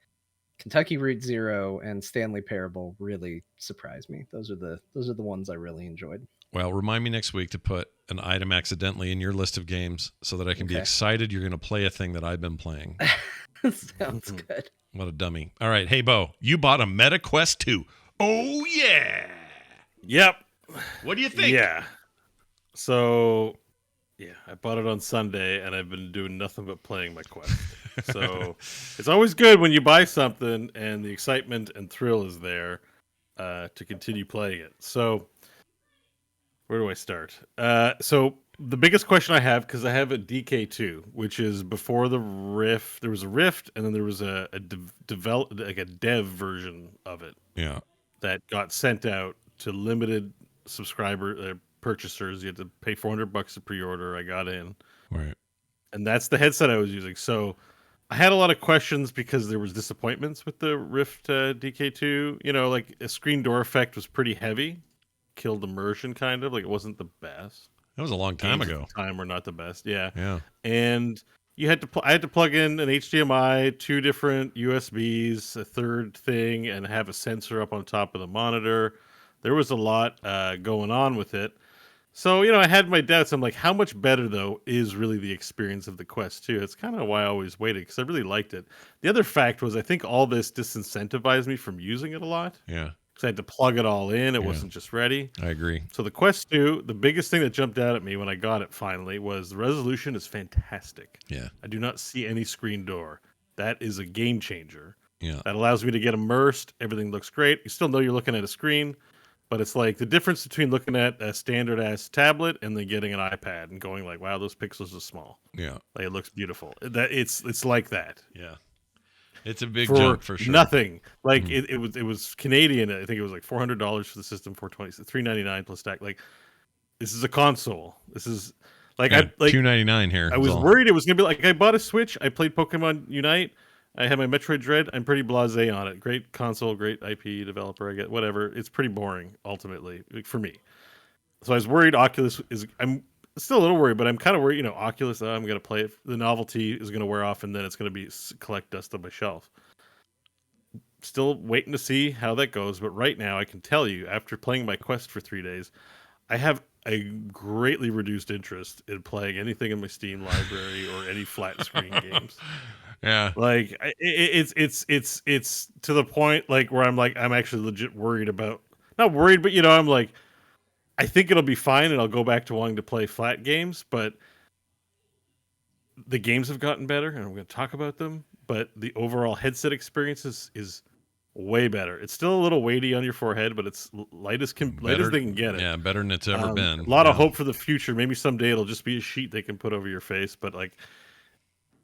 [SPEAKER 4] Kentucky Route Zero and Stanley Parable really surprised me. Those are the ones I really enjoyed.
[SPEAKER 1] Well, remind me next week to put an item accidentally in your list of games so that I can be excited you're going to play a thing that I've been playing.
[SPEAKER 4] Sounds good.
[SPEAKER 1] What a dummy. All right. Hey, Beau, you bought a Meta Quest 2. Oh, yeah.
[SPEAKER 3] Yep.
[SPEAKER 1] What do you think?
[SPEAKER 3] Yeah. So, yeah, I bought it on Sunday, and I've been doing nothing but playing my Quest. So it's always good when you buy something and the excitement and thrill is there to continue playing it. So where do I start? So the biggest question I have, because I have a DK2, which is before the Rift. There was a Rift, and then there was a dev version of it.
[SPEAKER 1] Yeah.
[SPEAKER 3] That got sent out to limited subscriber purchasers. You had to pay $400 to pre-order. I got in.
[SPEAKER 1] Right.
[SPEAKER 3] And that's the headset I was using. So I had a lot of questions because there was disappointments with the Rift DK2. You know, like a screen door effect was pretty heavy. Killed immersion, kind of. Like, it wasn't the best.
[SPEAKER 1] That was a long time ago.
[SPEAKER 3] At the time were not the best. Yeah.
[SPEAKER 1] Yeah.
[SPEAKER 3] And you had to I had to plug in an HDMI, 2 different USBs, a third thing, and have a sensor up on top of the monitor. There was a lot going on with it. So, you know, I had my doubts. I'm like, how much better, though, is really the experience of the Quest 2? That's kind of why I always waited, because I really liked it. The other fact was I think all this disincentivized me from using it a lot.
[SPEAKER 1] Yeah.
[SPEAKER 3] Because I had to plug it all in. It wasn't just ready.
[SPEAKER 1] I agree.
[SPEAKER 3] So the Quest 2, the biggest thing that jumped out at me when I got it finally was the resolution is fantastic.
[SPEAKER 1] Yeah.
[SPEAKER 3] I do not see any screen door. That is a game changer.
[SPEAKER 1] Yeah.
[SPEAKER 3] That allows me to get immersed. Everything looks great. You still know you're looking at a screen. But it's like the difference between looking at a standard ass tablet and then getting an iPad and going like, wow, those pixels are small.
[SPEAKER 1] Yeah.
[SPEAKER 3] Like, it looks beautiful. That it's like that.
[SPEAKER 1] Yeah. It's a big jump for sure.
[SPEAKER 3] Nothing. Like it was Canadian. I think it was like $400 for the system, $399 plus tax. Like, this is a console. This is like
[SPEAKER 1] $299 here.
[SPEAKER 3] I was worried it was gonna be like, I bought a Switch, I played Pokemon Unite. I had my Metroid Dread. I'm pretty blasé on it. Great console, great IP developer. I get whatever. It's pretty boring ultimately for me. So I was worried Oculus is. I'm still a little worried, but I'm kind of worried. You know, Oculus. I'm gonna play it. The novelty is gonna wear off, and then it's gonna be collect dust on my shelf. Still waiting to see how that goes. But right now, I can tell you, after playing my Quest for 3 days, I have a greatly reduced interest in playing anything in my Steam library or any flat screen games.
[SPEAKER 1] Yeah.
[SPEAKER 3] Like it's to the point like where I'm actually legit worried about, not worried, but you know, I'm like, I think it'll be fine and I'll go back to wanting to play flat games, but the games have gotten better and I'm going to talk about them, but the overall headset experience is way better. It's still a little weighty on your forehead, but it's light as they can get it.
[SPEAKER 1] Yeah, better than it's ever been.
[SPEAKER 3] A lot of hope for the future. Maybe someday it'll just be a sheet they can put over your face, but like,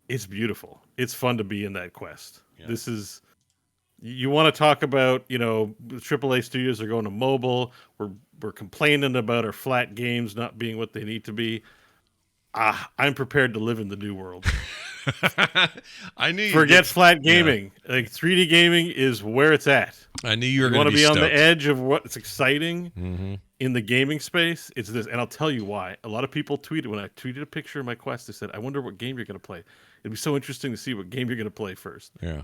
[SPEAKER 3] it's beautiful. It's fun to be in that Quest. Yeah. This is, you want to talk about, you know, AAA studios are going to mobile. We're complaining about our flat games not being what they need to be. I'm prepared to live in the new world.
[SPEAKER 1] I knew.
[SPEAKER 3] Forget flat gaming. Yeah. Like 3D gaming is where it's at.
[SPEAKER 1] I knew you were going to be
[SPEAKER 3] on the edge of what's exciting in the gaming space. It's this, and I'll tell you why. A lot of people tweeted when I tweeted a picture of my Quest. They said, "I wonder what game you're going to play. It'd be so interesting to see what game you're going to play first."
[SPEAKER 1] Yeah.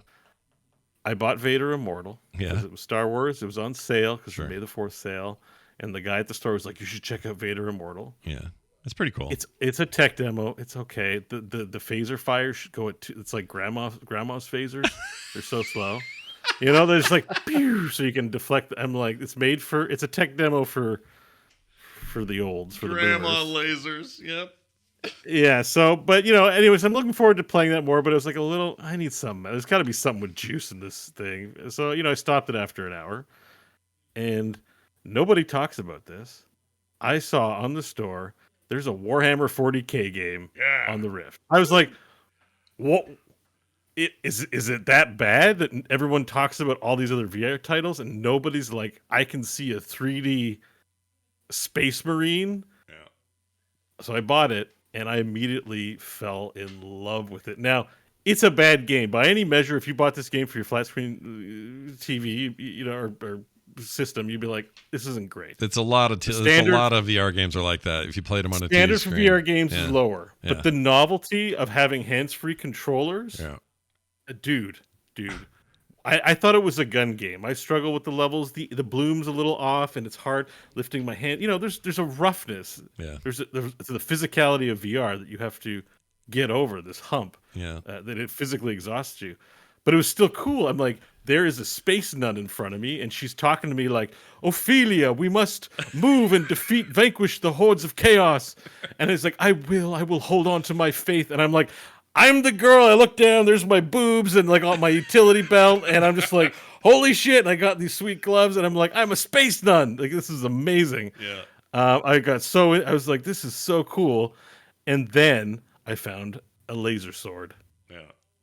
[SPEAKER 3] I bought Vader Immortal because it was Star Wars. It was on sale because it May the 4th sale, and the guy at the store was like, "You should check out Vader Immortal."
[SPEAKER 1] Yeah. That's pretty cool.
[SPEAKER 3] It's a tech demo. It's okay. The phaser fire should go at it's like grandma's phasers. They're so slow. You know, they're just like pew, so you can deflect. I'm like, it's a tech demo for the olds, for
[SPEAKER 1] grandma
[SPEAKER 3] the
[SPEAKER 1] lasers. Yep.
[SPEAKER 3] Yeah. So, but you know, anyways, I'm looking forward to playing that more. But it was like I need something. There's got to be something with juice in this thing. So you know, I stopped it after an hour, and nobody talks about this. I saw on the store, there's a Warhammer 40K game on the Rift. I was like, what? Is it that bad that everyone talks about all these other VR titles and nobody's like, I can see a 3D Space Marine? Yeah. So I bought it and I immediately fell in love with it. Now, it's a bad game. By any measure, if you bought this game for your flat screen TV, you know, or system, you'd be like, this isn't great.
[SPEAKER 1] It's a lot of VR games are like that. If you played them on a
[SPEAKER 3] standard
[SPEAKER 1] TV
[SPEAKER 3] for
[SPEAKER 1] screen.
[SPEAKER 3] VR games is lower, but the novelty of having hands-free controllers, dude. I thought it was a gun game. I struggle with the levels. The bloom's a little off, and it's hard lifting my hand. You know, there's a roughness.
[SPEAKER 1] Yeah.
[SPEAKER 3] There's the physicality of VR that you have to get over, this hump.
[SPEAKER 1] Yeah.
[SPEAKER 3] That it physically exhausts you. But it was still cool. I'm like, there is a space nun in front of me, and she's talking to me like, Ophelia, we must move and vanquish the hordes of chaos. And it's like, I will hold on to my faith. And I'm like, I'm the girl. I look down, there's my boobs and like all my utility belt, and I'm just like, holy shit! And I got these sweet gloves, and I'm like, I'm a space nun. Like, this is amazing.
[SPEAKER 1] Yeah.
[SPEAKER 3] I was like, this is so cool. And then I found a laser sword.
[SPEAKER 1] Yeah.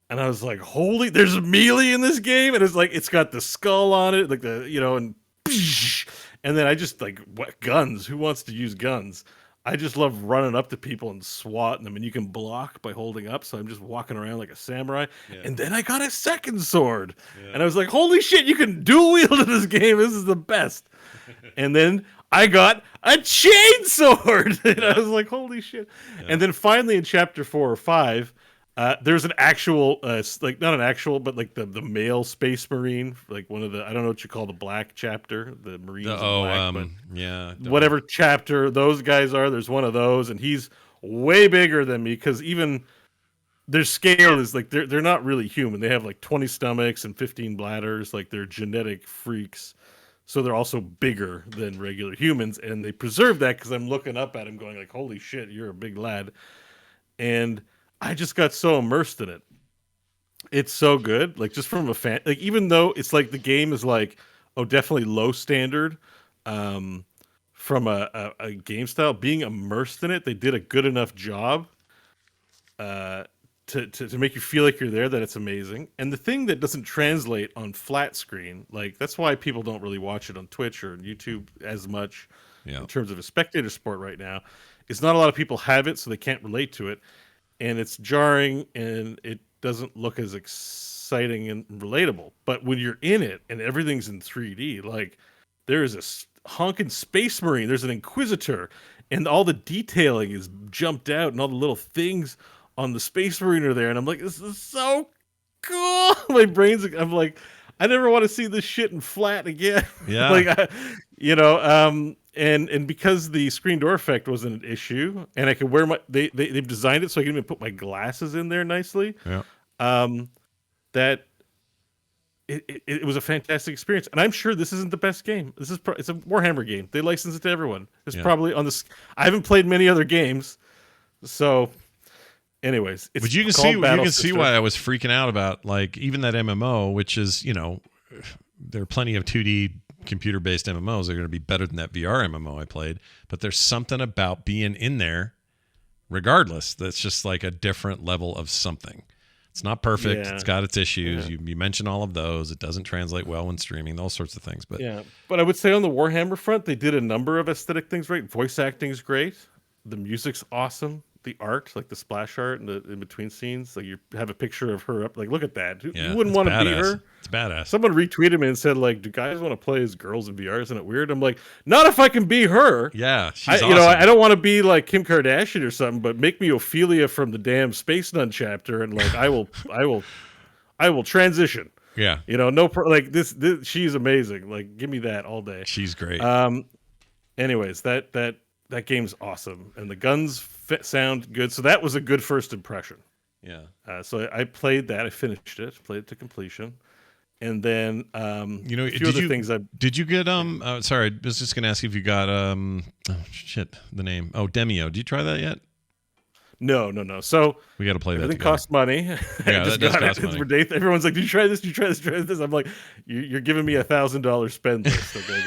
[SPEAKER 3] And I was like, holy! There's a melee in this game, and it's like it's got the skull on it, like and then I just like, what guns? Who wants to use guns? I just love running up to people and swatting them, and you can block by holding up. So I'm just walking around like a samurai. Yeah. And then I got a second sword, and I was like, "Holy shit! You can dual wield in this game. This is the best." And then I got a chain sword, and I was like, "Holy shit!" Yeah. And then finally, in chapter 4 or 5, there's an actual, like not an actual, but like the male space marine, like one of the, I don't know what you call the black chapter, the Marines. Whatever chapter those guys are, there's one of those, and he's way bigger than me because even their scale is like they're not really human. They have like 20 stomachs and 15 bladders, like they're genetic freaks. So they're also bigger than regular humans, and they preserve that because I'm looking up at him, going like, "Holy shit, you're a big lad," and I just got so immersed in it. It's so good. Like, just from a fan, like, even though it's like the game is like, definitely low standard, from a game style, being immersed in it, they did a good enough job to make you feel like you're there, that it's amazing. And the thing that doesn't translate on flat screen, like, that's why people don't really watch it on Twitch or YouTube as much in terms of a spectator sport right now, is not a lot of people have it, so they can't relate to it. And it's jarring, and it doesn't look as exciting and relatable. But when you're in it and everything's in 3D, like, there is a honking space marine, there's an inquisitor, and all the detailing is jumped out, and all the little things on the space marine are there. And I'm like, this is so cool. My brain's, I'm like, I never want to see this shit in flat again.
[SPEAKER 1] Yeah.
[SPEAKER 3] Like, and because the screen door effect wasn't an issue, and I could wear they've designed it so I can even put my glasses in there nicely.
[SPEAKER 1] Yeah.
[SPEAKER 3] That it was a fantastic experience, and I'm sure this isn't the best game. It's a Warhammer game. They license it to everyone. It's probably on this. I haven't played many other games, so. Anyways,
[SPEAKER 1] but you can see why I was freaking out about, like, even that MMO, which is, there are plenty of 2D computer-based MMOs that are going to be better than that VR MMO I played, but there's something about being in there regardless that's just like a different level of something. It's not perfect. It's got its issues. You mentioned all of those. It doesn't translate well when streaming, those sorts of things. But
[SPEAKER 3] I would say on the Warhammer front, they did a number of aesthetic things right. Voice acting is great. The music's awesome. The art, like the splash art and the in between scenes, like you have a picture of her up, like, look at that. Who wouldn't want to be her?
[SPEAKER 1] It's badass.
[SPEAKER 3] Someone retweeted me and said, like, do guys want to play as girls in VR? Isn't it weird? I'm like, not if I can be her.
[SPEAKER 1] Yeah, she's awesome.
[SPEAKER 3] I don't want to be like Kim Kardashian or something, but make me Ophelia from the damn Space Nun chapter, and like I will transition.
[SPEAKER 1] Yeah,
[SPEAKER 3] like this. She's amazing. Like, give me that all day.
[SPEAKER 1] She's great.
[SPEAKER 3] Anyways, that game's awesome, and the guns sound good. So that was a good first impression.
[SPEAKER 1] Yeah.
[SPEAKER 3] So I played that. I finished it. Played it to completion, and then
[SPEAKER 1] did you get Sorry, I was just gonna ask you if you got the name. Oh, Demio. Did you try that yet?
[SPEAKER 3] No. So
[SPEAKER 1] we got to play that.
[SPEAKER 3] Everything costs money.
[SPEAKER 1] Yeah, that does cost money.
[SPEAKER 3] Everyone's like, "Did you try this? Did you try this? Try this?" I'm like, "You're giving me $1,000 spend list, okay,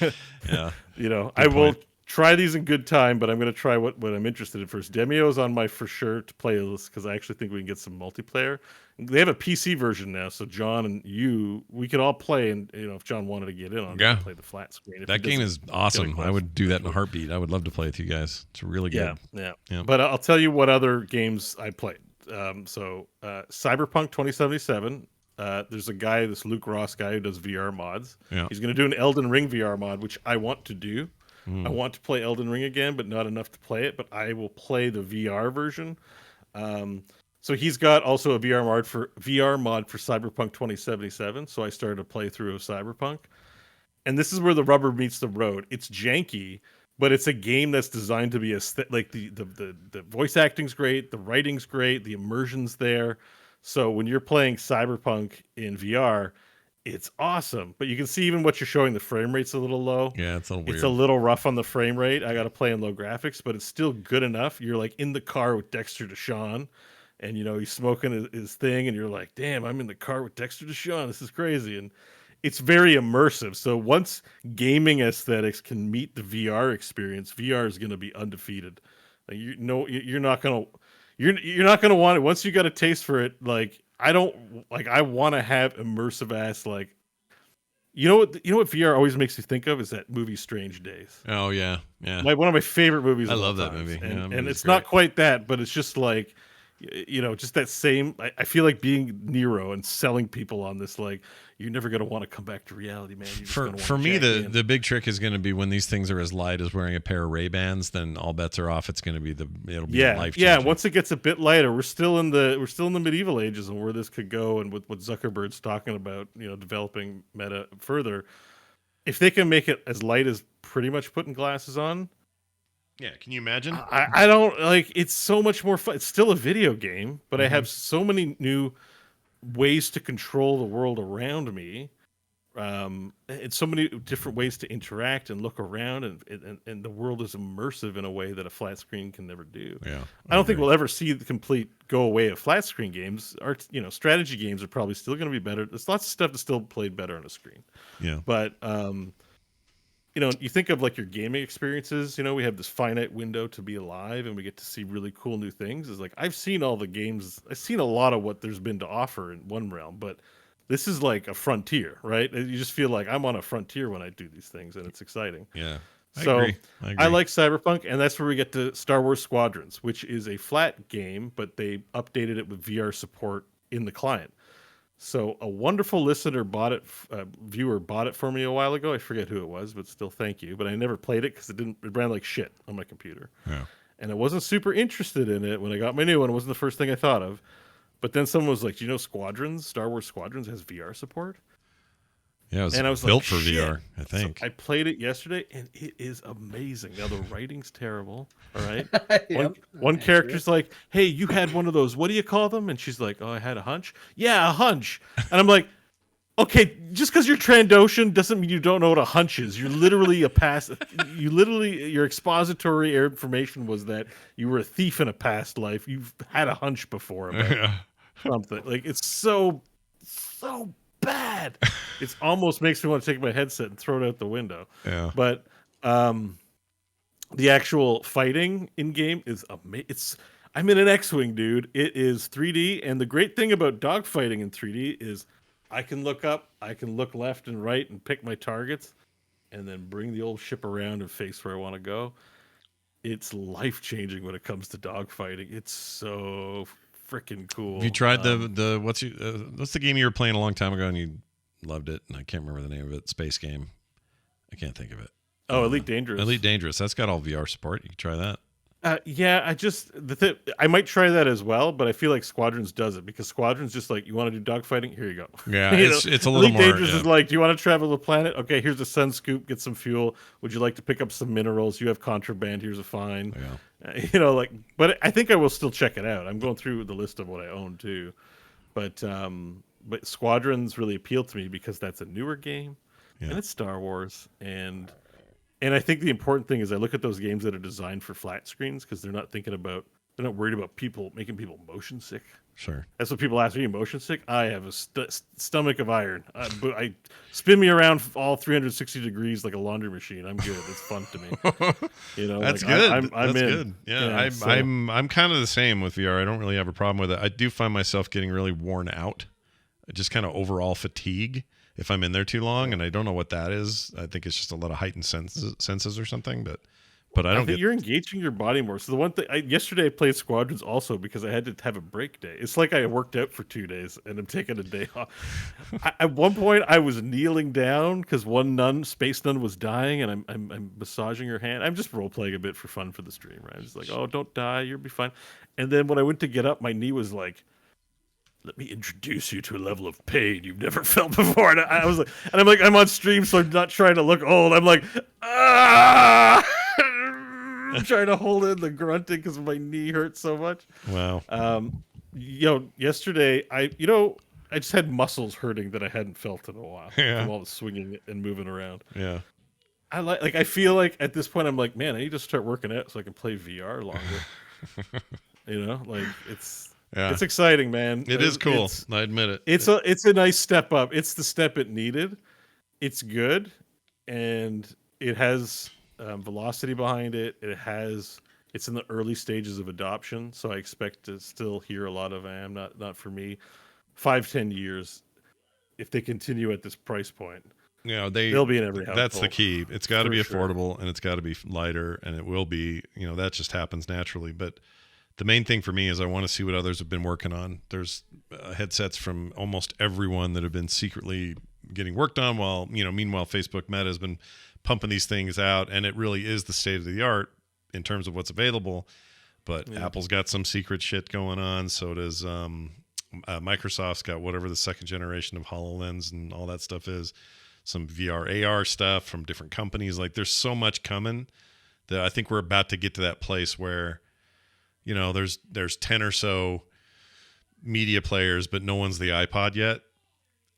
[SPEAKER 3] guys?"
[SPEAKER 1] Yeah.
[SPEAKER 3] I will try these in good time, but I'm going to try what I'm interested in first. Demio is on my for sure to play list because I actually think we can get some multiplayer. They have a PC version now, so John and we could all play, and if John wanted to get in on it, play the flat screen.
[SPEAKER 1] That game is awesome. I would do that in a heartbeat. I would love to play with you guys. It's really good.
[SPEAKER 3] Yeah. But I'll tell you what other games I played. So Cyberpunk 2077. There's a guy, this Luke Ross guy, who does VR mods.
[SPEAKER 1] Yeah.
[SPEAKER 3] He's going to do an Elden Ring VR mod, which I want to do.
[SPEAKER 1] Mm.
[SPEAKER 3] I want to play Elden Ring again, but not enough to play it. But I will play the VR version. So he's got also a VR mod for Cyberpunk 2077. So I started a playthrough of Cyberpunk, and this is where the rubber meets the road. It's janky, but it's a game that's designed to be like the voice acting's great, the writing's great, the immersion's there. So when you're playing Cyberpunk in VR, it's awesome. But you can see even what you're showing, the frame rate's a little low.
[SPEAKER 1] Yeah, it's a little weird.
[SPEAKER 3] It's a little rough on the frame rate. I got to play in low graphics, but it's still good enough. You're like in the car with Dexter Deshawn, and he's smoking his thing, and you're like, damn, I'm in the car with Dexter Deshawn. This is crazy. And it's very immersive. So once gaming aesthetics can meet the VR experience, VR is going to be undefeated. Like, you're not going to want it. Once you got a taste for it, like I want to have immersive ass, like, you know what VR always makes me think of is that movie Strange Days.
[SPEAKER 1] Oh yeah.
[SPEAKER 3] One of my favorite movies.
[SPEAKER 1] I
[SPEAKER 3] of
[SPEAKER 1] love
[SPEAKER 3] all
[SPEAKER 1] that
[SPEAKER 3] times.
[SPEAKER 1] movie.
[SPEAKER 3] And it's not quite that, but it's just like, just that same. I feel like being Nero and selling people on this, like, you're never gonna want to come back to reality, man.
[SPEAKER 1] For me, the big trick is going to be when these things are as light as wearing a pair of Ray-Bans, then all bets are off. It's going to be life-changing.
[SPEAKER 3] Yeah. Once it gets a bit lighter, we're still in the medieval ages and where this could go, and with what Zuckerberg's talking about, developing Meta further. If they can make it as light as pretty much putting glasses on.
[SPEAKER 1] Yeah, can you imagine?
[SPEAKER 3] I don't like. It's so much more fun. It's still a video game, but I have so many new ways to control the world around me, and so many different ways to interact and look around, and the world is immersive in a way that a flat screen can never do.
[SPEAKER 1] Yeah,
[SPEAKER 3] I don't think we'll ever see the complete go away of flat screen games. Strategy games are probably still going to be better. There's lots of stuff that's still played better on a screen.
[SPEAKER 1] Yeah,
[SPEAKER 3] but you think of like your gaming experiences, we have this finite window to be alive and we get to see really cool new things. It's like, I've seen all the games. I've seen a lot of what there's been to offer in one realm, but this is like a frontier, right? You just feel like I'm on a frontier when I do these things, and it's exciting.
[SPEAKER 1] Yeah. I
[SPEAKER 3] agree.
[SPEAKER 1] agree.
[SPEAKER 3] I like Cyberpunk, and that's where we get to Star Wars Squadrons, which is a flat game, but they updated it with VR support in the client. So a wonderful listener viewer bought it for me a while ago. I forget who it was, but still thank you. But I never played it because it ran like shit on my computer.
[SPEAKER 1] Yeah.
[SPEAKER 3] And I wasn't super interested in it when I got my new one. It wasn't the first thing I thought of. But then someone was like, Star Wars Squadrons has VR support?
[SPEAKER 1] Yeah,
[SPEAKER 3] and I was
[SPEAKER 1] built
[SPEAKER 3] like,
[SPEAKER 1] for
[SPEAKER 3] shit.
[SPEAKER 1] VR, I think.
[SPEAKER 3] So I played it yesterday, and it is amazing. Now, the writing's terrible, all right? One character's like, hey, you had one of those, what do you call them? And she's like, oh, I had a hunch? Yeah, a hunch. And I'm like, okay, just because you're Trandoshan doesn't mean you don't know what a hunch is. You're literally your expository information was that you were a thief in a past life. You've had a hunch before about something. Like, it's so bad. It almost makes me want to take my headset and throw it out the window.
[SPEAKER 1] Yeah.
[SPEAKER 3] But the actual fighting in game is amazing. I'm in an X-wing, dude. It is 3D, and the great thing about dogfighting in 3D is I can look up, I can look left and right and pick my targets, and then bring the old ship around and face where I want to go. It's life-changing when it comes to dogfighting. It's so freaking cool.
[SPEAKER 1] Have you tried what's the game you were playing a long time ago and you loved it, and I can't remember the name of it, space game. I can't think of it.
[SPEAKER 3] Oh, Elite Dangerous.
[SPEAKER 1] Elite Dangerous. That's got all VR support. You can try that.
[SPEAKER 3] Yeah, I might try that as well, but I feel like Squadrons does it because Squadrons just like, you want to do dogfighting? Here you go.
[SPEAKER 1] Yeah, it's a little more.
[SPEAKER 3] Elite Dangerous is like, do you want to travel the planet? Okay, here's a sun scoop, get some fuel. Would you like to pick up some minerals? You have contraband. Here's a fine.
[SPEAKER 1] Yeah.
[SPEAKER 3] But I think I will still check it out. I'm going through the list of what I own too, but Squadrons really appealed to me because that's a newer game, and it's Star Wars, and I think the important thing is I look at those games that are designed for flat screens because they're not worried about making people motion sick.
[SPEAKER 1] Sure.
[SPEAKER 3] That's what people ask me. Motion sick? I have a stomach of iron. I spin me around all 360 degrees like a laundry machine. I'm good. It's fun to me.
[SPEAKER 1] That's good. I'm
[SPEAKER 3] in.
[SPEAKER 1] Good. Yeah, I'm kind of the same with VR. I don't really have a problem with it. I do find myself getting really worn out. Just kind of overall fatigue if I'm in there too long, and I don't know what that is. I think it's just a lot of heightened senses or something. But But I
[SPEAKER 3] I
[SPEAKER 1] don't
[SPEAKER 3] think
[SPEAKER 1] get.
[SPEAKER 3] you're engaging your body more. So the one thing, yesterday I played Squadrons also because I had to have a break day. It's like I worked out for 2 days and I'm taking a day off. At one point I was kneeling down because one space nun was dying, and I'm massaging her hand. I'm just role playing a bit for fun for the stream, right? I'm just like, oh, don't die, you'll be fine. And then when I went to get up, my knee was like, let me introduce you to a level of pain you've never felt before. And I was like, and I'm like, I'm on stream, so I'm not trying to look old. I'm like, ah. I'm trying to hold in the grunting because my knee hurts so much.
[SPEAKER 1] Wow.
[SPEAKER 3] Yesterday I just had muscles hurting that I hadn't felt in a while from all the swinging and moving around.
[SPEAKER 1] Yeah.
[SPEAKER 3] I feel like at this point I'm like, man, I need to start working out so I can play VR longer. It's exciting, man.
[SPEAKER 1] It is cool. I admit it.
[SPEAKER 3] It's a nice step up. It's the step it needed. It's good, and it has velocity behind it. It's in the early stages of adoption, so I expect to still hear a lot of not for me. 5-10 years, if they continue at this price point, they'll be in every household.
[SPEAKER 1] That's the key. It's got to be affordable,
[SPEAKER 3] sure.
[SPEAKER 1] And it's got to be lighter, and it will be. That just happens naturally. But the main thing for me is I want to see what others have been working on. There's headsets from almost everyone that have been secretly getting worked on, while meanwhile Facebook Meta has been pumping these things out, and it really is the state of the art in terms of what's available. But Apple's got some secret shit going on. So does Microsoft's got whatever the second generation of HoloLens and all that stuff is. Some VR, AR stuff from different companies. Like, there's so much coming that I think we're about to get to that place where, there's 10 or so media players, but no one's the iPod yet.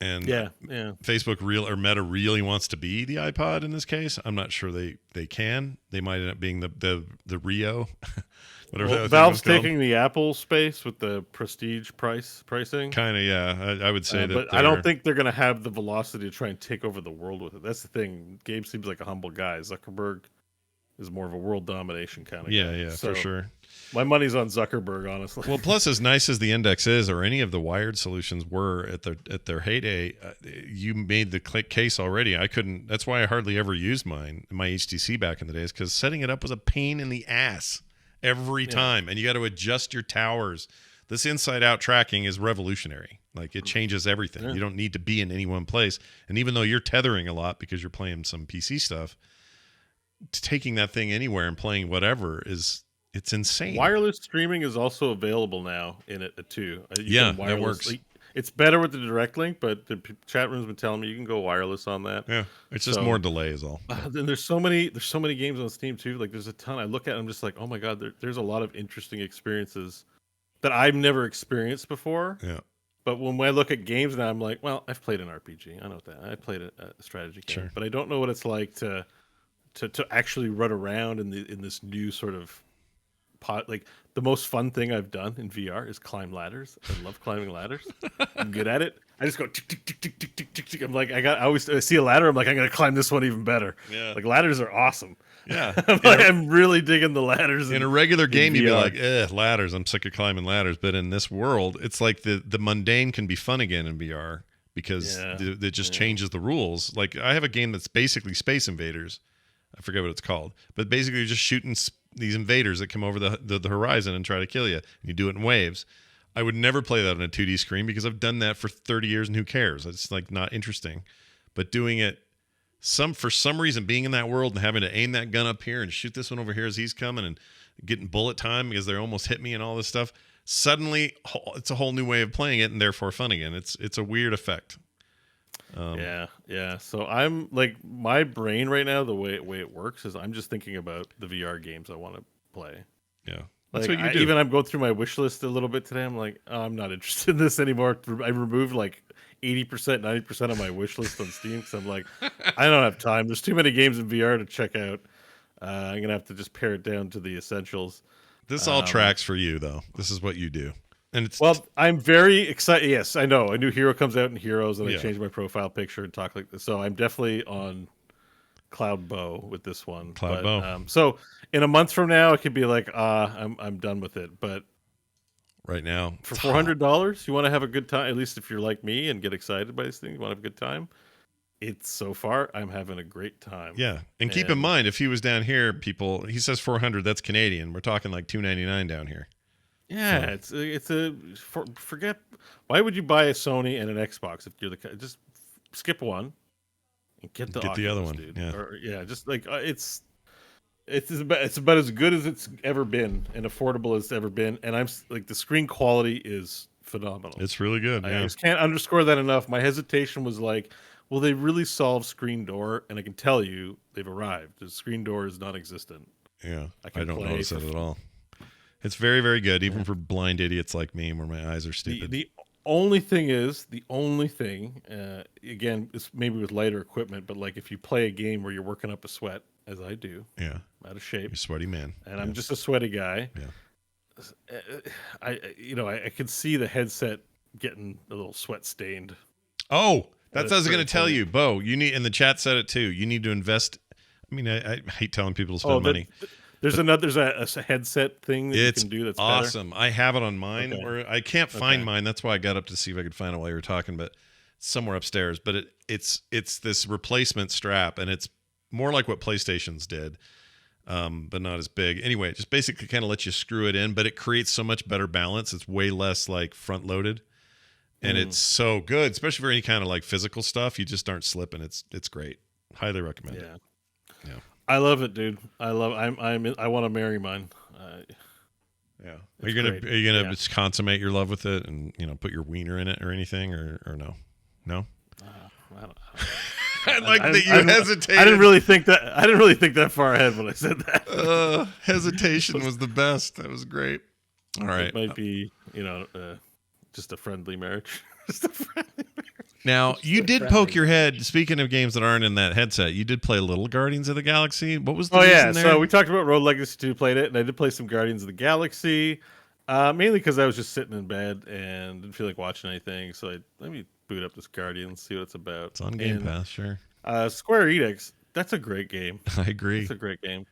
[SPEAKER 1] And Facebook Meta really wants to be the iPod in this case. I'm not sure they can. They might end up being the Rio. Whatever
[SPEAKER 3] Valve's taking the Apple space with the prestige pricing.
[SPEAKER 1] Kind of, yeah. I would say that.
[SPEAKER 3] But I don't think they're going to have the velocity to try and take over the world with it. That's the thing. Gabe seems like a humble guy. Zuckerberg is more of a world domination kind of guy.
[SPEAKER 1] Yeah, so for sure.
[SPEAKER 3] My money's on Zuckerberg, honestly.
[SPEAKER 1] Well, plus, as nice as the Index is, or any of the wired solutions were at their heyday, you made the case already. I couldn't. That's why I hardly ever used my HTC back in the days, because setting it up was a pain in the ass every time, and you got to adjust your towers. This inside-out tracking is revolutionary. Like, it changes everything. Yeah. You don't need to be in any one place, and even though you're tethering a lot because you're playing some PC stuff, taking that thing anywhere and playing whatever it's insane.
[SPEAKER 3] Wireless streaming is also available now in it too.
[SPEAKER 1] That works.
[SPEAKER 3] It's better with the direct link, but the chat room's been telling me you can go wireless on that.
[SPEAKER 1] Yeah, it's just more delay is all.
[SPEAKER 3] Then there's so many games on Steam too. Like, there's a ton. I look at it, I'm just like, oh my god, there's a lot of interesting experiences that I've never experienced before.
[SPEAKER 1] Yeah.
[SPEAKER 3] But when I look at games now, I'm like, well, I've played an RPG. I know that. I played a strategy game, but I don't know what it's like to actually run around in this new sort of like, the most fun thing I've done in VR is climb ladders. I love climbing ladders. I'm good at it. I just go tick, tick, tick, tick, tick, tick, tick, tick. I'm like, I always see a ladder. I'm like, I'm gonna climb this one even better.
[SPEAKER 1] Yeah.
[SPEAKER 3] Like, ladders are awesome.
[SPEAKER 1] Yeah.
[SPEAKER 3] I'm really digging the ladders.
[SPEAKER 1] In a regular game, you'd be like, ladders. I'm sick of climbing ladders. But in this world, it's like the mundane can be fun again in VR, because it just changes the rules. Like, I have a game that's basically Space Invaders. I forget what it's called, but basically you're just shooting these invaders that come over the horizon and try to kill you. And you do it in waves. I would never play that on a 2D screen because I've done that for 30 years, and who cares? It's like not interesting. But doing it for some reason, being in that world and having to aim that gun up here and shoot this one over here as he's coming and getting bullet time because they almost hit me and all this stuff, suddenly it's a whole new way of playing it, and therefore fun again. It's a weird effect.
[SPEAKER 3] So I'm like, my brain right now, the way it works is I'm just thinking about the VR games I want to play.
[SPEAKER 1] Yeah,
[SPEAKER 3] that's what you do. Even I'm going through my wish list a little bit today. I'm like, oh, I'm not interested in this anymore. I removed like 80%, 90% of my wish list on Steam because I'm like, I don't have time. There's too many games in VR to check out. I'm gonna have to just pare it down to the essentials.
[SPEAKER 1] This all tracks for you, though. This is what you do. And
[SPEAKER 3] I'm very excited. Yes, I know. A new hero comes out in Heroes, and I change my profile picture and talk like this. So I'm definitely on Cloud Beau with this one.
[SPEAKER 1] Beau.
[SPEAKER 3] So in a month from now, it could be like, I'm done with it. But
[SPEAKER 1] right now,
[SPEAKER 3] for $400, you want to have a good time. At least if you're like me and get excited by this thing, you want to have a good time. it's so far I'm having a great time.
[SPEAKER 1] Yeah, and keep in mind, if he was down here, he says 400. That's Canadian. We're talking like $299 down here.
[SPEAKER 3] Yeah, forget. Why would you buy a Sony and an Xbox if you're just skip one and get the
[SPEAKER 1] other one?
[SPEAKER 3] dude.
[SPEAKER 1] Yeah,
[SPEAKER 3] just like it's about as good as it's ever been and affordable as it's ever been. And I'm like, the screen quality is phenomenal.
[SPEAKER 1] It's really good.
[SPEAKER 3] I just can't underscore that enough. My hesitation was like, will they really solve screen door? And I can tell you, they've arrived. The screen door is non-existent.
[SPEAKER 1] Yeah, I don't notice it at all. It's very, very good, even for blind idiots like me, where my eyes are stupid.
[SPEAKER 3] The only thing, again, it's maybe with lighter equipment, but like if you play a game where you're working up a sweat, as I do,
[SPEAKER 1] yeah,
[SPEAKER 3] I'm out of shape,
[SPEAKER 1] you're a sweaty man,
[SPEAKER 3] and I'm just a sweaty guy.
[SPEAKER 1] Yeah,
[SPEAKER 3] I could see the headset getting a little sweat stained.
[SPEAKER 1] Oh, that's what I was going to tell you, Beau. You need, and the chat said it too. You need to invest. I mean, I hate telling people to spend money.
[SPEAKER 3] There's a headset thing that you can do that's
[SPEAKER 1] awesome.
[SPEAKER 3] Better.
[SPEAKER 1] I have it on mine, or I can't find mine. That's why I got up to see if I could find it while you were talking, but it's somewhere upstairs. But it's this replacement strap, and it's more like what PlayStation's did, but not as big. Anyway, it just basically kind of lets you screw it in, but it creates so much better balance. It's way less like front loaded, and it's so good, especially for any kind of like physical stuff. You just aren't slipping. It's great. Highly recommend it. Yeah.
[SPEAKER 3] I love it, dude. I want to marry mine.
[SPEAKER 1] Yeah. Are you gonna consummate your love with it and put your wiener in it or anything or no? No.
[SPEAKER 3] I don't
[SPEAKER 1] I like that you hesitated.
[SPEAKER 3] I didn't really think that far ahead when I said that.
[SPEAKER 1] Hesitation was the best. That was great. All right.
[SPEAKER 3] It might be just a friendly marriage. Just a friendly marriage.
[SPEAKER 1] Now, you did poke your head, speaking of games that aren't in that headset, you did play Little Guardians of the Galaxy. What was the reason there?
[SPEAKER 3] So we talked about Road Legacy 2, played it, and I did play some Guardians of the Galaxy, mainly because I was just sitting in bed and didn't feel like watching anything, so let me boot up this Guardians, see what it's about.
[SPEAKER 1] It's on Game Pass, sure.
[SPEAKER 3] Square-Enix, that's a great game.
[SPEAKER 1] I agree.
[SPEAKER 3] It's a great game.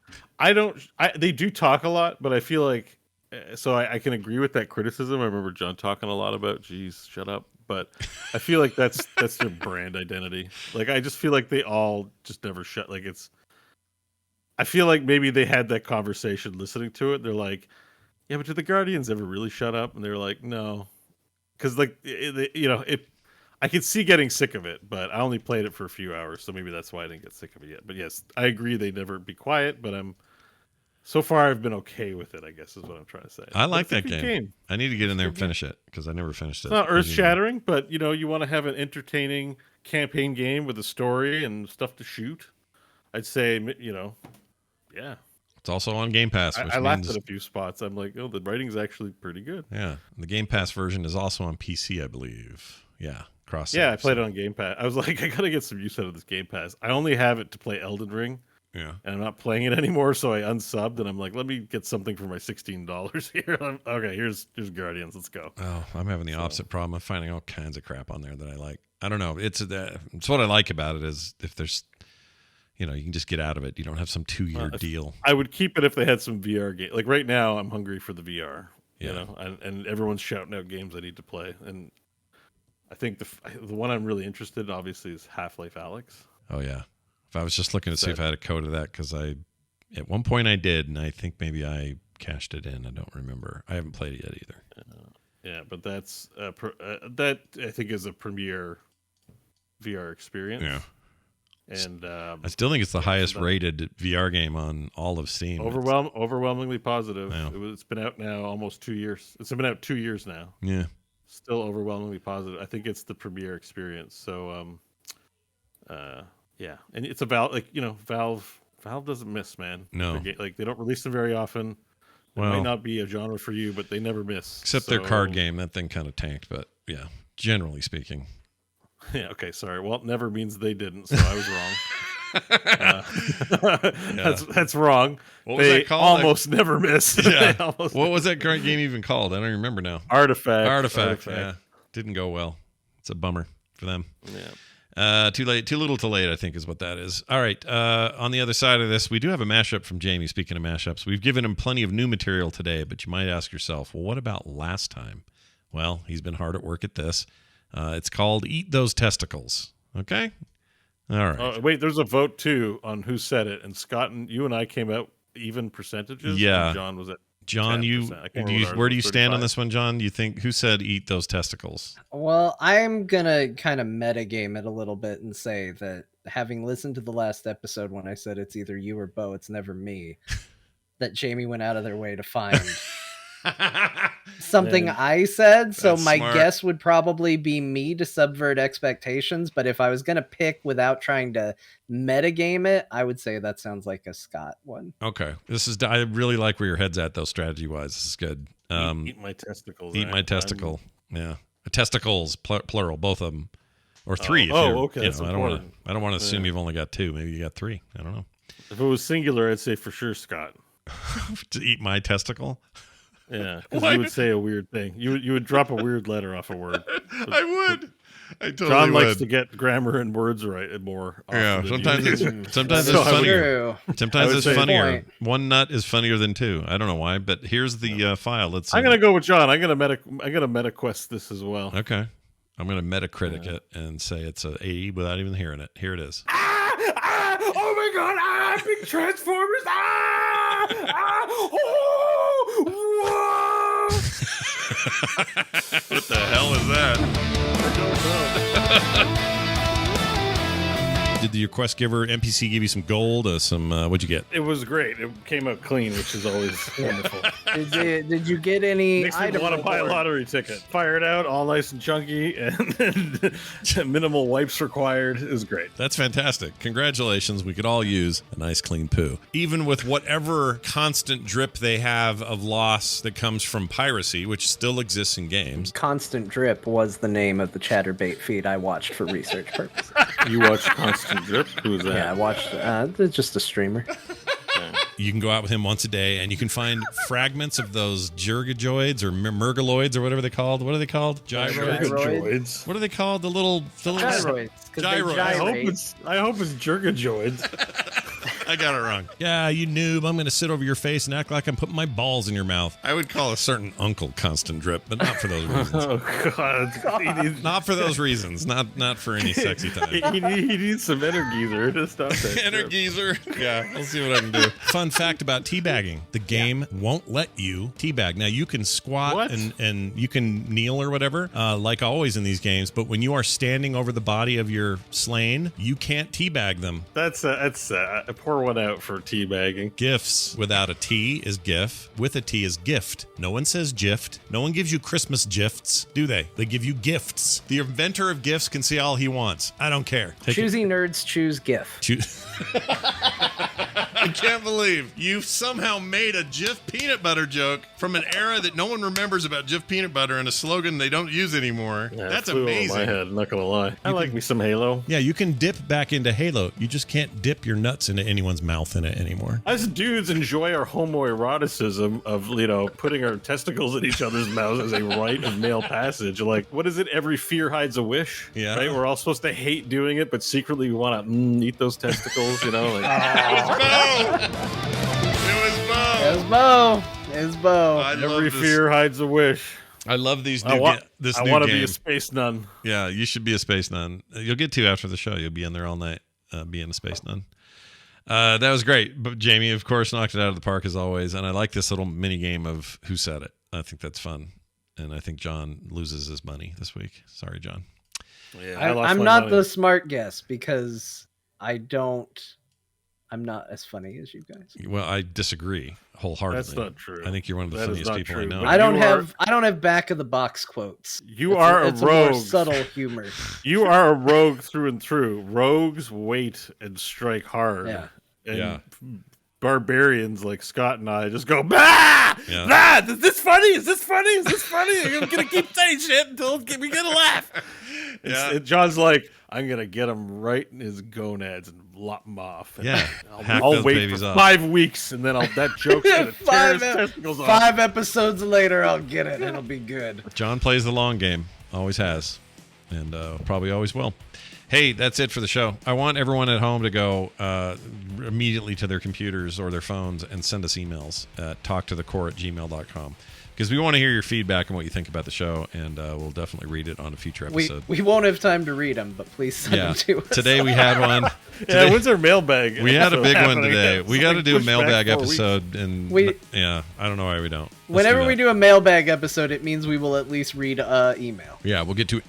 [SPEAKER 3] They do talk a lot, but I feel like, so I can agree with that criticism. I remember John talking a lot about, geez, shut up. But I feel like that's their brand identity. Like, I just feel like they all just never shut. Like, I feel like maybe they had that conversation listening to it. They're like, yeah, but did the Guardians ever really shut up? And they're like, no. Because, like, I could see getting sick of it, but I only played it for a few hours. So maybe that's why I didn't get sick of it yet. But yes, I agree they never be quiet, but so far, I've been okay with it, I guess, is what I'm trying to say.
[SPEAKER 1] I like that game. I need to get in there and finish it, because I never finished it.
[SPEAKER 3] It's not earth-shattering, but, you want to have an entertaining campaign game with a story and stuff to shoot. I'd say, yeah.
[SPEAKER 1] It's also on Game Pass.
[SPEAKER 3] I laughed at a few spots. I'm like, the writing's actually pretty good.
[SPEAKER 1] Yeah. The Game Pass version is also on PC, I believe. Yeah.
[SPEAKER 3] Yeah, I played it on Game Pass. I was like, I got to get some use out of this Game Pass. I only have it to play Elden Ring.
[SPEAKER 1] Yeah,
[SPEAKER 3] and I'm not playing it anymore, so I unsubbed, and I'm like, let me get something for my $16 here. Okay, here's Guardians. Let's go.
[SPEAKER 1] Oh, I'm having the opposite problem. I'm finding all kinds of crap on there that I like. I don't know. It's what I like about it is if there's, you can just get out of it. You don't have some 2-year deal.
[SPEAKER 3] I would keep it if they had some VR game. Like right now, I'm hungry for the VR. And everyone's shouting out games I need to play. And I think the one I'm really interested in, obviously, is Half-Life Alyx.
[SPEAKER 1] Oh yeah. I was just looking to see if I had a code of that, because at one point I did, and I think maybe I cashed it in. I don't remember. I haven't played it yet either.
[SPEAKER 3] Yeah, but that's that I think is a premier VR experience.
[SPEAKER 1] Yeah,
[SPEAKER 3] and
[SPEAKER 1] I still think it's the highest rated VR game on all of Steam.
[SPEAKER 3] Overwhelmingly positive.
[SPEAKER 1] Yeah.
[SPEAKER 3] It's been out now almost 2 years. It's been out 2 years now.
[SPEAKER 1] Yeah,
[SPEAKER 3] still overwhelmingly positive. I think it's the premier experience. So yeah, and it's about Valve doesn't miss, man.
[SPEAKER 1] No,
[SPEAKER 3] they don't release them very often. It might not be a genre for you, but they never miss.
[SPEAKER 1] Except their card game, that thing kind of tanked. But yeah, generally speaking.
[SPEAKER 3] Yeah. Okay. Sorry. Well, never means they didn't, so I was wrong. That's wrong.
[SPEAKER 1] What was that called?
[SPEAKER 3] Almost never miss.
[SPEAKER 1] Yeah. What was that current game even called? I don't remember now.
[SPEAKER 3] Artifact.
[SPEAKER 1] Yeah. Didn't go well. It's a bummer for them.
[SPEAKER 3] Yeah.
[SPEAKER 1] Too little too late, I think, is what that is. All right. On the other side of this, we do have a mashup from Jamie. Speaking of mashups, we've given him plenty of new material today, but you might ask yourself, well, what about last time? Well, he's been hard at work at this. It's called Eat Those Testicles. Okay? All right.
[SPEAKER 3] Wait, there's a vote too on who said it, and Scott and you and I came out even percentages.
[SPEAKER 1] Yeah.
[SPEAKER 3] And John was at
[SPEAKER 1] John,
[SPEAKER 3] 10%. I can't remember what
[SPEAKER 1] where do you
[SPEAKER 3] ours was,
[SPEAKER 1] stand on
[SPEAKER 3] 35.
[SPEAKER 1] this one, John? You think who said eat those testicles?
[SPEAKER 4] Well, I'm gonna kind of metagame it a little bit and say that having listened to the last episode when I said it's either you or Beau, it's never me, that Jamie went out of their way to find something
[SPEAKER 3] Man,
[SPEAKER 4] I said. So
[SPEAKER 1] that's
[SPEAKER 4] my
[SPEAKER 1] smart.
[SPEAKER 4] guess would probably be me to subvert expectations. But if I was gonna pick without trying to metagame it, I would say that sounds like a Scott one.
[SPEAKER 1] Okay, I really like where your head's at though, strategy wise. This is good.
[SPEAKER 3] Eat my testicles.
[SPEAKER 1] Eat
[SPEAKER 3] right?
[SPEAKER 1] my testicle. Yeah, testicles, plural, both of them, or three.
[SPEAKER 3] Okay. That's
[SPEAKER 1] I don't want to.
[SPEAKER 3] important.
[SPEAKER 1] I don't want to assume
[SPEAKER 3] Yeah.
[SPEAKER 1] you've only got two. Maybe you got three. I don't know.
[SPEAKER 3] If it was singular, I'd say for sure Scott.
[SPEAKER 1] To eat my testicle.
[SPEAKER 3] Yeah, because
[SPEAKER 1] Why
[SPEAKER 3] you
[SPEAKER 1] would-
[SPEAKER 3] would say a weird thing. You would drop a weird letter off a word.
[SPEAKER 1] I would. I totally
[SPEAKER 3] John
[SPEAKER 1] would.
[SPEAKER 3] likes to get grammar and words right more. Often
[SPEAKER 1] Yeah,
[SPEAKER 3] than
[SPEAKER 1] sometimes
[SPEAKER 3] you
[SPEAKER 1] it's
[SPEAKER 3] do.
[SPEAKER 1] sometimes
[SPEAKER 3] So
[SPEAKER 1] it's
[SPEAKER 3] I would-
[SPEAKER 1] funnier.
[SPEAKER 4] True.
[SPEAKER 1] Sometimes
[SPEAKER 3] would
[SPEAKER 1] it's
[SPEAKER 3] say-
[SPEAKER 1] funnier.
[SPEAKER 4] Point.
[SPEAKER 1] One nut is funnier than two. I don't know why, but here's the file. Let's see.
[SPEAKER 3] I'm gonna go with John. I'm gonna meta quest this as well.
[SPEAKER 1] Okay. I'm going to Metacritic it and say it's a 80 without even hearing it. Here it is.
[SPEAKER 3] Oh my god! Big Transformers!
[SPEAKER 1] What the hell is that? Did your quest giver NPC give you some gold? What'd you get?
[SPEAKER 3] It was great. It came out clean, which is always wonderful.
[SPEAKER 4] Did you get any
[SPEAKER 3] Makes me
[SPEAKER 4] item
[SPEAKER 3] want to buy a
[SPEAKER 4] reward?
[SPEAKER 3] lottery ticket. Fire it out, all nice and chunky, and minimal wipes required. It was great.
[SPEAKER 1] That's fantastic. Congratulations. We could all use a nice clean poo. Even with whatever constant drip they have of loss that comes from piracy, which still exists in games.
[SPEAKER 4] Constant Drip was the name of the Chatterbait feed I watched for research purposes.
[SPEAKER 3] You watched Constant Drip? Who's that?
[SPEAKER 4] Yeah, I watched. Just a streamer.
[SPEAKER 1] You can go out with him once a day, and you can find fragments of those Jurgajoids or Murgaloids or whatever they're called. What are they called? Gyroids?
[SPEAKER 4] Gyroids.
[SPEAKER 1] What are they called? The little
[SPEAKER 4] Gyroids. 'Cause they
[SPEAKER 1] Gyroids.
[SPEAKER 4] gyrate.
[SPEAKER 3] I hope it's Jurgajoids.
[SPEAKER 1] I got it wrong. Yeah, you noob. I'm going to sit over your face and act like I'm putting my balls in your mouth. I would call a certain uncle Constant Drip, but not for those reasons.
[SPEAKER 3] Oh god. He needs,
[SPEAKER 1] Not for those reasons. Not for any sexy time.
[SPEAKER 3] he needs some Energizer to stop that. drip.
[SPEAKER 1] Energizer. Yeah, I'll see what I can do. Fun fact about teabagging. The game won't let you teabag. Now, you can squat
[SPEAKER 3] What?
[SPEAKER 1] and you can kneel or whatever, like always in these games, but when you are standing over the body of your slain, you can't teabag them.
[SPEAKER 3] That's pour one out for teabagging.
[SPEAKER 1] Gifts without a T is GIF. With a T is gift. No one says gift. No one gives you Christmas gifts, do they? They give you gifts. The inventor of gifts can see all he wants. I don't care. Take it.
[SPEAKER 4] Choosy nerds choose GIF.
[SPEAKER 1] I can't believe you somehow made a Jif peanut butter joke from an era that no one remembers about Jif peanut butter and a slogan they don't use anymore.
[SPEAKER 3] Yeah,
[SPEAKER 1] That's
[SPEAKER 3] it flew over
[SPEAKER 1] amazing.
[SPEAKER 3] my head, not gonna lie. I like me some Halo.
[SPEAKER 1] Yeah, you can dip back into Halo. You just can't dip your nuts into anyone's mouth in it anymore.
[SPEAKER 3] Us dudes enjoy our homoeroticism of, putting our testicles in each other's mouths as a rite of male passage. Like, what is it? Every fear hides a wish.
[SPEAKER 1] Yeah.
[SPEAKER 3] Right? We're all supposed to hate doing it, but secretly we want to eat those testicles, Like,
[SPEAKER 4] It was Beau. It was Beau.
[SPEAKER 3] every fear hides a wish.
[SPEAKER 1] I love these
[SPEAKER 3] I
[SPEAKER 1] new
[SPEAKER 3] want
[SPEAKER 1] this
[SPEAKER 3] to
[SPEAKER 1] new
[SPEAKER 3] be
[SPEAKER 1] game.
[SPEAKER 3] a space nun.
[SPEAKER 1] Yeah, you should be a space nun. You'll get to after the show. You'll be in there all night being a space nun. That was great. But Jamie, of course, knocked it out of the park as always. And I like this little mini game of who said it. I think that's fun. And I think John loses his money this week. Sorry, John.
[SPEAKER 3] Yeah,
[SPEAKER 4] I'm not the smart guess because I'm not as funny as you guys.
[SPEAKER 1] Well, I disagree wholeheartedly.
[SPEAKER 3] That's not true.
[SPEAKER 1] I think you're one of the
[SPEAKER 3] That is
[SPEAKER 1] funniest
[SPEAKER 3] not
[SPEAKER 1] people
[SPEAKER 3] true,
[SPEAKER 1] I know.
[SPEAKER 3] but
[SPEAKER 4] I don't
[SPEAKER 3] you
[SPEAKER 4] have back of the box quotes.
[SPEAKER 3] You are a
[SPEAKER 4] it's a more
[SPEAKER 3] rogue.
[SPEAKER 4] subtle humor.
[SPEAKER 3] You are a rogue through and through. Rogues wait and strike hard.
[SPEAKER 4] Yeah.
[SPEAKER 3] And
[SPEAKER 1] Yeah.
[SPEAKER 3] barbarians like Scott and I just go, bah!
[SPEAKER 1] Yeah.
[SPEAKER 3] Bah! Is this funny? Is this funny? Is this funny? I'm going to keep saying shit until we get a laugh.
[SPEAKER 1] Yeah.
[SPEAKER 3] John's like, I'm going to get him right in his gonads and lop him off. And
[SPEAKER 1] Yeah. Hack
[SPEAKER 3] I'll
[SPEAKER 1] those
[SPEAKER 3] wait
[SPEAKER 1] babies
[SPEAKER 3] for
[SPEAKER 1] off.
[SPEAKER 3] 5 weeks, and then that joke's going to tear his
[SPEAKER 4] Five,
[SPEAKER 3] testicles off.
[SPEAKER 4] 5 episodes later, I'll get it. It'll be good.
[SPEAKER 1] John plays the long game. Always has. and probably always will. Hey, that's it for the show. I want everyone at home to go immediately to their computers or their phones and send us emails at talktothecore@gmail.com. Because we want to hear your feedback and what you think about the show, and we'll definitely read it on a future episode.
[SPEAKER 4] We won't have time to read them, but please send them to us.
[SPEAKER 1] Today we had one.
[SPEAKER 3] Yeah, when's our mailbag?
[SPEAKER 1] We had a big one
[SPEAKER 3] happening?
[SPEAKER 1] today. We got to do a
[SPEAKER 3] Pushed back
[SPEAKER 1] mailbag
[SPEAKER 3] 4 weeks.
[SPEAKER 1] episode, and I don't know why we don't.
[SPEAKER 4] Whenever we do a mailbag episode, it means we will at least read email.
[SPEAKER 1] Yeah, we'll get to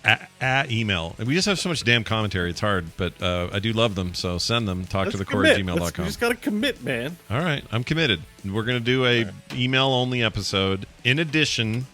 [SPEAKER 1] email. And we just have so much damn commentary. It's hard, but I do love them, so send them. talktothecore@gmail.com.
[SPEAKER 3] You just got to commit, man.
[SPEAKER 1] All right, I'm committed. We're going to do a email-only episode in addition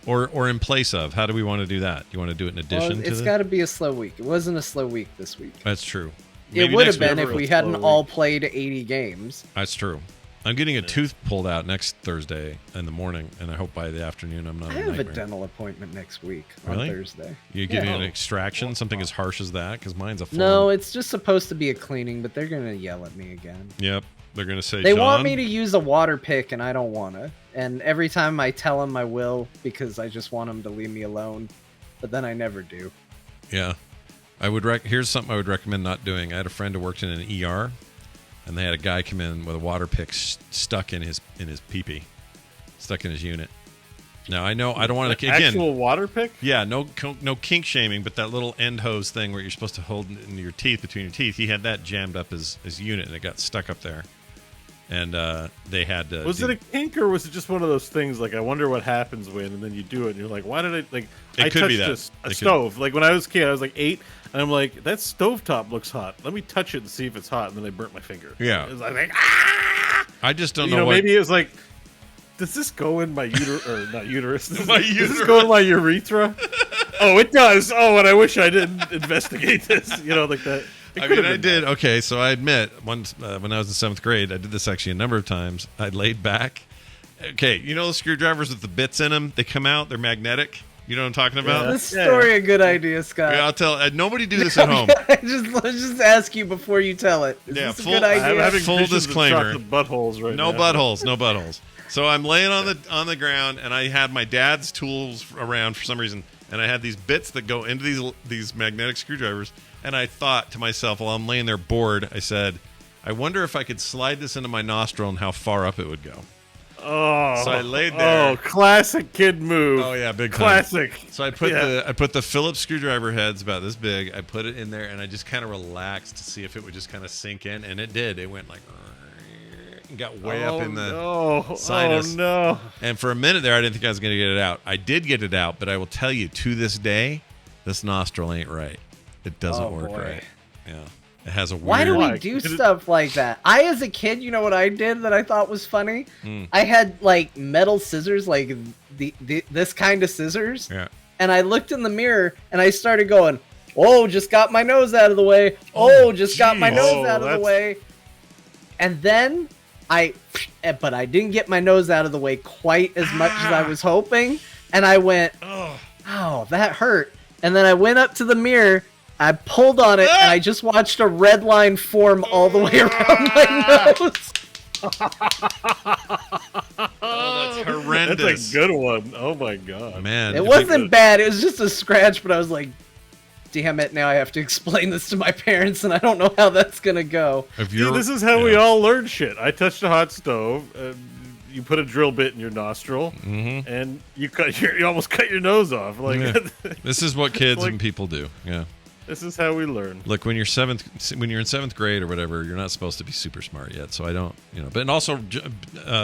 [SPEAKER 1] or in place of. How do we want to do that? You want to do it in addition to
[SPEAKER 4] it's got to be a slow week. It wasn't a slow week this week.
[SPEAKER 1] That's true.
[SPEAKER 4] It
[SPEAKER 1] Maybe
[SPEAKER 4] would
[SPEAKER 1] next
[SPEAKER 4] have been
[SPEAKER 1] week.
[SPEAKER 4] if we hadn't all played 80 games.
[SPEAKER 1] That's true. I'm getting a tooth pulled out next Thursday in the morning, and I hope by the afternoon I'm not
[SPEAKER 4] I
[SPEAKER 1] a
[SPEAKER 4] have a
[SPEAKER 1] nightmare.
[SPEAKER 4] dental appointment next week
[SPEAKER 1] Really?
[SPEAKER 4] on Thursday.
[SPEAKER 1] You getting an extraction, something as harsh as that? Because mine's a full.
[SPEAKER 4] No, it's just supposed to be a cleaning, but they're going to yell at me again.
[SPEAKER 1] Yep. They're going to say,
[SPEAKER 4] They
[SPEAKER 1] John,
[SPEAKER 4] want me to use a water pick, and I don't want to. And every time I tell them I will, because I just want them to leave me alone. But then I never do.
[SPEAKER 1] Yeah. Here's something I would recommend not doing. I had a friend who worked in an ER, and they had a guy come in with a water pick stuck in his pee-pee, stuck in his unit. Now, I know I don't want to... Again,
[SPEAKER 3] Actual water pick?
[SPEAKER 1] yeah, no kink shaming, but that little end hose thing where you're supposed to hold in your teeth, between your teeth, he had that jammed up his unit, and it got stuck up there. And they had to...
[SPEAKER 3] Was it a kink, or was it just one of those things, like, I wonder what happens when, and then you do it, and you're like, why did I... Like,
[SPEAKER 1] It
[SPEAKER 3] I
[SPEAKER 1] could be
[SPEAKER 3] touched
[SPEAKER 1] that.
[SPEAKER 3] a stove. Like, when I was a kid, I was like 8, and I'm like, that stovetop looks hot. Let me touch it and see if it's hot, and then I burnt my finger.
[SPEAKER 1] Yeah.
[SPEAKER 3] I was like, ah!
[SPEAKER 1] I just don't
[SPEAKER 3] You
[SPEAKER 1] know
[SPEAKER 3] know,
[SPEAKER 1] what...
[SPEAKER 3] maybe it was like, does this go in my uterus, or not uterus? Does
[SPEAKER 1] My
[SPEAKER 3] this go in my urethra? Oh, it does. Oh, and I wish I didn't investigate this. You know, like that.
[SPEAKER 1] I mean, I did. Okay, so I admit, once when I was in 7th grade, I did this actually a number of times. I laid back. Okay, you know the screwdrivers with the bits in them? They come out. They're magnetic. You know what I'm talking about?
[SPEAKER 3] Yeah.
[SPEAKER 4] Is this story a good idea, Scott?
[SPEAKER 1] Yeah, I'll tell. Nobody do this at home.
[SPEAKER 4] Let's just ask you before you tell it. Is
[SPEAKER 1] Yeah,
[SPEAKER 4] this a
[SPEAKER 1] full-
[SPEAKER 4] good
[SPEAKER 1] I'm
[SPEAKER 4] idea?
[SPEAKER 3] having
[SPEAKER 1] Full
[SPEAKER 3] visions of
[SPEAKER 1] disclaimer.
[SPEAKER 3] chocolate buttholes right
[SPEAKER 1] No
[SPEAKER 3] now.
[SPEAKER 1] buttholes. No buttholes. So I'm laying on the ground, and I had my dad's tools around for some reason, and I had these bits that go into these magnetic screwdrivers. And I thought to myself, while I'm laying there bored, I said, I wonder if I could slide this into my nostril and how far up it would go.
[SPEAKER 3] Oh,
[SPEAKER 1] So I laid there.
[SPEAKER 3] Oh, classic kid move.
[SPEAKER 1] Oh yeah, big time.
[SPEAKER 3] Classic.
[SPEAKER 1] So I put the Phillips screwdriver heads about this big. I put it in there, and I just kind of relaxed to see if it would just kind of sink in, and it did. It went like, and got way up in the sinus.
[SPEAKER 3] Oh no!
[SPEAKER 1] And for a minute there, I didn't think I was going to get it out. I did get it out, but I will tell you, to this day, this nostril ain't right. It doesn't work
[SPEAKER 4] boy.
[SPEAKER 1] right. Yeah, it has a weird.
[SPEAKER 4] Why do we
[SPEAKER 3] Why?
[SPEAKER 4] do stuff like that? I, as a kid, you know what I did that I thought was funny? I had like metal scissors, like this kind of scissors,
[SPEAKER 1] Yeah.
[SPEAKER 4] and I looked in the mirror and I started going, "Oh, just got my nose out of the way. Oh, just got my
[SPEAKER 1] geez.
[SPEAKER 4] nose out of the
[SPEAKER 3] that's-
[SPEAKER 4] way." And then but I didn't get my nose out of the way quite as much as I was hoping, and I went, "Oh, that hurt." And then I went up to the mirror. I pulled on it, and I just watched a red line form all the way around my nose.
[SPEAKER 1] Oh, that's horrendous.
[SPEAKER 3] That's a good one. Oh my god.
[SPEAKER 1] Man,
[SPEAKER 4] It wasn't bad. It was just a scratch, but I was like, damn it, now I have to explain this to my parents, and I don't know how that's going to go.
[SPEAKER 1] If
[SPEAKER 3] See,
[SPEAKER 1] you're,
[SPEAKER 3] this is how we all learn shit. I touched a hot stove. You put a drill bit in your nostril, and you almost cut your nose off. Like
[SPEAKER 1] Yeah. This is what kids
[SPEAKER 3] like-
[SPEAKER 1] and people do. Yeah.
[SPEAKER 3] this is how we learn.
[SPEAKER 1] Look, when you're in 7th grade or whatever, you're not supposed to be super smart yet. So I don't, But and also,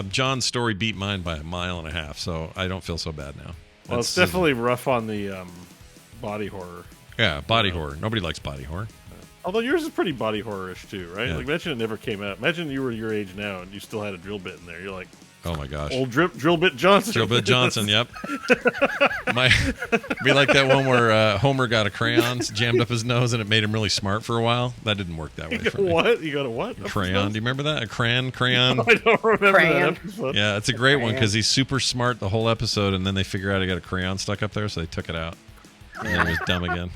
[SPEAKER 1] John's story beat mine by 1.5 miles, so I don't feel so bad now.
[SPEAKER 3] Well, it's definitely rough on the body horror.
[SPEAKER 1] yeah, body horror. Nobody likes body horror.
[SPEAKER 3] Although yours is pretty body horror-ish too, right?
[SPEAKER 1] Yeah.
[SPEAKER 3] Like, imagine it never came out. Imagine you were your age now and you still had a drill bit in there. You're like,
[SPEAKER 1] Oh my gosh.
[SPEAKER 3] old drill bit Johnson.
[SPEAKER 1] Drill Bit Johnson, yep. Be like that one where Homer got a crayon jammed up his nose and it made him really smart for a while. That didn't work that way for me.
[SPEAKER 3] What? You got a what?
[SPEAKER 1] Crayon. Do you remember that? A crayon?
[SPEAKER 3] I don't remember
[SPEAKER 4] Crayon.
[SPEAKER 3] that episode.
[SPEAKER 1] Yeah, it's a great one because he's super smart the whole episode, and then they figure out he got a crayon stuck up there, so they took it out. And then it was dumb again.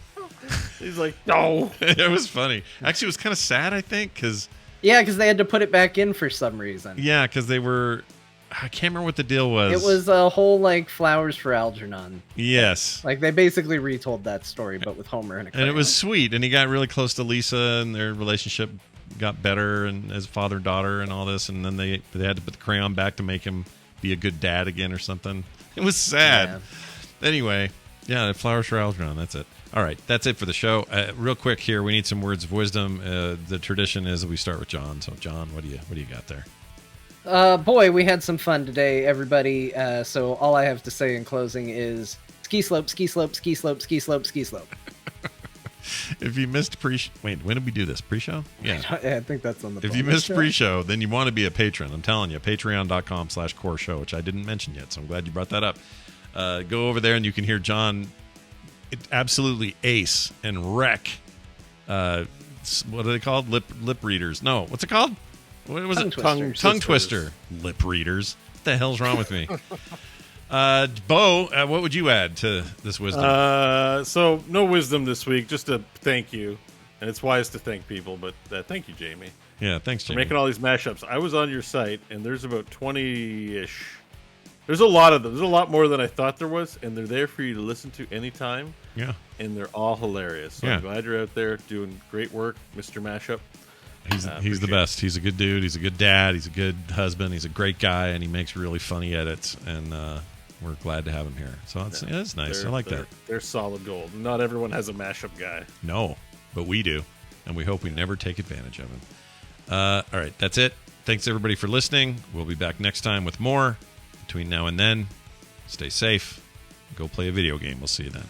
[SPEAKER 3] He's like, no.
[SPEAKER 1] It was funny. Actually, it was kind of sad, I think, because
[SPEAKER 4] Yeah, because they had to put it back in for some reason.
[SPEAKER 1] they were I can't remember what the deal was.
[SPEAKER 4] It was a whole like Flowers for Algernon.
[SPEAKER 1] Yes.
[SPEAKER 4] Like they basically retold that story, but with Homer and a crayon.
[SPEAKER 1] And it was sweet, and he got really close to Lisa, and their relationship got better, and as father and daughter, and all this. And then they had to put the crayon back to make him be a good dad again, or something. It was sad. Yeah. Anyway, yeah, Flowers for Algernon. That's it. All right, that's it for the show. Real quick here, we need some words of wisdom. The tradition is that we start with John. So, John, what do you got there?
[SPEAKER 4] Boy, we had some fun today, everybody. So all I have to say in closing is ski slope, ski slope, ski slope, ski slope, ski slope.
[SPEAKER 1] If you missed wait, when did we do this? Pre-show? Yeah.
[SPEAKER 4] I think that's on the
[SPEAKER 1] If you missed pre-show, then you want to be a patron. I'm telling you, patreon.com/core show, which I didn't mention yet, so I'm glad you brought that up. Go over there and you can hear John absolutely ace and wreck. What are they called? Lip readers. No, what's it called? What was it? Tongue twister. Lip readers. What the hell's wrong with me? Beau, what would you add to this wisdom?
[SPEAKER 3] So no wisdom this week, just a thank you. And it's wise to thank people, but thank you, Jamie.
[SPEAKER 1] Yeah, thanks, Jamie.
[SPEAKER 3] For making all these mashups. I was on your site, and there's about 20-ish. There's a lot of them. There's a lot more than I thought there was, and they're there for you to listen to anytime.
[SPEAKER 1] Yeah.
[SPEAKER 3] And they're all hilarious. So
[SPEAKER 1] yeah.
[SPEAKER 3] I'm glad you're out there doing great work, Mr. Mashup.
[SPEAKER 1] He's the best. He's a good dude. He's a good dad. He's a good husband. He's a great guy, and he makes really funny edits. And we're glad to have him here. So it's nice. I like that.
[SPEAKER 3] They're solid gold. Not everyone has a mashup guy.
[SPEAKER 1] No, but we do, and we hope we never take advantage of him. All right, that's it. Thanks everybody for listening. We'll be back next time with more. Between now and then, stay safe. Go play a video game. We'll see you then.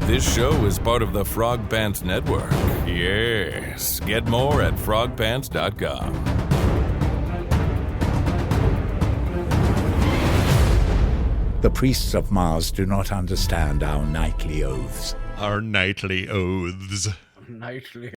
[SPEAKER 7] This show is part of the Frog Pants Network. Yes. Get more at frogpants.com.
[SPEAKER 8] The priests of Mars do not understand our nightly oaths.
[SPEAKER 1] Our nightly oaths.
[SPEAKER 4] Nightly